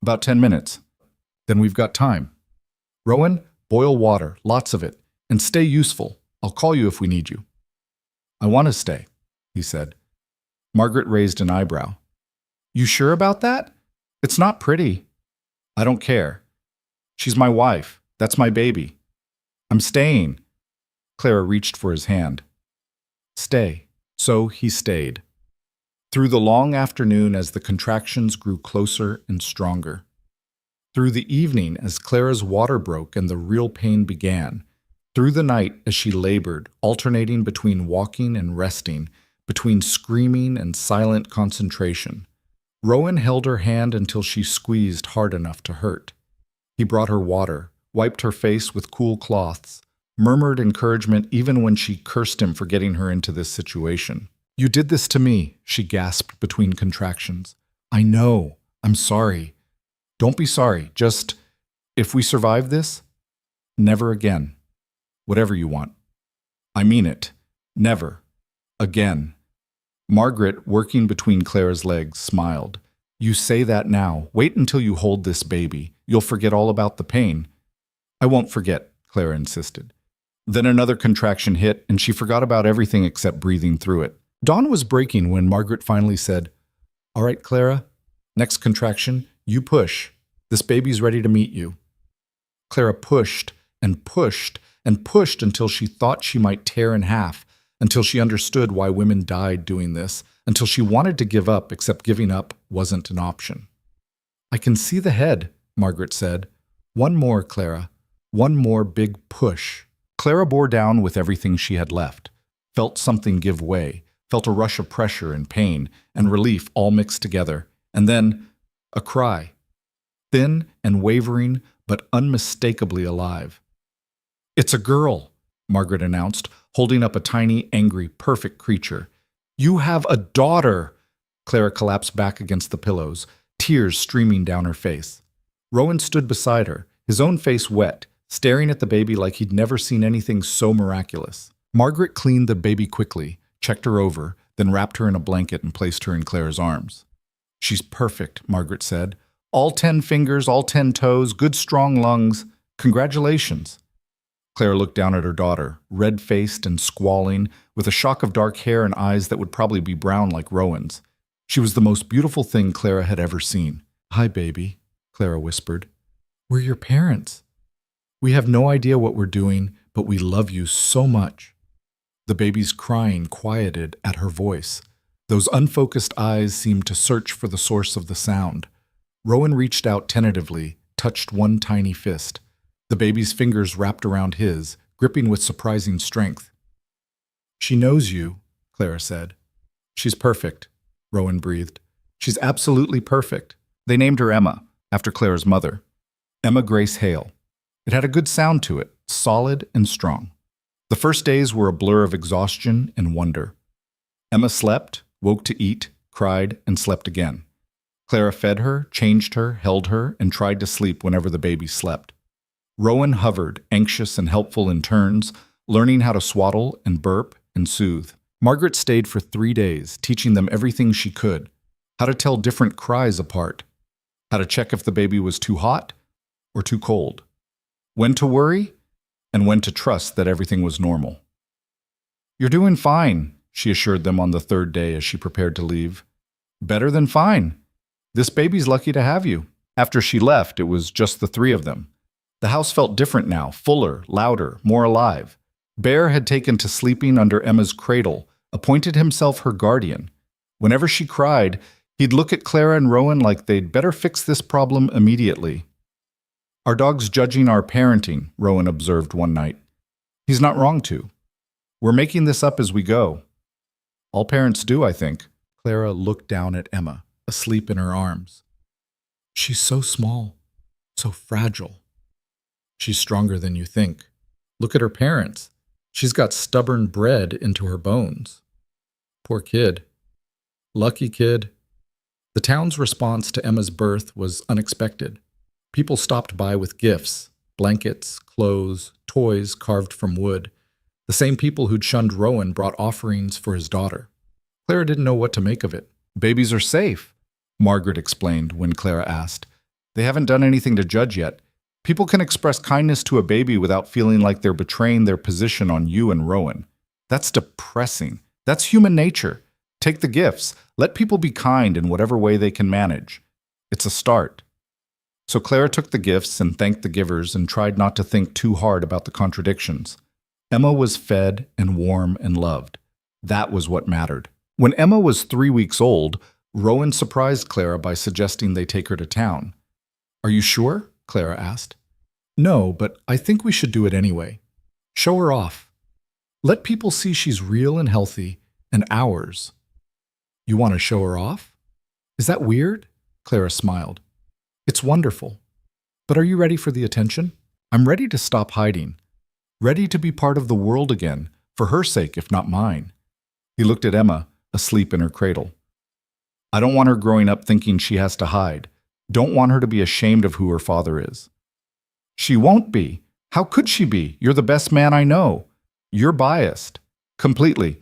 "About 10 minutes. Then we've got time. Rowan, boil water, lots of it, and stay useful. I'll call you if we need you." "I want to stay," he said. Margaret raised an eyebrow. "You sure about that? It's not pretty." "I don't care. She's my wife. That's my baby. I'm staying." Clara reached for his hand. "Stay." So he stayed. Through the long afternoon as the contractions grew closer and stronger. Through the evening as Clara's water broke and the real pain began. Through the night as she labored, alternating between walking and resting, between screaming and silent concentration. Rowan held her hand until she squeezed hard enough to hurt. He brought her water, wiped her face with cool cloths, murmured encouragement even when she cursed him for getting her into this situation. "You did this to me," she gasped between contractions. "I know. I'm sorry." "Don't be sorry. Just, if we survive this, never again. Whatever you want." "I mean it. Never. Again." Margaret, working between Clara's legs, smiled. "You say that now. Wait until you hold this baby. You'll forget all about the pain." "I won't forget," Clara insisted. Then another contraction hit, and she forgot about everything except breathing through it. Dawn was breaking when Margaret finally said, "All right, Clara, next contraction, you push. This baby's ready to meet you." Clara pushed and pushed and pushed until she thought she might tear in half, until she understood why women died doing this, until she wanted to give up, except giving up wasn't an option. "I can see the head," Margaret said. "One more, Clara. One more big push." Clara bore down with everything she had left, felt something give way, felt a rush of pressure and pain and relief all mixed together, and then a cry. Thin and wavering, but unmistakably alive. "It's a girl," Margaret announced, holding up a tiny, angry, perfect creature. "You have a daughter!" Clara collapsed back against the pillows, tears streaming down her face. Rowan stood beside her, his own face wet, staring at the baby like he'd never seen anything so miraculous. Margaret cleaned the baby quickly, checked her over, then wrapped her in a blanket and placed her in Clara's arms. "She's perfect," Margaret said. "All 10 fingers, all 10 toes, good strong lungs. Congratulations." Clara looked down at her daughter, red-faced and squalling, with a shock of dark hair and eyes that would probably be brown like Rowan's. She was the most beautiful thing Clara had ever seen. "Hi, baby," Clara whispered. "We're your parents. We have no idea what we're doing, but we love you so much." The baby's crying quieted at her voice. Those unfocused eyes seemed to search for the source of the sound. Rowan reached out tentatively, touched one tiny fist. The baby's fingers wrapped around his, gripping with surprising strength. "She knows you," Clara said. "She's perfect," Rowan breathed. "She's absolutely perfect." They named her Emma, after Clara's mother. Emma Grace Hale. It had a good sound to it, solid and strong. The first days were a blur of exhaustion and wonder. Emma slept, woke to eat, cried, and slept again. Clara fed her, changed her, held her, and tried to sleep whenever the baby slept. Rowan hovered, anxious and helpful in turns, learning how to swaddle and burp and soothe. Margaret stayed for 3 days, teaching them everything she could, how to tell different cries apart, how to check if the baby was too hot or too cold, when to worry, and when to trust that everything was normal. "You're doing fine," she assured them on the third day as she prepared to leave. "Better than fine. This baby's lucky to have you." After she left, it was just the three of them. The house felt different now, fuller, louder, more alive. Bear had taken to sleeping under Emma's cradle, appointed himself her guardian. Whenever she cried, he'd look at Clara and Rowan like they'd better fix this problem immediately. "Our dog's judging our parenting," Rowan observed one night. "He's not wrong to. We're making this up as we go." "All parents do, I think." Clara looked down at Emma, asleep in her arms. "She's so small, so fragile." "She's stronger than you think. Look at her parents. She's got stubborn bred into her bones." "Poor kid." "Lucky kid." The town's response to Emma's birth was unexpected. People stopped by with gifts, blankets, clothes, toys carved from wood. The same people who'd shunned Rowan brought offerings for his daughter. Clara didn't know what to make of it. "Babies are safe," Margaret explained when Clara asked. "They haven't done anything to judge yet. People can express kindness to a baby without feeling like they're betraying their position on you and Rowan. That's depressing. That's human nature. Take the gifts. Let people be kind in whatever way they can manage. It's a start." So Clara took the gifts and thanked the givers and tried not to think too hard about the contradictions. Emma was fed and warm and loved. That was what mattered. When Emma was 3 weeks old, Rowan surprised Clara by suggesting they take her to town. "Are you sure?" Clara asked. "No, but I think we should do it anyway. Show her off. Let people see she's real and healthy and ours." "You want to show her off? Is that weird?" Clara smiled. "It's wonderful. But are you ready for the attention?" "I'm ready to stop hiding. Ready to be part of the world again, for her sake if not mine." He looked at Emma, asleep in her cradle. "I don't want her growing up thinking she has to hide. Don't want her to be ashamed of who her father is." "She won't be. How could she be? You're the best man I know." "You're biased." "Completely.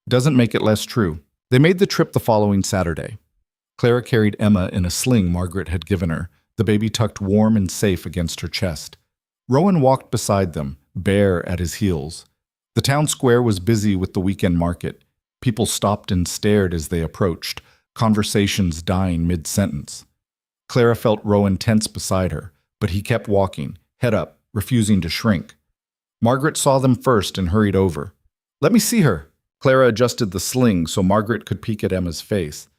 Doesn't make it less true." They made the trip the following Saturday. Clara carried Emma in a sling Margaret had given her, the baby tucked warm and safe against her chest. Rowan walked beside them, Bear at his heels. The town square was busy with the weekend market. People stopped and stared as they approached, conversations dying mid-sentence. Clara felt Rowan tense beside her, but he kept walking, head up, refusing to shrink. Margaret saw them first and hurried over. "Let me see her." Clara adjusted the sling so Margaret could peek at Emma's face.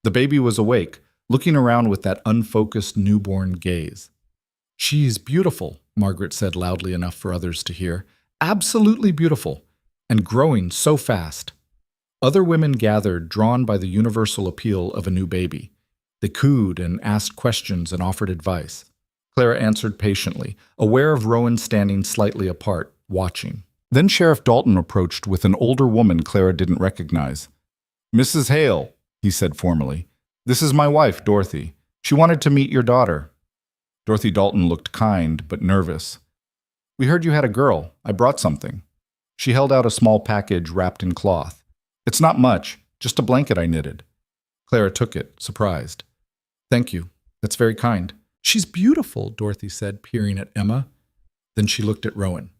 The baby was awake, looking around with that unfocused newborn gaze. "She's beautiful," Margaret said loudly enough for others to hear. "Absolutely beautiful, and growing so fast." Other women gathered, drawn by the universal appeal of a new baby. They cooed and asked questions and offered advice. Clara answered patiently, aware of Rowan standing slightly apart, watching. Then Sheriff Dalton approached with an older woman Clara didn't recognize. "Mrs. Hale," he said formally. "This is my wife, Dorothy. She wanted to meet your daughter." Dorothy Dalton looked kind but nervous. "We heard you had a girl. I brought something." She held out a small package wrapped in cloth. "It's not much, just a blanket I knitted." Clara took it, surprised. "Thank you. That's very kind." "She's beautiful," Dorothy said, peering at Emma. Then she looked at Rowan.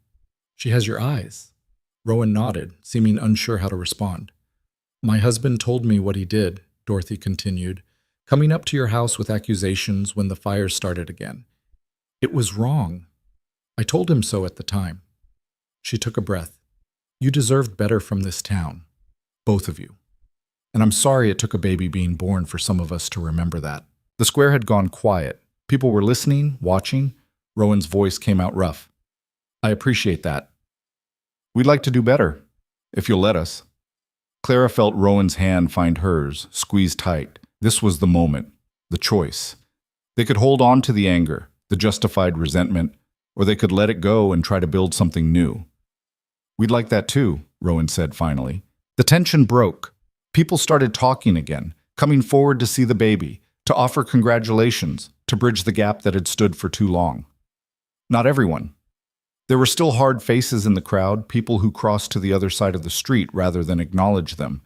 "She has your eyes." Rowan nodded, seeming unsure how to respond. "My husband told me what he did," Dorothy continued, "coming up to your house with accusations when the fires started again. It was wrong. I told him so at the time." She took a breath. "You deserved better from this town. Both of you. And I'm sorry it took a baby being born for some of us to remember that." The square had gone quiet. People were listening, watching. Rowan's voice came out rough. "I appreciate that. We'd like to do better, if you'll let us." Clara felt Rowan's hand find hers, squeezed tight. This was the moment, the choice. They could hold on to the anger, the justified resentment, or they could let it go and try to build something new. "We'd like that too," Rowan said finally. The tension broke. People started talking again, coming forward to see the baby, to offer congratulations, to bridge the gap that had stood for too long. Not everyone. There were still hard faces in the crowd, people who crossed to the other side of the street rather than acknowledge them.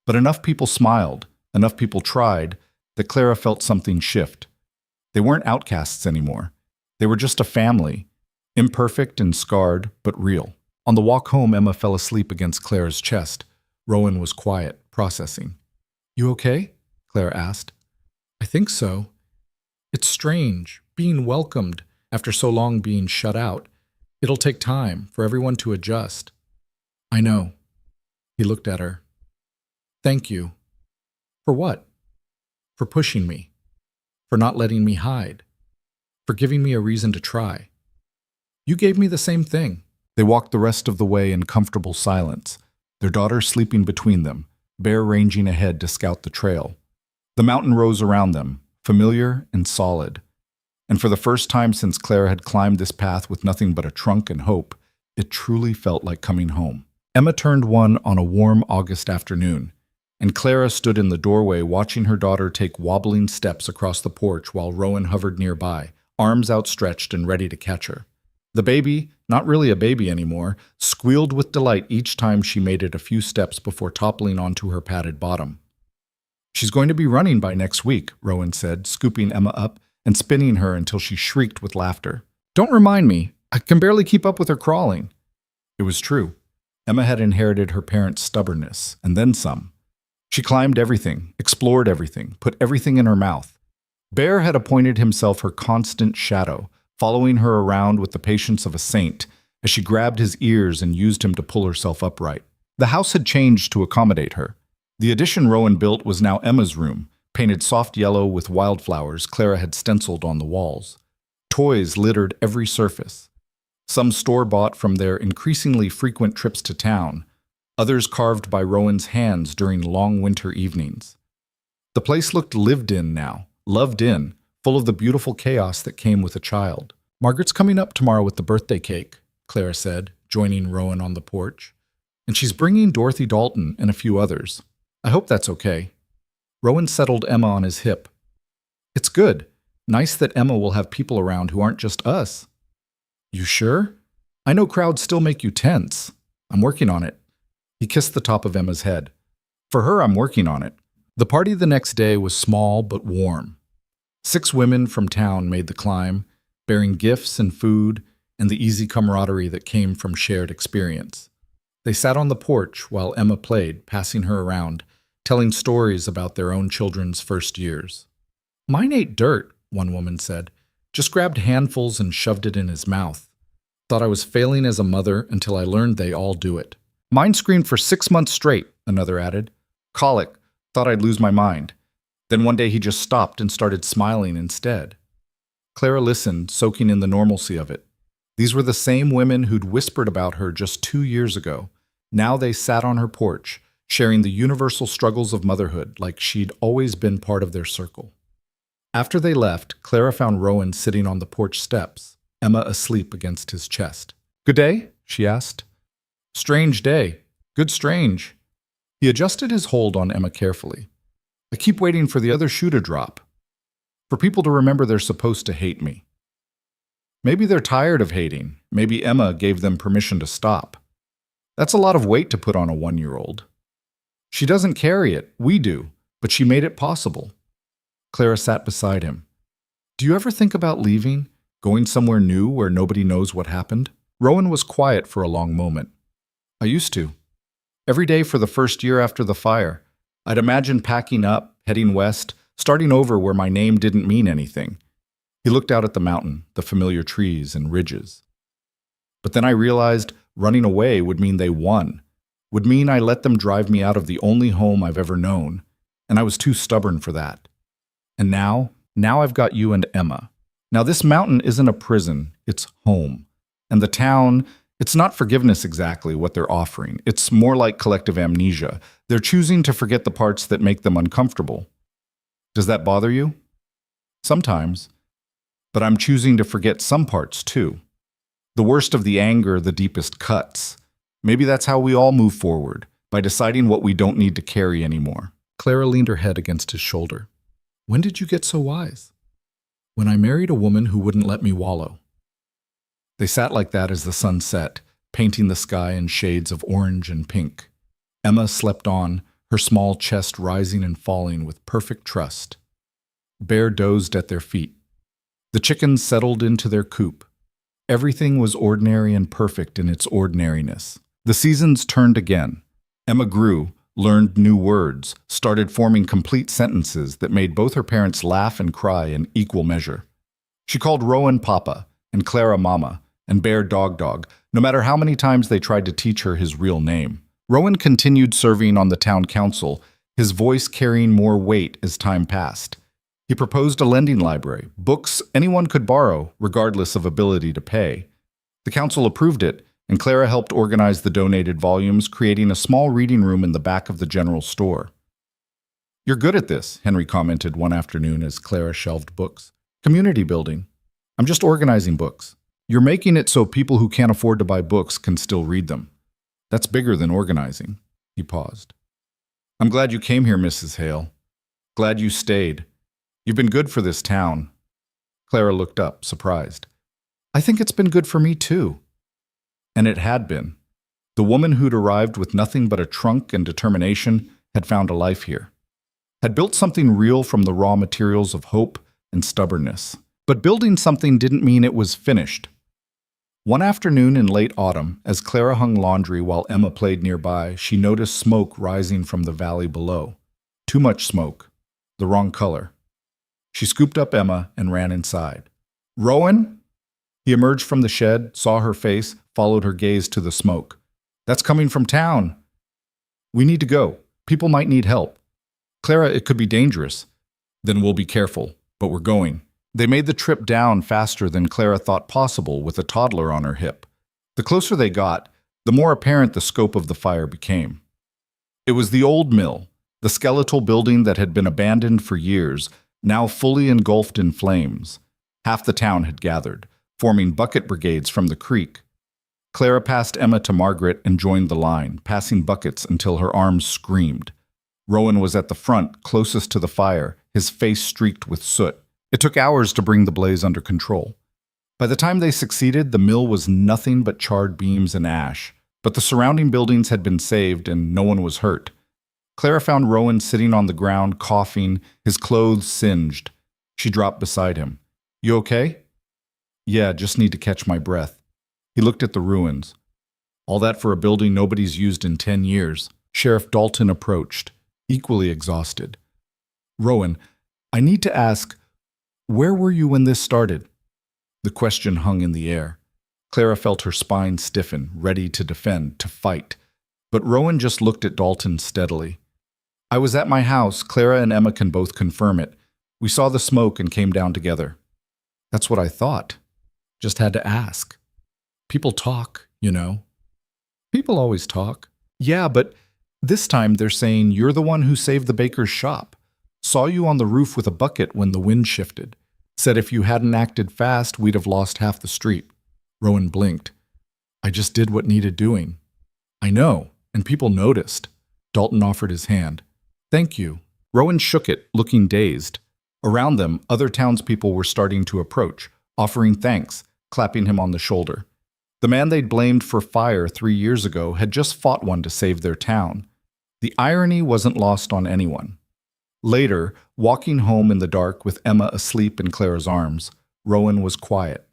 But enough people smiled, enough people tried, that Clara felt something shift. They weren't outcasts anymore. They were just a family, imperfect and scarred, but real. On the walk home, Emma fell asleep against Claire's chest. Rowan was quiet, processing. "You okay?" Claire asked. "I think so. It's strange, being welcomed after so long being shut out. It'll take time for everyone to adjust." "I know." He looked at her. "Thank you." "For what?" "For pushing me. For not letting me hide. For giving me a reason to try. You gave me the same thing." They walked the rest of the way in comfortable silence, their daughter sleeping between them, Bear ranging ahead to scout the trail. The mountain rose around them, familiar and solid. And for the first time since Claire had climbed this path with nothing but a trunk and hope, it truly felt like coming home. Emma turned one on a warm August afternoon, and Clara stood in the doorway watching her daughter take wobbling steps across the porch while Rowan hovered nearby, arms outstretched and ready to catch her. The baby, not really a baby anymore, squealed with delight each time she made it a few steps before toppling onto her padded bottom. "She's going to be running by next week," Rowan said, scooping Emma up and spinning her until she shrieked with laughter. "Don't remind me. I can barely keep up with her crawling." It was true. Emma had inherited her parents' stubbornness, and then some. She climbed everything, explored everything, put everything in her mouth. Bear had appointed himself her constant shadow, following her around with the patience of a saint as she grabbed his ears and used him to pull herself upright. The house had changed to accommodate her. The addition Rowan built was now Emma's room, painted soft yellow with wildflowers Clara had stenciled on the walls. Toys littered every surface. Some store-bought from their increasingly frequent trips to town, others carved by Rowan's hands during long winter evenings. The place looked lived in now, loved in, full of the beautiful chaos that came with a child. "Margaret's coming up tomorrow with the birthday cake," Clara said, joining Rowan on the porch. "And she's bringing Dorothy Dalton and a few others. I hope that's okay." Rowan settled Emma on his hip. "It's good. Nice that Emma will have people around who aren't just us." "You sure? I know crowds still make you tense. I'm working on it." He kissed the top of Emma's head. "For her, I'm working on it." The party the next day was small but warm. 6 women from town made the climb, bearing gifts and food and the easy camaraderie that came from shared experience. They sat on the porch while Emma played, passing her around, telling stories about their own children's first years. "Mine ate dirt," one woman said. "Just grabbed handfuls and shoved it in his mouth. Thought I was failing as a mother until I learned they all do it." "Mine screamed for 6 months straight," another added. "Colic. Thought I'd lose my mind. Then one day he just stopped and started smiling instead." Clara listened, soaking in the normalcy of it. These were the same women who'd whispered about her just 2 years ago. Now they sat on her porch, sharing the universal struggles of motherhood like she'd always been part of their circle. After they left, Clara found Rowan sitting on the porch steps, Emma asleep against his chest. "Good day?" she asked. "Strange day. Good strange." He adjusted his hold on Emma carefully. "I keep waiting for the other shoe to drop. For people to remember they're supposed to hate me. Maybe they're tired of hating. Maybe Emma gave them permission to stop. That's a lot of weight to put on a 1-year-old. She doesn't carry it. We do. But she made it possible." Clara sat beside him. "Do you ever think about leaving? Going somewhere new where nobody knows what happened?" Rowan was quiet for a long moment. "I used to. Every day for the first year after the fire. I'd imagine packing up, heading west, starting over where my name didn't mean anything." He looked out at the mountain, the familiar trees and ridges. "But then I realized running away would mean they won, would mean I let them drive me out of the only home I've ever known, and I was too stubborn for that. And now I've got you and Emma. Now this mountain isn't a prison, it's home. And the town, it's not forgiveness exactly what they're offering. It's more like collective amnesia. They're choosing to forget the parts that make them uncomfortable. Does that bother you? Sometimes. But I'm choosing to forget some parts too. The worst of the anger, the deepest cuts. Maybe that's how we all move forward, by deciding what we don't need to carry anymore." Clara leaned her head against his shoulder. "When did you get so wise?" "When I married a woman who wouldn't let me wallow." They sat like that as the sun set, painting the sky in shades of orange and pink. Emma slept on, her small chest rising and falling with perfect trust. Bear dozed at their feet, The chickens settled into their coop. Everything was ordinary and perfect in its ordinariness. The seasons turned again. Emma grew, learned new words, started forming complete sentences that made both her parents laugh and cry in equal measure. She called Rowan Papa and Clara Mama and Bear Dog, no matter how many times they tried to teach her his real name. Rowan continued serving on the town council, his voice carrying more weight as time passed. He proposed a lending library, books anyone could borrow, regardless of ability to pay. The council approved it, and Clara helped organize the donated volumes, creating a small reading room in the back of the general store. "You're good at this," Henry commented one afternoon as Clara shelved books. "Community building. I'm just organizing books. You're making it so people who can't afford to buy books can still read them. That's bigger than organizing." He paused. "I'm glad you came here, Mrs. Hale. Glad you stayed. You've been good for this town." Clara looked up, surprised. "I think it's been good for me, too." And it had been. The woman who'd arrived with nothing but a trunk and determination had found a life here. Had built something real from the raw materials of hope and stubbornness. But building something didn't mean it was finished. One afternoon in late autumn, as Clara hung laundry while Emma played nearby, she noticed smoke rising from the valley below. Too much smoke. The wrong color. She scooped up Emma and ran inside. "Rowan?" He emerged from the shed, saw her face, followed her gaze to the smoke. "That's coming from town." "We need to go. People might need help." "Clara, it could be dangerous." "Then we'll be careful, but we're going." They made the trip down faster than Clara thought possible with a toddler on her hip. The closer they got, the more apparent the scope of the fire became. It was the old mill, the skeletal building that had been abandoned for years, now fully engulfed in flames. Half the town had gathered, forming bucket brigades from the creek. Clara passed Emma to Margaret and joined the line, passing buckets until her arms screamed. Rowan was at the front, closest to the fire, his face streaked with soot. It took hours to bring the blaze under control. By the time they succeeded, the mill was nothing but charred beams and ash, but the surrounding buildings had been saved and no one was hurt. Clara found Rowan sitting on the ground, coughing, his clothes singed. She dropped beside him. "You okay?" "Yeah, just need to catch my breath." He looked at the ruins. "All that for a building nobody's used in 10 years. Sheriff Dalton approached, equally exhausted. "Rowan, I need to ask, where were you when this started?" The question hung in the air. Clara felt her spine stiffen, ready to defend, to fight. But Rowan just looked at Dalton steadily. "I was at my house. Clara and Emma can both confirm it. We saw the smoke and came down together." "That's what I thought. Just had to ask. People talk, you know." "People always talk." "Yeah, but this time they're saying you're the one who saved the baker's shop. Saw you on the roof with a bucket when the wind shifted. Said if you hadn't acted fast, we'd have lost half the street." Rowan blinked. "I just did what needed doing." "I know, and people noticed." Dalton offered his hand. "Thank you." Rowan shook it, looking dazed. Around them, other townspeople were starting to approach, offering thanks, clapping him on the shoulder. The man they'd blamed for fire 3 years ago had just fought one to save their town. The irony wasn't lost on anyone. Later, walking home in the dark with Emma asleep in Clara's arms, Rowan was quiet.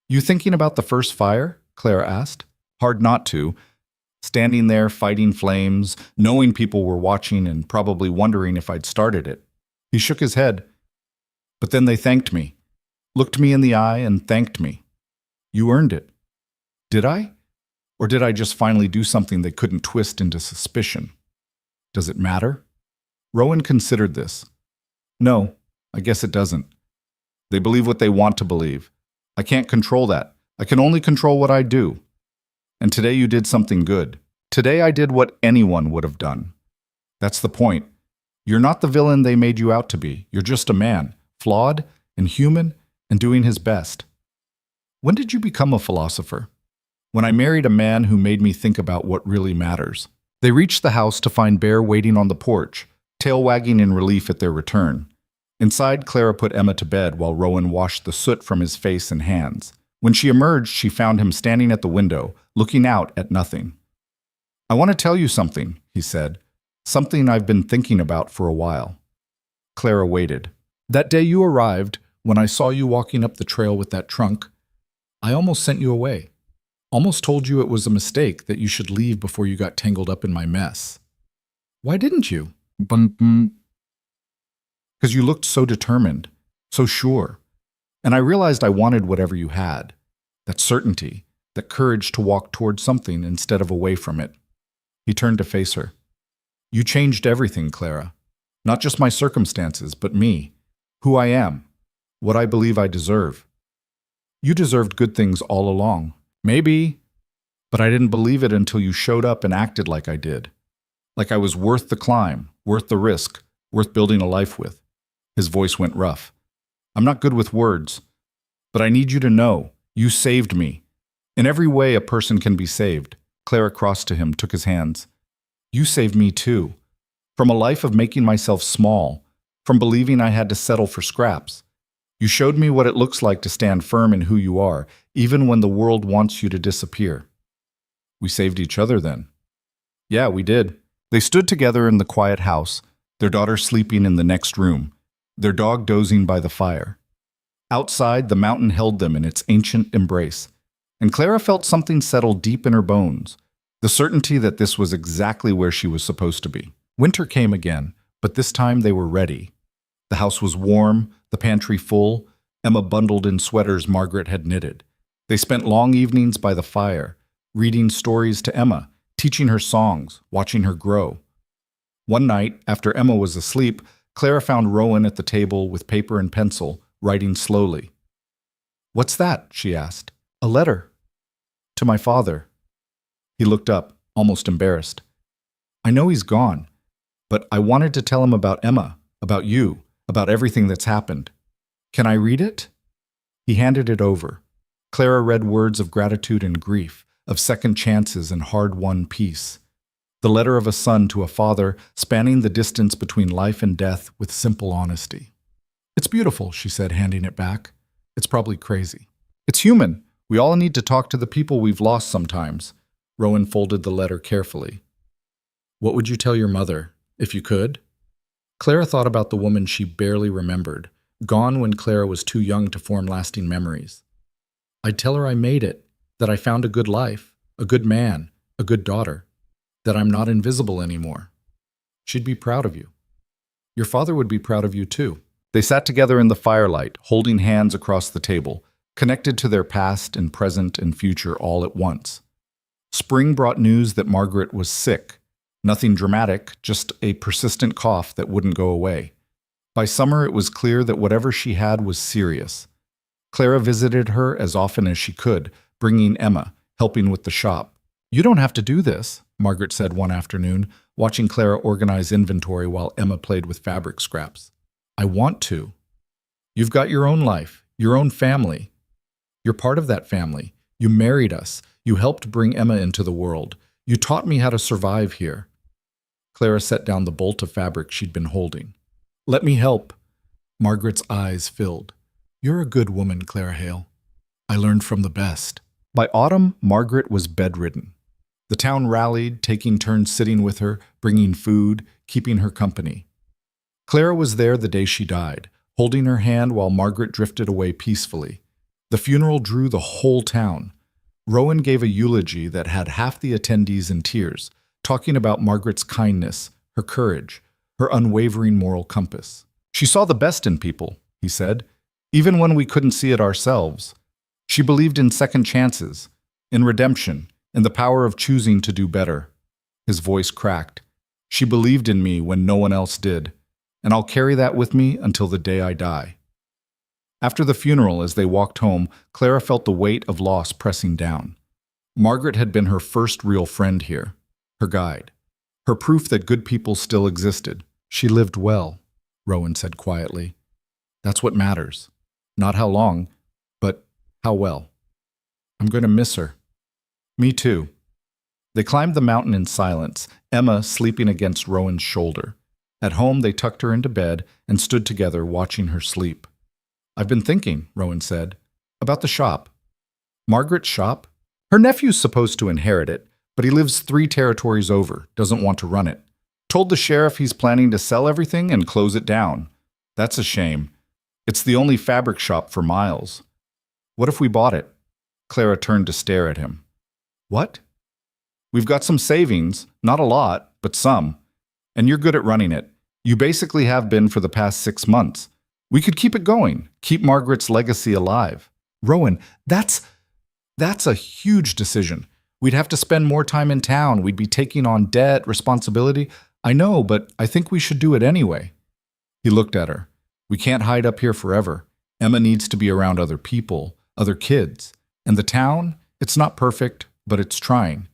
"You thinking about the first fire?" Clara asked. Hard not to. Standing there fighting flames, knowing people were watching and probably wondering if I'd started it. He shook his head. "But then they thanked me. Looked me in the eye and thanked me. You earned it." "Did I? Or did I just finally do something they couldn't twist into suspicion? Does it matter?" Rowan considered this. "No, I guess it doesn't. They believe what they want to believe. I can't control that. I can only control what I do. And today you did something good. Today I did what anyone would have done. That's the point. You're not the villain they made you out to be. You're just a man, flawed and human and doing his best." "When did you become a philosopher?" "When I married a man who made me think about what really matters." They reached the house to find Bear waiting on the porch, tail wagging in relief at their return. Inside, Clara put Emma to bed while Rowan washed the soot from his face and hands. When she emerged, she found him standing at the window, looking out at nothing. "I want to tell you something," he said. "Something I've been thinking about for a while." Clara waited. "That day you arrived, when I saw you walking up the trail with that trunk, I almost sent you away. Almost told you it was a mistake, that you should leave before you got tangled up in my mess. Why didn't you? Because you looked so determined, so sure. And I realized I wanted whatever you had. That certainty, that courage to walk toward something instead of away from it. He turned to face her. You changed everything, Clara. Not just my circumstances, but me. Who I am. What I believe I deserve. You deserved good things all along. Maybe, but I didn't believe it until you showed up and acted like I did. Like I was worth the climb, worth the risk, worth building a life with. His voice went rough. I'm not good with words, but I need you to know, you saved me. In every way a person can be saved. Clara crossed to him, took his hands. You saved me too. From a life of making myself small, from believing I had to settle for scraps. You showed me what it looks like to stand firm in who you are, even when the world wants you to disappear. We saved each other then. Yeah, we did. They stood together in the quiet house, their daughter sleeping in the next room, their dog dozing by the fire. Outside, the mountain held them in its ancient embrace, and Clara felt something settle deep in her bones, the certainty that this was exactly where she was supposed to be. Winter came again, but this time they were ready. The house was warm, the pantry full, Emma bundled in sweaters Margaret had knitted. They spent long evenings by the fire, reading stories to Emma, teaching her songs, watching her grow. One night, after Emma was asleep, Clara found Rowan at the table with paper and pencil, writing slowly. What's that? She asked. A letter. To my father. He looked up, almost embarrassed. I know he's gone, but I wanted to tell him about Emma, about you, about everything that's happened. Can I read it? He handed it over. Clara read words of gratitude and grief, of second chances and hard-won peace. The letter of a son to a father, spanning the distance between life and death with simple honesty. It's beautiful, she said, handing it back. It's probably crazy. It's human. We all need to talk to the people we've lost sometimes. Rowan folded the letter carefully. What would you tell your mother, if you could? Clara thought about the woman she barely remembered, gone when Clara was too young to form lasting memories. I'd tell her I made it, that I found a good life, a good man, a good daughter, that I'm not invisible anymore. She'd be proud of you. Your father would be proud of you too. They sat together in the firelight, holding hands across the table, connected to their past and present and future all at once. Spring brought news that Margaret was sick. Nothing dramatic, just a persistent cough that wouldn't go away. By summer, it was clear that whatever she had was serious. Clara visited her as often as she could, bringing Emma, helping with the shop. You don't have to do this, Margaret said one afternoon, watching Clara organize inventory while Emma played with fabric scraps. I want to. You've got your own life, your own family. You're part of that family. You married us. You helped bring Emma into the world. You taught me how to survive here. Clara set down the bolt of fabric she'd been holding. Let me help. Margaret's eyes filled. You're a good woman, Clara Hale. I learned from the best. By autumn, Margaret was bedridden. The town rallied, taking turns sitting with her, bringing food, keeping her company. Clara was there the day she died, holding her hand while Margaret drifted away peacefully. The funeral drew the whole town. Rowan gave a eulogy that had half the attendees in tears, talking about Margaret's kindness, her courage, her unwavering moral compass. She saw the best in people, he said, even when we couldn't see it ourselves. She believed in second chances, in redemption, in the power of choosing to do better. His voice cracked. She believed in me when no one else did, and I'll carry that with me until the day I die. After the funeral, as they walked home, Clara felt the weight of loss pressing down. Margaret had been her first real friend here, her guide, her proof that good people still existed. She lived well, Rowan said quietly. That's what matters. Not how long, but how well. I'm going to miss her. Me too. They climbed the mountain in silence, Emma sleeping against Rowan's shoulder. At home, they tucked her into bed and stood together watching her sleep. I've been thinking, Rowan said, about the shop. Margaret's shop? Her nephew's supposed to inherit it, but he lives 3 territories over, doesn't want to run it. Told the sheriff he's planning to sell everything and close it down. That's a shame. It's the only fabric shop for miles. What if we bought it? Clara turned to stare at him. What? We've got some savings, not a lot, but some. And you're good at running it. You basically have been for the past 6 months. We could keep it going, keep Margaret's legacy alive. Rowan, that's a huge decision. We'd have to spend more time in town. We'd be taking on debt, responsibility. I know, but I think we should do it anyway. He looked at her. We can't hide up here forever. Emma needs to be around other people, other kids. And the town, it's not perfect, but it's trying.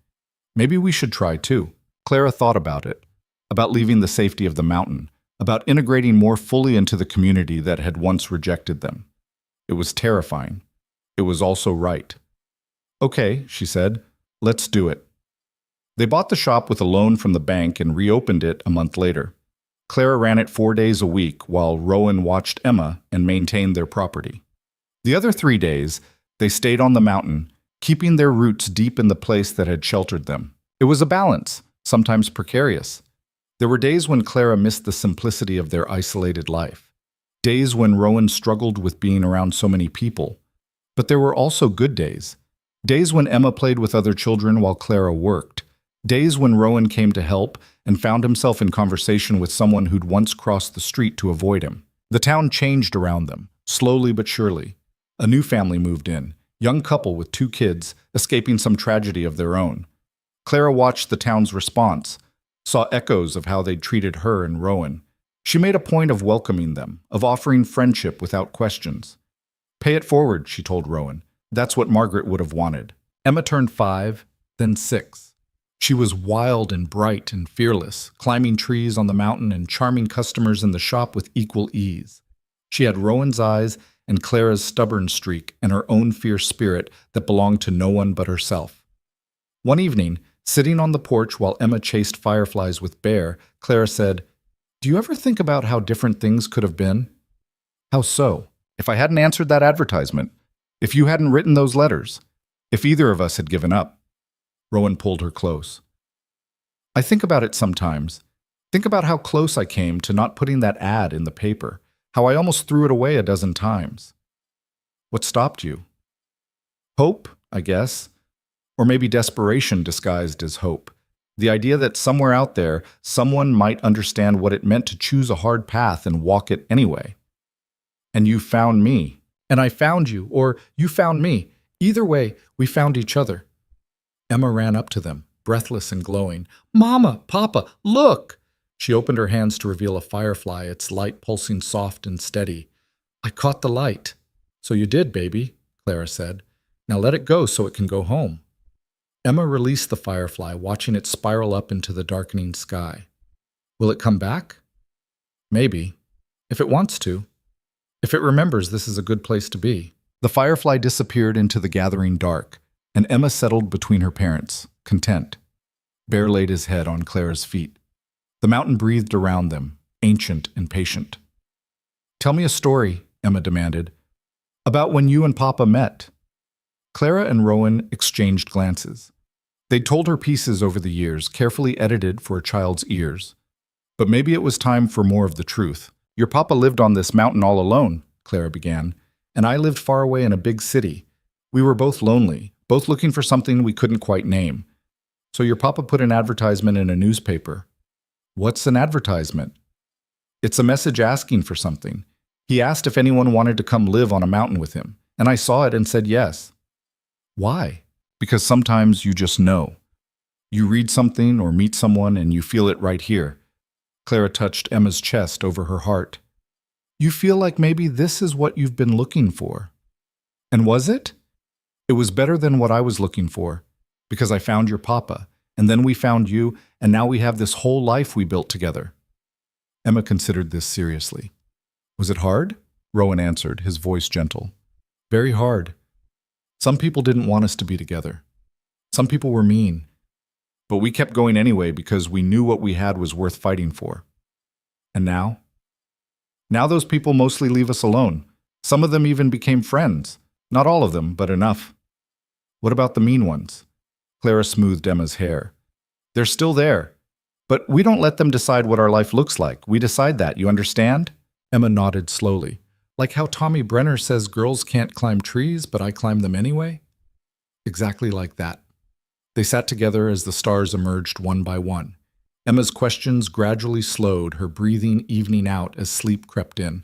Maybe we should try too. Clara thought about it, about leaving the safety of the mountain, about integrating more fully into the community that had once rejected them. It was terrifying. It was also right. Okay, she said, let's do it. They bought the shop with a loan from the bank and reopened it a month later. Clara ran it 4 days a week while Rowan watched Emma and maintained their property. The other 3 days, they stayed on the mountain, keeping their roots deep in the place that had sheltered them. It was a balance, sometimes precarious. There were days when Clara missed the simplicity of their isolated life, days when Rowan struggled with being around so many people. But there were also good days, days when Emma played with other children while Clara worked, days when Rowan came to help and found himself in conversation with someone who'd once crossed the street to avoid him. The town changed around them, slowly but surely. A new family moved in, young couple with 2 kids, escaping some tragedy of their own. Clara watched the town's response, saw echoes of how they'd treated her and Rowan. She made a point of welcoming them, of offering friendship without questions. Pay it forward, she told Rowan. That's what Margaret would have wanted. Emma turned 5, then 6. She was wild and bright and fearless, climbing trees on the mountain and charming customers in the shop with equal ease. She had Rowan's eyes and Clara's stubborn streak and her own fierce spirit that belonged to no one but herself. One evening, sitting on the porch while Emma chased fireflies with Bear, Clara said, "Do you ever think about how different things could have been?" "How so?" "If I hadn't answered that advertisement, if you hadn't written those letters, if either of us had given up." Rowan pulled her close. "I think about it sometimes. Think about how close I came to not putting that ad in the paper, how I almost threw it away a dozen times." "What stopped you?" "Hope, I guess. Or maybe desperation disguised as hope. The idea that somewhere out there, someone might understand what it meant to choose a hard path and walk it anyway. And you found me. And I found you, or you found me. Either way, we found each other." Emma ran up to them, breathless and glowing. "Mama, Papa, look!" She opened her hands to reveal a firefly, its light pulsing soft and steady. "I caught the light." "So you did, baby," Clara said. "Now let it go so it can go home." Emma released the firefly, watching it spiral up into the darkening sky. "Will it come back?" "Maybe. If it wants to. If it remembers this is a good place to be." The firefly disappeared into the gathering dark, and Emma settled between her parents, content. Bear laid his head on Clara's feet. The mountain breathed around them, ancient and patient. "Tell me a story," Emma demanded, "about when you and Papa met." Clara and Rowan exchanged glances. They'd told her pieces over the years, carefully edited for a child's ears. But maybe it was time for more of the truth. "Your Papa lived on this mountain all alone," Clara began, "and I lived far away in a big city. We were both lonely, both looking for something we couldn't quite name. So your Papa put an advertisement in a newspaper." "What's an advertisement?" "It's a message asking for something. He asked if anyone wanted to come live on a mountain with him, and I saw it and said yes." "Why?" "Because sometimes you just know. You read something or meet someone and you feel it right here." Clara touched Emma's chest over her heart. "You feel like maybe this is what you've been looking for." "And was it?" "It was better than what I was looking for, because I found your Papa, and then we found you, and now we have this whole life we built together." Emma considered this seriously. "Was it hard?" Rowan answered, his voice gentle. "Very hard. Some people didn't want us to be together. Some people were mean. But we kept going anyway because we knew what we had was worth fighting for. And now? Now those people mostly leave us alone. Some of them even became friends. Not all of them, but enough." "What about the mean ones?" Clara smoothed Emma's hair. "They're still there. But we don't let them decide what our life looks like. We decide that, you understand?" Emma nodded slowly. Like how Tommy Brenner says girls can't climb trees, but I climb them anyway? Exactly like that. They sat together as the stars emerged one by one. Emma's questions gradually slowed, her breathing evening out as sleep crept in.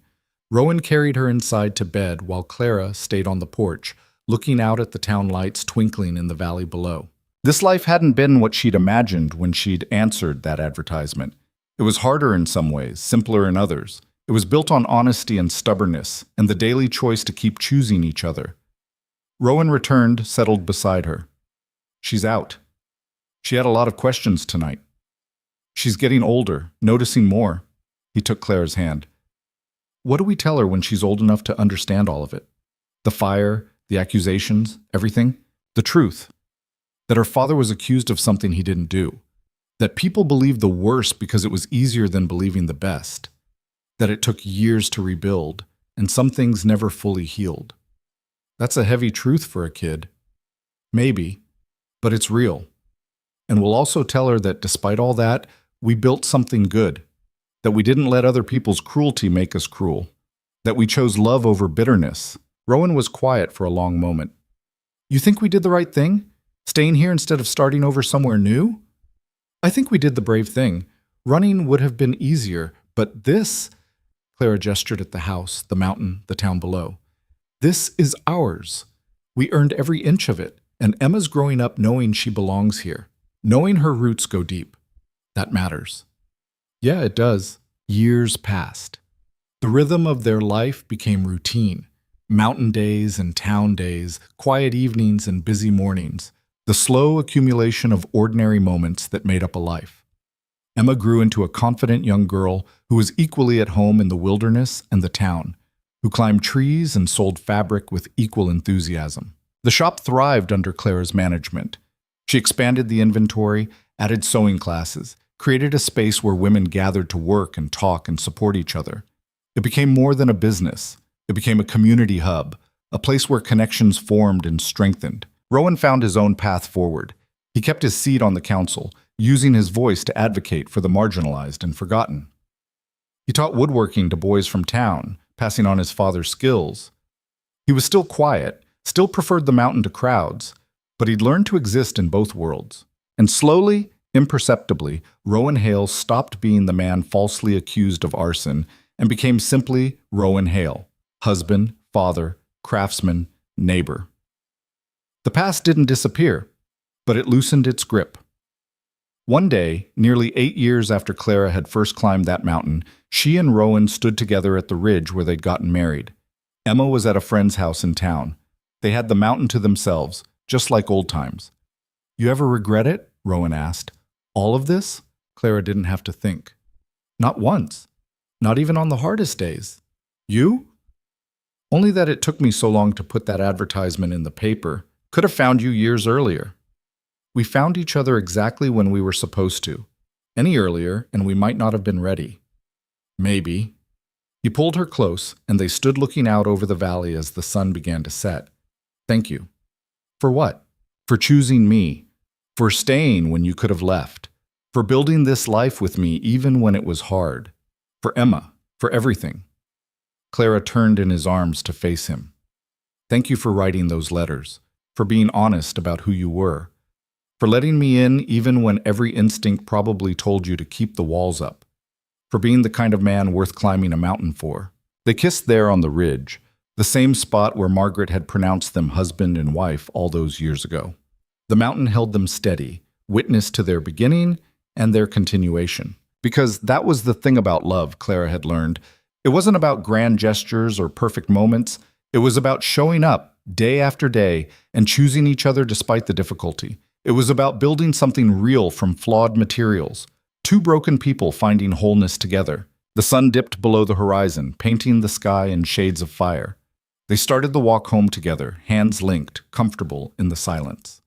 Rowan carried her inside to bed while Clara stayed on the porch, looking out at the town lights twinkling in the valley below. This life hadn't been what she'd imagined when she'd answered that advertisement. It was harder in some ways, simpler in others. It was built on honesty and stubbornness, and the daily choice to keep choosing each other. Rowan returned, settled beside her. She's out. She had a lot of questions tonight. She's getting older, noticing more. He took Clara's hand. What do we tell her when she's old enough to understand all of it? The fire, the accusations, everything? The truth. That her father was accused of something he didn't do. That people believed the worst because it was easier than believing the best. That it took years to rebuild, and some things never fully healed. That's a heavy truth for a kid. Maybe, but it's real. And we'll also tell her that despite all that, we built something good. That we didn't let other people's cruelty make us cruel. That we chose love over bitterness. Rowan was quiet for a long moment. You think we did the right thing? Staying here instead of starting over somewhere new? I think we did the brave thing. Running would have been easier, but this... Clara gestured at the house, the mountain, the town below. This is ours. We earned every inch of it, and Emma's growing up knowing she belongs here. Knowing her roots go deep. That matters. Yeah, it does. Years passed. The rhythm of their life became routine. Mountain days and town days, quiet evenings and busy mornings. The slow accumulation of ordinary moments that made up a life. Emma grew into a confident young girl who was equally at home in the wilderness and the town, who climbed trees and sold fabric with equal enthusiasm. The shop thrived under Clara's management. She expanded the inventory, added sewing classes, created a space where women gathered to work and talk and support each other. It became more than a business. It became a community hub, a place where connections formed and strengthened. Rowan found his own path forward. He kept his seat on the council, using his voice to advocate for the marginalized and forgotten. He taught woodworking to boys from town, passing on his father's skills. He was still quiet, still preferred the mountain to crowds, but he'd learned to exist in both worlds. And slowly, imperceptibly, Rowan Hale stopped being the man falsely accused of arson and became simply Rowan Hale, husband, father, craftsman, neighbor. The past didn't disappear, but it loosened its grip. One day, nearly 8 years after Clara had first climbed that mountain, she and Rowan stood together at the ridge where they'd gotten married. Emma was at a friend's house in town. They had the mountain to themselves, just like old times. You ever regret it? Rowan asked. All of this? Clara didn't have to think. Not once. Not even on the hardest days. You? Only that it took me so long to put that advertisement in the paper. Could have found you years earlier. We found each other exactly when we were supposed to. Any earlier, and we might not have been ready. Maybe. He pulled her close, and they stood looking out over the valley as the sun began to set. Thank you. For what? For choosing me. For staying when you could have left. For building this life with me even when it was hard. For Emma. For everything. Clara turned in his arms to face him. Thank you for writing those letters. For being honest about who you were. For letting me in even when every instinct probably told you to keep the walls up. For being the kind of man worth climbing a mountain for. They kissed there on the ridge, the same spot where Margaret had pronounced them husband and wife all those years ago. The mountain held them steady, witness to their beginning and their continuation. Because that was the thing about love, Clara had learned. It wasn't about grand gestures or perfect moments. It was about showing up day after day and choosing each other despite the difficulty. It was about building something real from flawed materials. Two broken people finding wholeness together. The sun dipped below the horizon, painting the sky in shades of fire. They started the walk home together, hands linked, comfortable in the silence.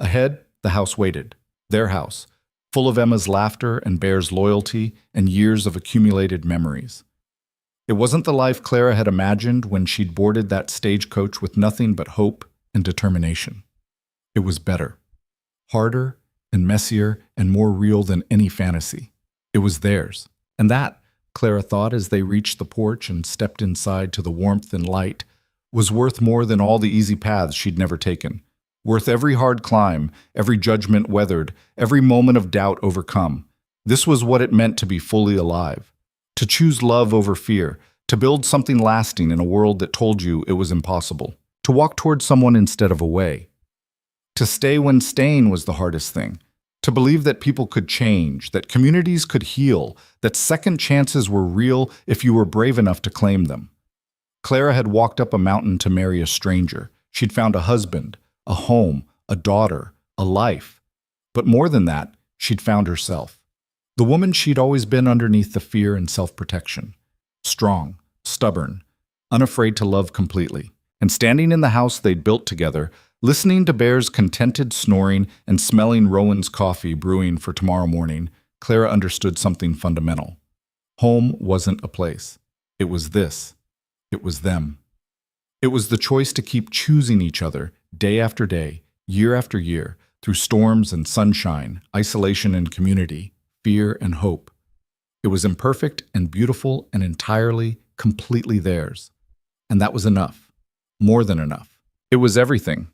Ahead, the house waited. Their house, full of Emma's laughter and Bear's loyalty and years of accumulated memories. It wasn't the life Clara had imagined when she'd boarded that stagecoach with nothing but hope and determination. It was better. Harder and messier and more real than any fantasy. It was theirs. And that Clara thought as they reached the porch and stepped inside to the warmth and light, was worth more than all the easy paths she'd never taken. Worth every hard climb, every judgment weathered, every moment of doubt overcome. This was what it meant to be fully alive. To choose love over fear, to build something lasting in a world that told you it was impossible. To walk toward someone instead of away. To stay when staying was the hardest thing. To believe that people could change, that communities could heal, that second chances were real if you were brave enough to claim them. Clara had walked up a mountain to marry a stranger. She'd found a husband, a home, a daughter, a life. But more than that, she'd found herself. The woman she'd always been underneath the fear and self-protection. Strong, stubborn, unafraid to love completely. And standing in the house they'd built together, listening to Bear's contented snoring and smelling Rowan's coffee brewing for tomorrow morning, Clara understood something fundamental. Home wasn't a place. It was this. It was them. It was the choice to keep choosing each other day after day, year after year, through storms and sunshine, isolation and community, fear and hope. It was imperfect and beautiful and entirely, completely theirs. And that was enough. More than enough. It was everything.